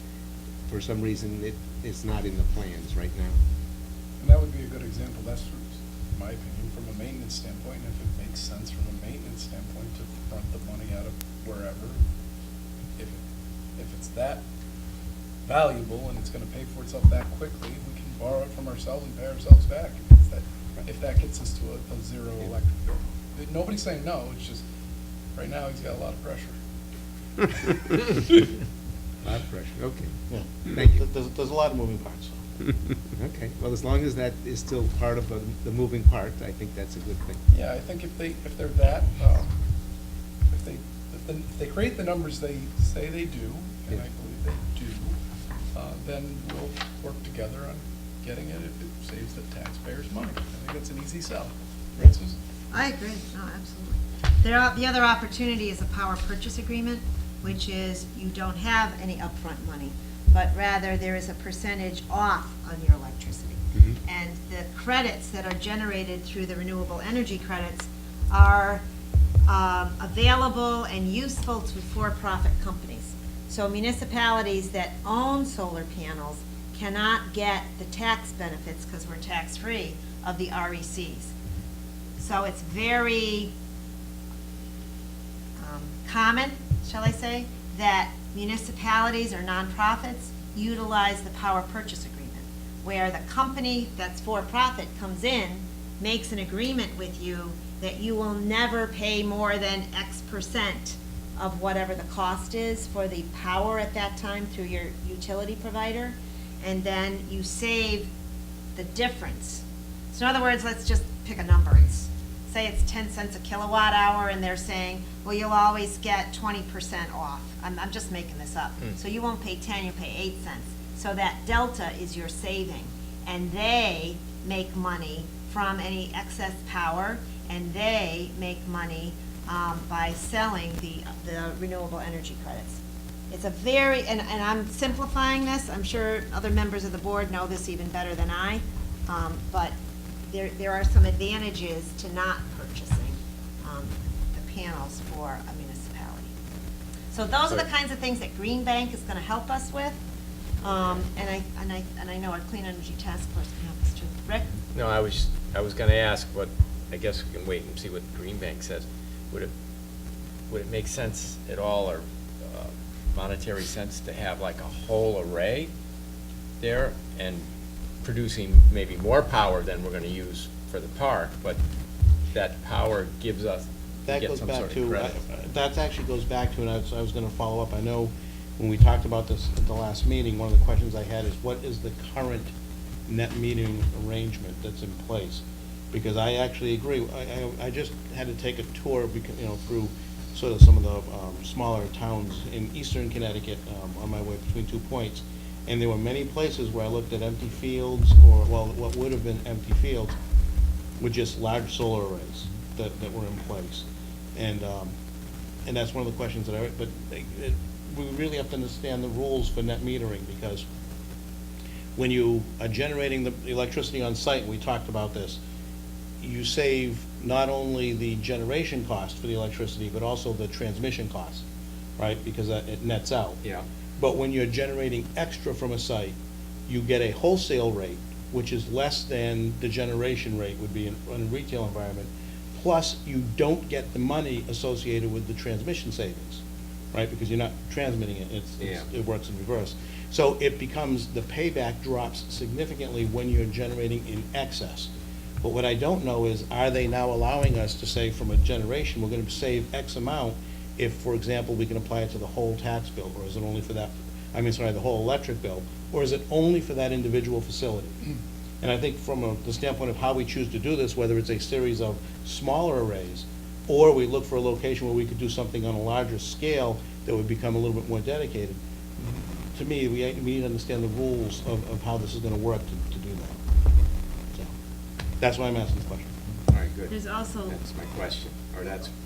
for some reason it's not in the plans right now.
And that would be a good example. That's, in my opinion, from a maintenance standpoint, if it makes sense from a maintenance standpoint to front the money out of wherever, if it's that valuable and it's gonna pay for itself that quickly, we can borrow it from ourselves and pay ourselves back. If that gets us to a zero electric bill. Nobody's saying no, it's just, right now, he's got a lot of pressure.
A lot of pressure, okay.
Yeah.
Thank you.
There's a lot of moving parts.
Okay, well, as long as that is still part of the moving part, I think that's a good thing.
Yeah, I think if they're that, if they create the numbers they say they do, and I believe they do, then we'll work together on getting it if it saves the taxpayers money. I think that's an easy sell. Right, Susan?
I agree, no, absolutely. The other opportunity is a power purchase agreement, which is you don't have any upfront money, but rather there is a percentage off on your electricity. And the credits that are generated through the renewable energy credits are available and useful to for-profit companies. So municipalities that own solar panels cannot get the tax benefits, because we're tax-free, of the RECs. So it's very common, shall I say, that municipalities or nonprofits utilize the power purchase agreement, where the company that's for-profit comes in, makes an agreement with you that you will never pay more than X percent of whatever the cost is for the power at that time through your utility provider, and then you save the difference. So in other words, let's just pick a number. Say it's 10 cents a kilowatt hour, and they're saying, well, you'll always get 20% off. I'm just making this up. So you won't pay 10, you pay 8 cents. So that delta is your saving. And they make money from any excess power, and they make money by selling the renewable energy credits. It's a very, and I'm simplifying this, I'm sure other members of the board know this even better than I, but there are some advantages to not purchasing the panels for a municipality. So those are the kinds of things that Green Bank is gonna help us with, and I know our Clean Energy Task Force can help us too. Rick?
No, I was gonna ask, what, I guess we can wait and see what Green Bank says. Would it make sense at all, or monetary sense, to have like a whole array there and producing maybe more power than we're gonna use for the park, but that power gives us,
That
get
goes
some
back
sort of
to,
credit.
that actually goes back to, and I was gonna follow up, I know when we talked about this at the last meeting, one of the questions I had is, what is the current net metering arrangement that's in place? Because I actually agree, I just had to take a tour, through sort of some of the smaller towns in eastern Connecticut, on my way between 2 points, and there were many places where I looked at empty fields, or, well, what would have been empty fields, with just large solar arrays that were in place. And that's one of the questions that we really have to understand the rules for net metering, because when you are generating the electricity on site, and we talked about this, you save not only the generation cost for the electricity, but also the transmission cost, right? Because it nets out.
Yeah.
But when you're generating extra from a site, you get a wholesale rate, which is less than the generation rate would be in a retail environment. Plus, you don't get the money associated with the transmission savings, right? Because you're not transmitting it, it works in reverse. So it becomes, the payback drops significantly when you're generating in excess. But what I don't know is, are they now allowing us to say from a generation, we're gonna save X amount if, for example, we can apply it to the whole tax bill, or is it only for that, the whole electric bill, or is it only for that individual facility? And I think from the standpoint of how we choose to do this, whether it's a series of smaller arrays, or we look for a location where we could do something on a larger scale that would become a little bit more dedicated, to me, we need to understand the rules of how this is gonna work to do that. So, that's why I'm asking the question.
All right, good.
There's also
That's my question, or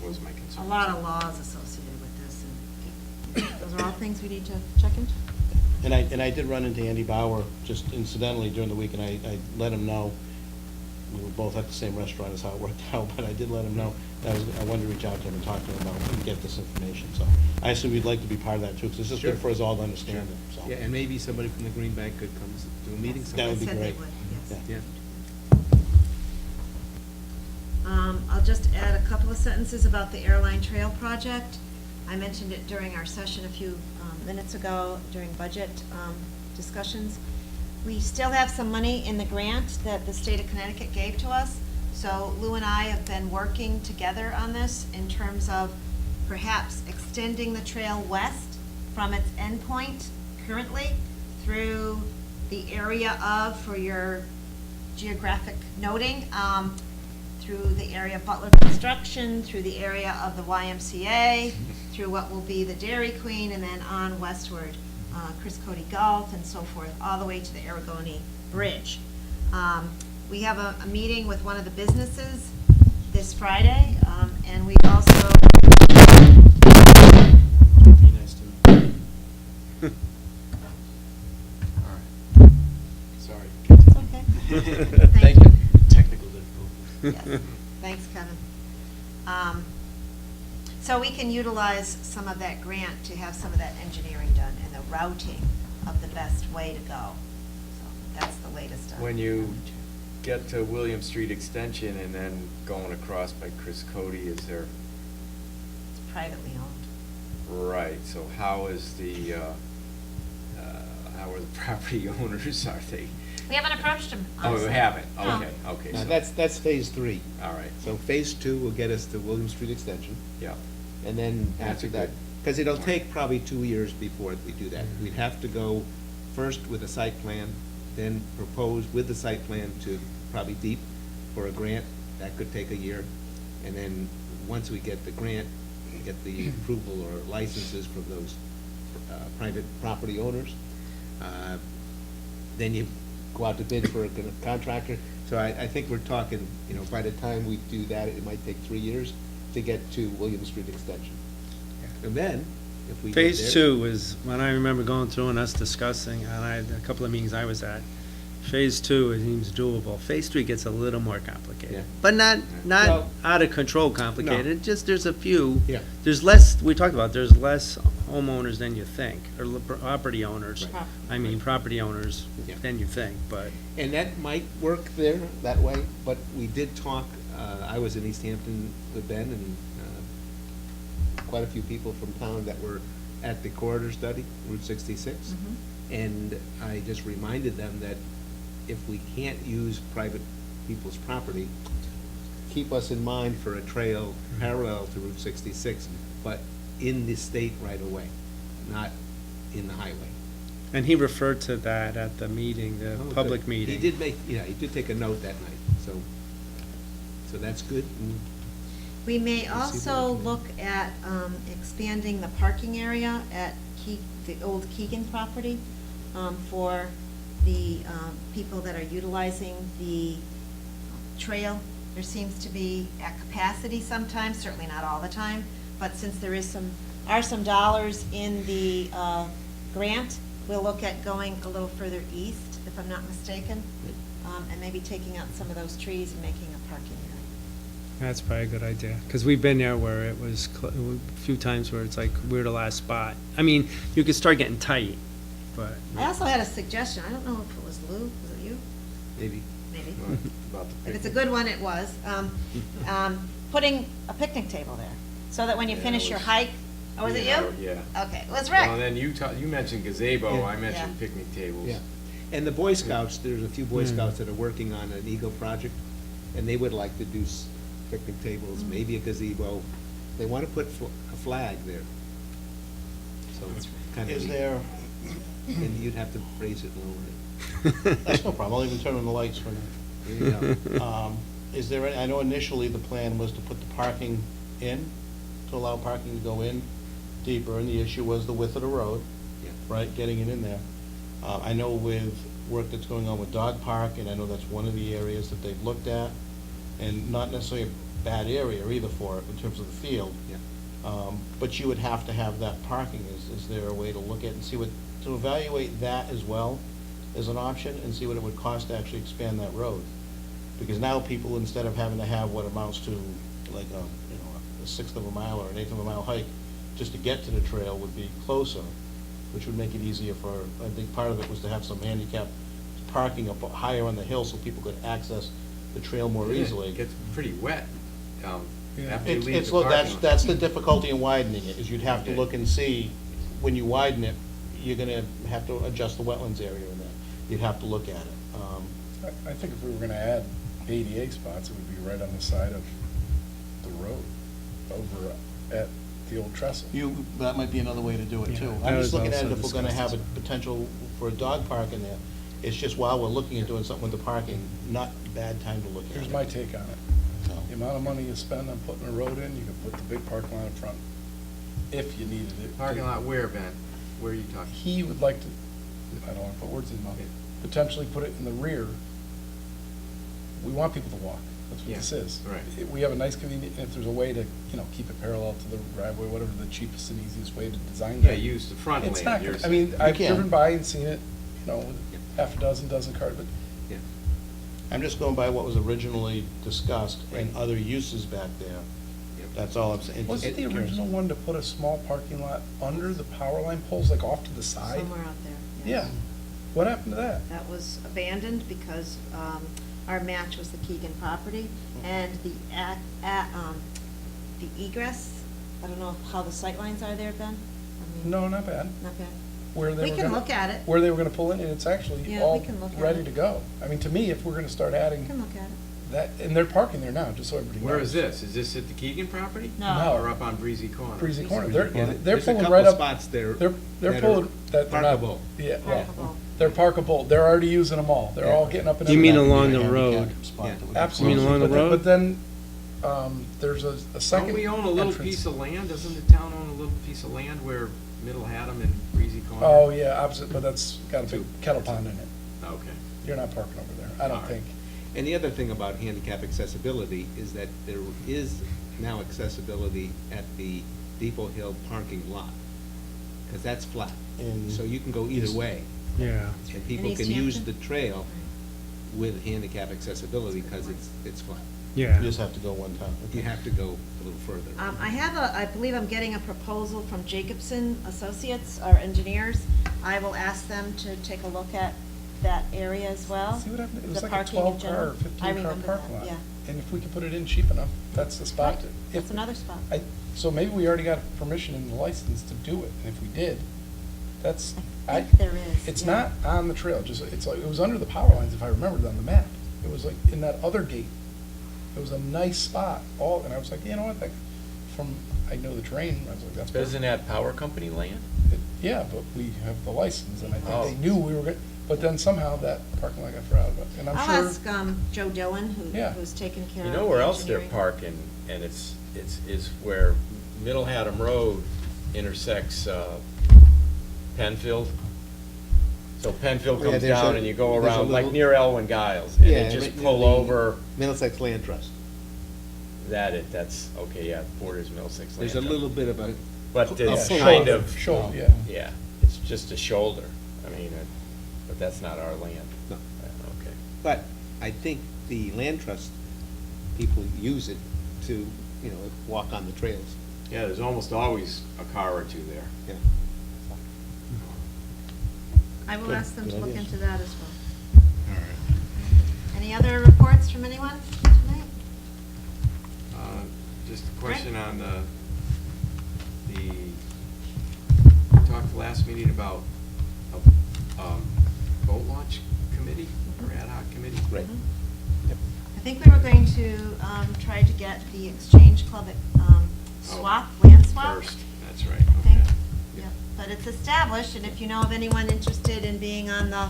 was my concern.
a lot of laws associated with this, and those are all things we need to check into.
And I did run into Andy Bauer just incidentally during the week, and I let him know, we were both at the same restaurant, is how it worked out, but I did let him know, that I wanted to reach out to him and talk to him about, and get this information, so. I assume you'd like to be part of that too, because it's just good for us all to understand it, so.
Yeah, and maybe somebody from the Green Bank could come to a meeting sometime.
That would be
Said they
great.
would, yes.
Yeah.
I'll just add a couple of sentences about the airline trail project. I mentioned it during our session a few minutes ago during budget discussions. We still have some money in the grant that the state of Connecticut gave to us. So Lou and I have been working together on this in terms of perhaps extending the trail west from its endpoint currently through the area of, for your geographic noting, through the area of Butler Construction, through the area of the YMCA, through what will be the Dairy Queen, and then on westward, Chris Cody Golf and so forth, all the way to the Aragoni Bridge. We have a meeting with one of the businesses this Friday, and we also...
Be nice to me. All right. Sorry.
It's okay.
Thank you. Technical difficulties.
Yes. Thanks, Kevin. So we can utilize some of that grant to have some of that engineering done and the routing of the best way to go. So that's the latest on.
When you get to William Street Extension and then going across by Chris Cody, is there?
It's privately owned.
Right, so how is how are the property owners, are they?
We haven't approached them.
Oh, we
honestly.
haven't,
No.
okay.
Now,
So-
that's phase 3.
All right.
So phase 2 will get us to William Street Extension.
Yeah.
And then
That's
after
a
that,
good-
because it'll take probably 2 years before we do that. We'd have to go first with a site plan, then propose with the site plan to probably deep for a grant. That could take a year. And then, once we get the grant, we get the approval or licenses from those private property owners, then you go out to bid for a contractor. So I think we're talking, by the time we do that, it might take 3 years to get to William Street Extension. And then, if we get there...
Phase 2 is, when I remember going through and us discussing, and a couple of meetings I was at, Phase 2 seems doable. Phase 3 gets a little more complicated.
Yeah.
But not
Well,
out of control complicated, just there's a few.
Yeah.
There's less, we talked about, there's less homeowners than you think, or property owners.
Right.
I mean, property owners
Yeah.
than you think, but.
And that might work there that way, but we did talk, I was in East Hampton with Ben and quite a few people from town that were at the corridor study, Route 66. And I just reminded them that if we can't use private people's property, keep us in mind for a trail parallel to Route 66, but in the state right away, not in the highway.
And he referred to that at the meeting, the
Oh,
public
good.
meeting.
He did take a note that night, so that's good. And
We may
Let's see what
also
we can do.
look at expanding the parking area at the old Keegan property for the people that are utilizing the trail. There seems to be at capacity sometimes, certainly not all the time, but since there is are some dollars in the grant, we'll look at going a little further east, if I'm not mistaken, and maybe taking out some of those trees and making a parking area.
That's probably a good idea, because we've been there where it was, a few times where it's like, we're the last spot. I mean, you could start getting tight, but.
I also had a suggestion, I don't know if it was Lou, was it you?
Maybe.
Maybe.
About the
If it's a good one, it was. Putting a picnic table there, so that when you
Yeah,
finish
it
your
was-
hike, oh, was it you?
Yeah.
Okay, it was
Well,
Rick.
and then you mentioned gazebo,
Yeah.
I mentioned
Yeah.
picnic tables.
Yeah. And the Boy Scouts, there's a few Boy Scouts that are working on an Eagle project, and they would like to do picnic tables, maybe a gazebo. They want to put a flag there. So it's kind of.
Is there,
And you'd have to raise it and lower it.
that's no problem, I'll even turn on the lights for now.
There you go.
Is there, I know initially the plan was to put the parking in, to allow parking to go in deeper, and the issue was the width of the road,
Yeah.
right, getting it in there. I know with work that's going on with Dog Park, and I know that's one of the areas that they've looked at, and not necessarily a bad area either for it in terms of the field.
Yeah.
But you would have to have that parking. Is there a way to look at and see what, to evaluate that as well as an option and see what it would cost to actually expand that road? Because now people, instead of having to have what amounts to like a sixth of a mile or an eighth of a mile hike just to get to the trail would be closer, which would make it easier for, I think part of it was to have some handicap parking up higher on the hill so people could access the trail more easily.
It gets pretty wet after you
It's,
leave
it's,
the
look,
parking lot.
that's the difficulty in widening it, is you'd have to
Okay.
look and see, when you widen it, you're gonna have to adjust the wetlands area in that. You'd have to look at it.
I think if we were gonna add ADA spots, it would be right on the side of the road, over at the old trestle.
That might be another way to do it too.
Yeah.
I'm
That
just
was
looking at it
also
if we're gonna have a
discussed as
potential for a dog park in there. It's just while we're looking at doing something with the parking, not bad time to look at it.
Here's my take on it.
So.
The amount of money you spend on putting a road in, you could put the big parking lot in front, if you needed it.
Parking lot where, Ben? Where are you talking?
He would like to, I don't want to put words in his mouth, potentially put it in the rear. We want people to walk, that's what
Yeah,
this is.
right.
We have a nice convenient, if there's a way to, keep it parallel to the driveway, whatever the cheapest and easiest way to design that.
Yeah, use the front
It's
lane,
not,
you're
I mean,
saying.
I've
You can.
driven by and seen it, with half a dozen cars, but
Yeah.
I'm just going by what was originally discussed and
Right.
other uses back there.
Yep.
That's all I'm saying.
wasn't the original one to put a small parking lot under the power line poles, like off to the side?
Somewhere out there.
Yeah. What happened to that?
That was abandoned because our match was the Keegan property, and the egress, I don't know how the sightlines are there, Ben? I mean,
No, not bad.
Not bad.
Where they
We
were
can
gonna-
look at it.
Where they were gonna pull in, and it's actually
Yeah,
all
we can look at
ready
it.
to go. I mean, to me, if we're gonna start
We
adding
can look at it.
that, and they're parking there now, just so everybody knows.
Where is this? Is this at the Keegan property?
No.
Or up on Breezy Corner?
Breezy Corner.
Breezy
They're
Corner.
they're
There's a
pulling
couple
right up.
spots there
They're
that are
pulling, that they're not.
parkable.
Yeah, well,
Parkable.
they're parkable. They're already using them all. They're
Yeah.
all getting up and.
You mean
everything.
along the
Handicap
road?
spot
Yeah.
that would be
Absolutely.
You mean along the
But then-
road?
But then, there's a second.
Don't we own a little
entrance.
piece of land? Doesn't the town own a little piece of land where Middle Haddam and Breezy Corner?
Oh, yeah, opposite, but that's got a big kettle pond in it.
Okay.
You're not parking over there, I don't
All right.
think.
And the other thing about handicap accessibility is that there is now accessibility at the Depot Hill parking lot, because that's flat.
In
So you can go either
East-
way,
Yeah.
and people
East
can use
Hampton?
the trail with handicap accessibility because it's flat.
Yeah.
You just have to go one time.
You have to go a little further.
I believe I'm getting a proposal from Jacobson Associates, our engineers. I will ask them to take a look at that area as well.
See what happened? It was
The
like a
parking in
12 car
general.
or
I
15 car
remember
parking
that,
lot.
yeah.
And if we could put it in cheap enough, that's the spot.
Right.
to-
That's
if-
another spot.
So maybe we already got permission and the license to do it, and if we did, that's.
I think there is,
It's
yeah.
not on the trail, just, it's like, it was under the power lines, if I remembered on the map. It was like in that other gate. It was a nice spot, and I was like, you know what, I know the terrain, I was like, that's.
But isn't that power company land?
Yeah, but we have the license, and I
Oh.
think they knew we were gonna, but then somehow that parking lot got forgot about, and I'm sure.
I'll ask Joe Dillon,
Yeah.
who's taking care
You
of
know where
the
else they're
engineering.
parking, and it's where Middle Haddam Road intersects Penfield. So Penfield
Yeah,
comes
there's
down
a-
and you go
there's a
around, like
little-
near Elwin Giles, and
Yeah,
you just
right near
pull
the
over.
Middlesex Land Trust.
That's, okay, yeah, borders Middlesex Land.
There's a
Trust.
little bit of a.
But it's
Yeah,
kind
shoulder,
of.
shoulder, yeah.
Yeah, it's just a shoulder. I mean, but that's not our land.
No.
Okay.
But I think the land trust people use it to, walk on the trails.
Yeah, there's almost always a car or two there.
Yeah.
I will
Good.
ask them to
Good
look
ideas.
into that as well.
All right.
Any other reports from anyone tonight?
Just a question on we talked last meeting about a boat launch committee or ad hoc committee?
Right.
I think we were going to try to get the Exchange Club swap, land swap.
First, that's right,
I think.
okay.
Yep. But it's established, and if you know of anyone interested in being on the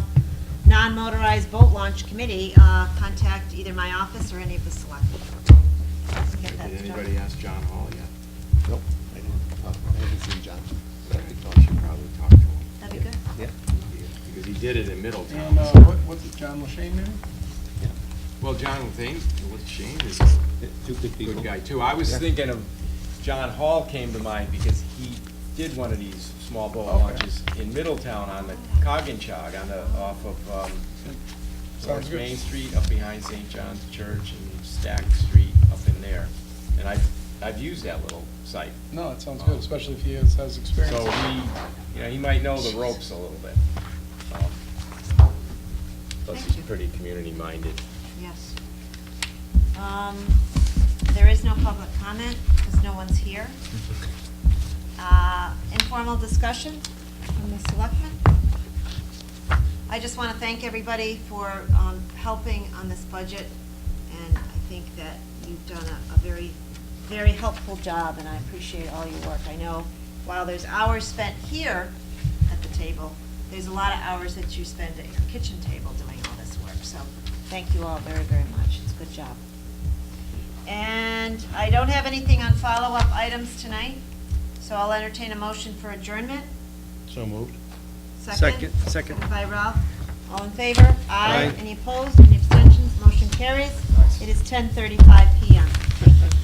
non-motorized boat launch committee, contact either my office or any of the selectmen. Get that
Did
started.
anybody ask John Hall yet?
Nope, I didn't. I haven't seen John.
I thought you probably talked to him.
That'd be good.
Yeah.
Because he did it in Middletown.
And what's it, John Lashane maybe?
Well, John Shane is
Two good
a
people.
good guy too. I was
Yeah.
thinking of, John Hall came to mind because he did one of these small boat
Okay.
launches in Middletown on the Coggin-Chog, off of
Sounds
North
good.
Main Street, up behind St. John's Church and Stack Street, up in there. And I've used that little site.
No, it sounds good, especially if he has experience.
So he might know the ropes a little bit. Plus
Thank
he's
you.
pretty community-minded.
Yes. There is no public comment because no one's here. Informal discussion from the selectmen. I just want to thank everybody for helping on this budget, and I think that you've done a very, very helpful job, and I appreciate all your work. I know while there's hours spent here at the table, there's a lot of hours that you spend at your kitchen table doing all this work, so thank you all very, very much. It's a good job. And I don't have anything on follow-up items tonight, so I'll entertain a motion for adjournment.
So moved.
Second?
Second.
By Ralph. All in favor?
Aye.
Any opposed? Any abstentions? Motion carries. It is 10:35 PM. Thank you.